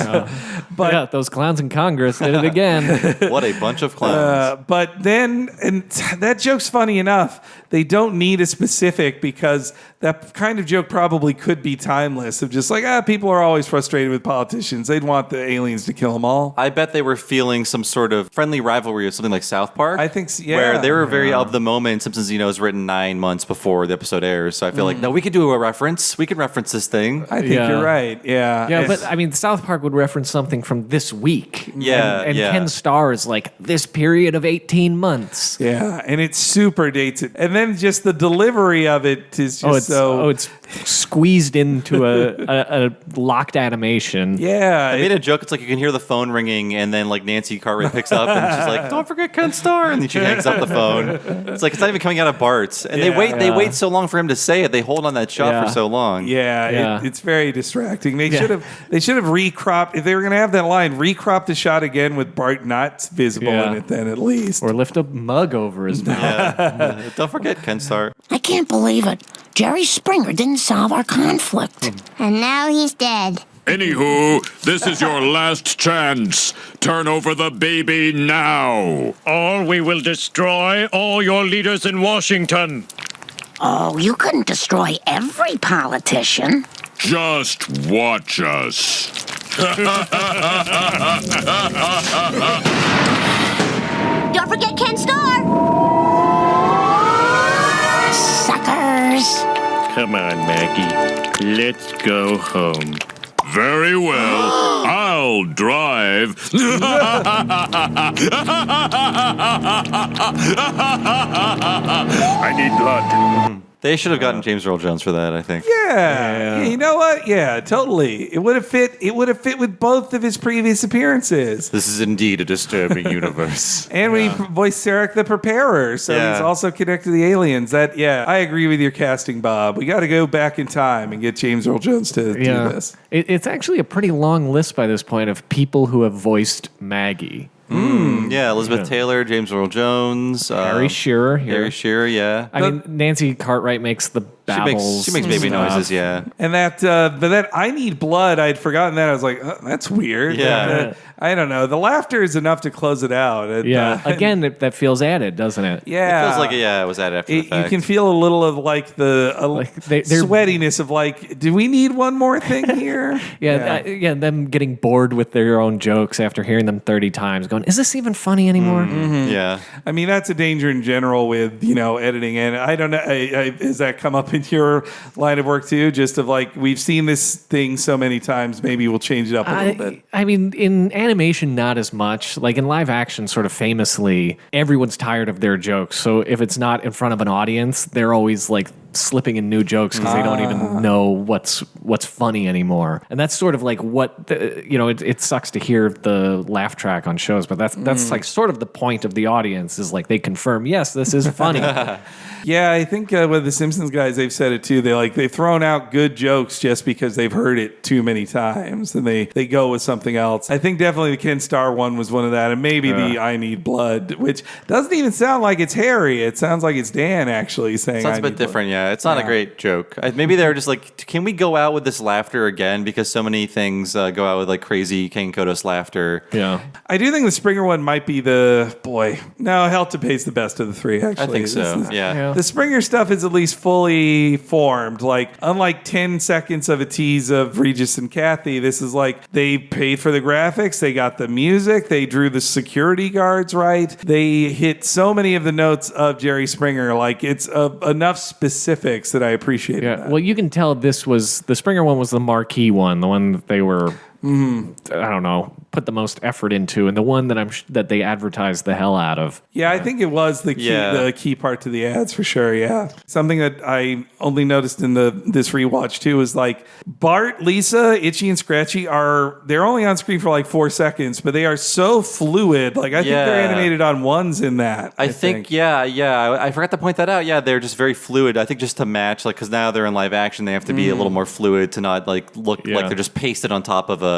But those clowns in Congress did it again. What a bunch of clowns. But then and that joke's funny enough. They don't need a specific because that kind of joke probably could be timeless of just like, people are always frustrated with politicians. They'd want the aliens to kill them all. I bet they were feeling some sort of friendly rivalry of something like South Park. I think so, yeah. Where they were very of the moment. Simpsons, is written 9 months before the episode airs. So I feel like, no, we could do a reference. We can reference this thing. I think you're right. Yeah. Yeah, but I mean, South Park would reference something from this week. Yeah. And Ken Starr is like, this period of 18 months. Yeah. And it's super dated. And then just the delivery of it is just it's squeezed into a locked animation. Yeah. I made a joke. It's like you can hear the phone ringing, and then like Nancy Cartwright picks up, and she's like, "Don't forget Ken Starr," and then she hangs up the phone. It's like it's not even coming out of Bart's, and they wait so long for him to say it. They hold on that shot for so long. Yeah. It's very distracting. They should have recropped if they were going to have that line. Recrop the shot again with Bart not visible in it. Then at least, or lift a mug over his mouth. Don't forget Ken Starr. I can't believe it. Jerry Springer didn't solve our conflict. And now he's dead. Anywho, this is your last chance. Turn over the baby now. Or we will destroy all your leaders in Washington. Oh, you couldn't destroy every politician. Just watch us. Don't forget Ken Starr. Suckers. Come on, Maggie. Let's go home. Very well. I'll drive. I need blood. They should have gotten James Earl Jones for that, I think. Yeah. You know what? Yeah, totally. It would have fit. It would have fit with both of his previous appearances. This is indeed a disturbing universe. And we voiced Sarek the Preparer, so he's also connected to the aliens. I agree with your casting, Bob. We got to go back in time and get James Earl Jones to do this. It's actually a pretty long list by this point of people who have voiced Maggie. Yeah, Elizabeth Taylor, James Earl Jones, Harry Shearer. Harry Shearer, yeah. I mean, Nancy Cartwright makes the babbles. She makes baby stuff. noises, yeah. And but that I Need Blood, I'd forgotten that. I was like, that's weird. Yeah. I don't know. The laughter is enough to close it out. Again, that feels added, doesn't it? Yeah. It feels like it was added after the fact. You can feel a little of like the sweatiness of like, do we need one more thing here? Them getting bored with their own jokes after hearing them 30 times, going, is this even funny anymore? Mm-hmm. Yeah. I mean, that's a danger in general with, editing. And I don't know, has that come up in your line of work too? Just of like, we've seen this thing so many times, maybe we'll change it up a little bit. I mean, in animation, not as much. Like in live action, sort of famously, everyone's tired of their jokes. So if it's not in front of an audience, they're always like slipping in new jokes because they don't even know what's funny anymore. And that's sort of like what it sucks to hear the laugh track on shows, but that's like sort of the point of the audience is like they confirm, yes, this is funny. Yeah, I think with the Simpsons guys, they've said it too. They've thrown out good jokes just because they've heard it too many times, and they go with something else. I think definitely the Ken Starr one was one of that, and maybe the I Need Blood, which doesn't even sound like it's Harry. It sounds like it's Dan actually saying. Sounds a bit different, yeah. It's not a great joke. Maybe they were just like, can we go out with this laughter again? Because so many things go out with like crazy King Kodos laughter. Yeah, I do think the Springer one might be Hell to Pay's the best of the three. Actually, I think so. Yeah. The Springer stuff is at least fully formed. Like, unlike 10 seconds of a tease of Regis and Kathy, this is like they paid for the graphics, they got the music, they drew the security guards right, they hit so many of the notes of Jerry Springer. Like, it's enough specifics that I appreciate. Yeah, well, you can tell the Springer one was the marquee one, the one that they were. I don't know, put the most effort into, and the one that they advertised the hell out of. Yeah, I think it was the key part to the ads for sure. Yeah, something that I only noticed in this rewatch too is like Bart, Lisa, Itchy, and Scratchy they're only on screen for like 4 seconds, but they are so fluid. Like I think they're animated on ones in that. I think. I forgot to point that out. Yeah, they're just very fluid. I think just to match, like, because now they're in live action, they have to be a little more fluid to not like look like they're just pasted on top of a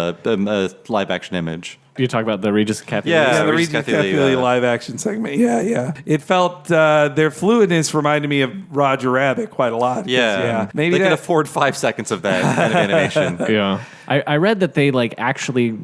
live action image. You talk about the Regis and Kathy. Yeah, the Regis and Kathy Lee live action segment. Yeah. It felt their fluidness reminded me of Roger Rabbit quite a lot. Yeah. Maybe they could afford 5 seconds of that kind of animation. Yeah. I read that they like actually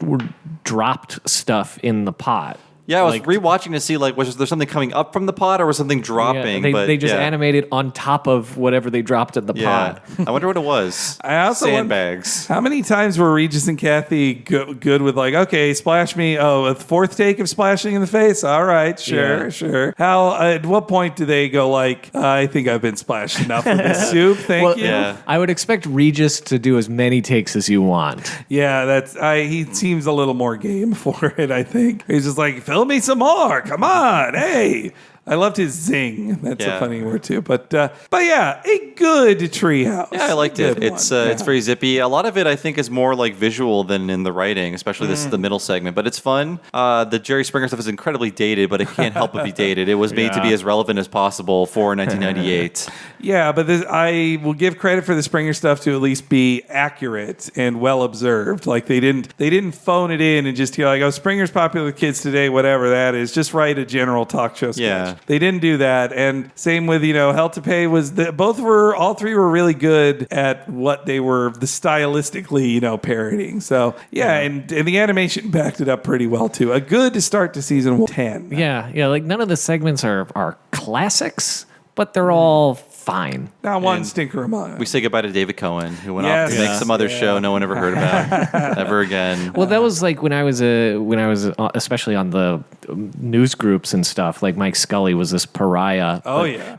dropped stuff in the pot. Yeah, I was rewatching to see, like, was there something coming up from the pod or was something dropping? They just animated on top of whatever they dropped in the pod. I wonder what it was. I also Sandbags. How many times were Regis and Kathy good with, like, okay, splash me. Oh, a fourth take of splashing in the face? All right, sure. At what point do they go, like, I think I've been splashed enough with this soup. Thank you. Yeah. I would expect Regis to do as many takes as you want. Yeah, he seems a little more game for it, I think. He's just like, fill me some more. Come on. Hey. I loved his zing. That's a funny word too. But yeah, a good Treehouse. Yeah, I liked it. It's very zippy. A lot of it, I think, is more like visual than in the writing, especially this is the middle segment. But it's fun. The Jerry Springer stuff is incredibly dated, but it can't help but be dated. It was made to be as relevant as possible for 1998. Yeah, but I will give credit for the Springer stuff to at least be accurate and well observed. Like they didn't phone it in and just like, oh, Springer's popular with kids today, whatever that is. Just write a general talk show sketch. Yeah. They didn't do that. And same with, Hell to Pay all three were really good at what they were stylistically, parodying. So yeah, and the animation backed it up pretty well too. A good start to season 10. Yeah, like none of the segments are classics, but they're all fine. Not one stinker among them. We say goodbye to David Cohen, who went off to make some other show no one ever heard about ever again. Well, that was like when I was especially on the news groups and stuff. Like Mike Scully was this pariah.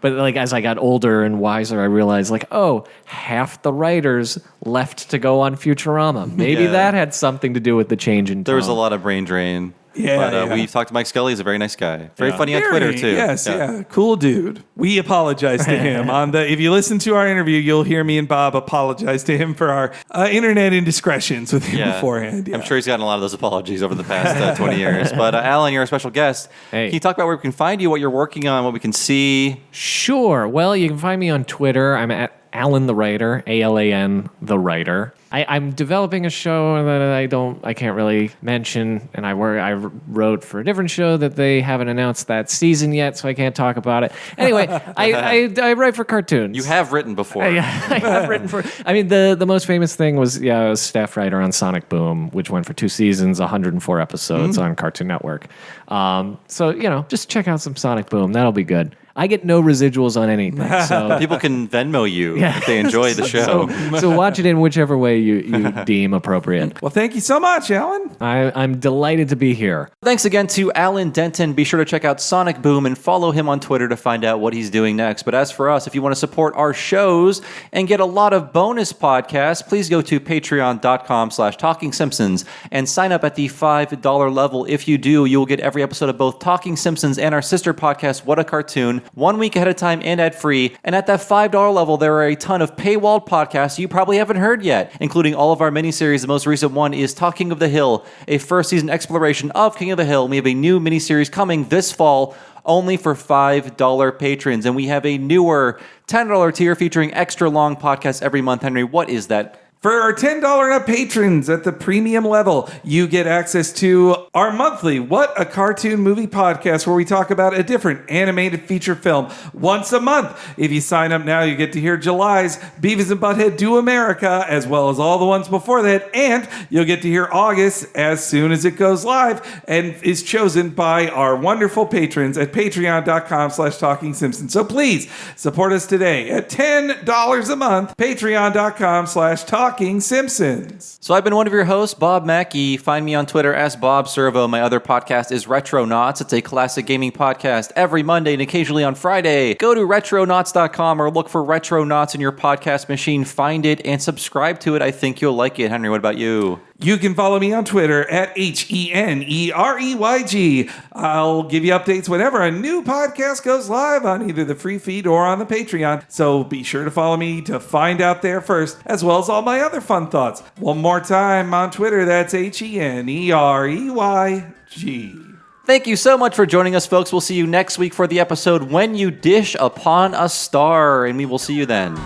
But like as I got older and wiser, I realized like, oh, half the writers left to go on Futurama. Maybe that had something to do with the change in tone. There was a lot of brain drain. But we've talked to Mike Scully. He's a very nice guy. Very funny on Twitter, too. Yes, cool dude. We apologize to him. If you listen to our interview, you'll hear me and Bob apologize to him for our internet indiscretions with him beforehand. Yeah. I'm sure he's gotten a lot of those apologies over the past 20 years. But Alan, you're a special guest. Hey. Can you talk about where we can find you, what you're working on, what we can see? Sure. Well, you can find me on Twitter. I'm at Alan the Writer, ALAN the Writer. I'm developing a show that I can't really mention, and I wrote for a different show that they haven't announced that season yet, so I can't talk about it. Anyway, I write for cartoons. You have written before. I have written for. I mean, the most famous thing was I was staff writer on Sonic Boom, which went for 2 seasons, 104 episodes on Cartoon Network. So just check out some Sonic Boom. That'll be good. I get no residuals on anything, so people can Venmo you if they enjoy the show. So watch it in whichever way you deem appropriate. Well, thank you so much, Alan. I'm delighted to be here. Thanks again to Alan Denton. Be sure to check out Sonic Boom and follow him on Twitter to find out what he's doing next. But as for us, if you want to support our shows and get a lot of bonus podcasts, please go to patreon.com/TalkingSimpsons and sign up at the $5 level. If you do, you'll get every episode of both Talking Simpsons and our sister podcast, What a Cartoon, 1 week ahead of time and ad-free. And at that $5 level, there are a ton of paywalled podcasts you probably haven't heard yet, including all of our miniseries. The most recent one is Talking of the Hill, a first-season exploration of King of the Hill. We have a new miniseries coming this fall, only for $5 patrons. And we have a newer $10 tier featuring extra long podcasts every month. Henry, what is that? For our $10 and up patrons at the premium level, you get access to our monthly What a Cartoon Movie podcast, where we talk about a different animated feature film once a month. If you sign up now, you get to hear July's Beavis and Butthead Do America, as well as all the ones before that, and you'll get to hear August as soon as it goes live and is chosen by our wonderful patrons at patreon.com/TalkingSimpsons. So please support us today at $10 a month, patreon.com/TalkingSimpsons. So I've been one of your hosts, Bob Mackey. Find me on Twitter as Bob Servo. My other podcast is Retronauts. It's a classic gaming podcast every Monday and occasionally on Friday. Go to retronauts.com or look for Retronauts in your podcast machine. Find it and subscribe to it. I think you'll like it. Henry, what about you? You can follow me on Twitter at HENEREYG. I'll give you updates whenever a new podcast goes live on either the free feed or on the Patreon. So be sure to follow me to find out there first, as well as all my other fun thoughts. One more time on Twitter, that's HENEREYG. Thank you so much for joining us, folks. We'll see you next week for the episode When You Dish Upon a Star, and we will see you then.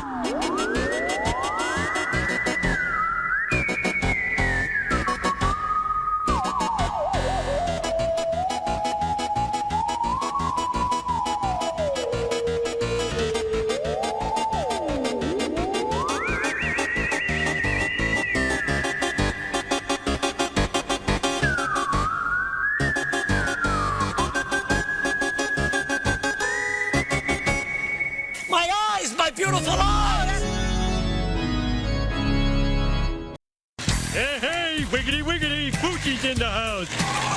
My eyes, my beautiful eyes! Hey, hey, wiggity wiggity, Bootie's in the house.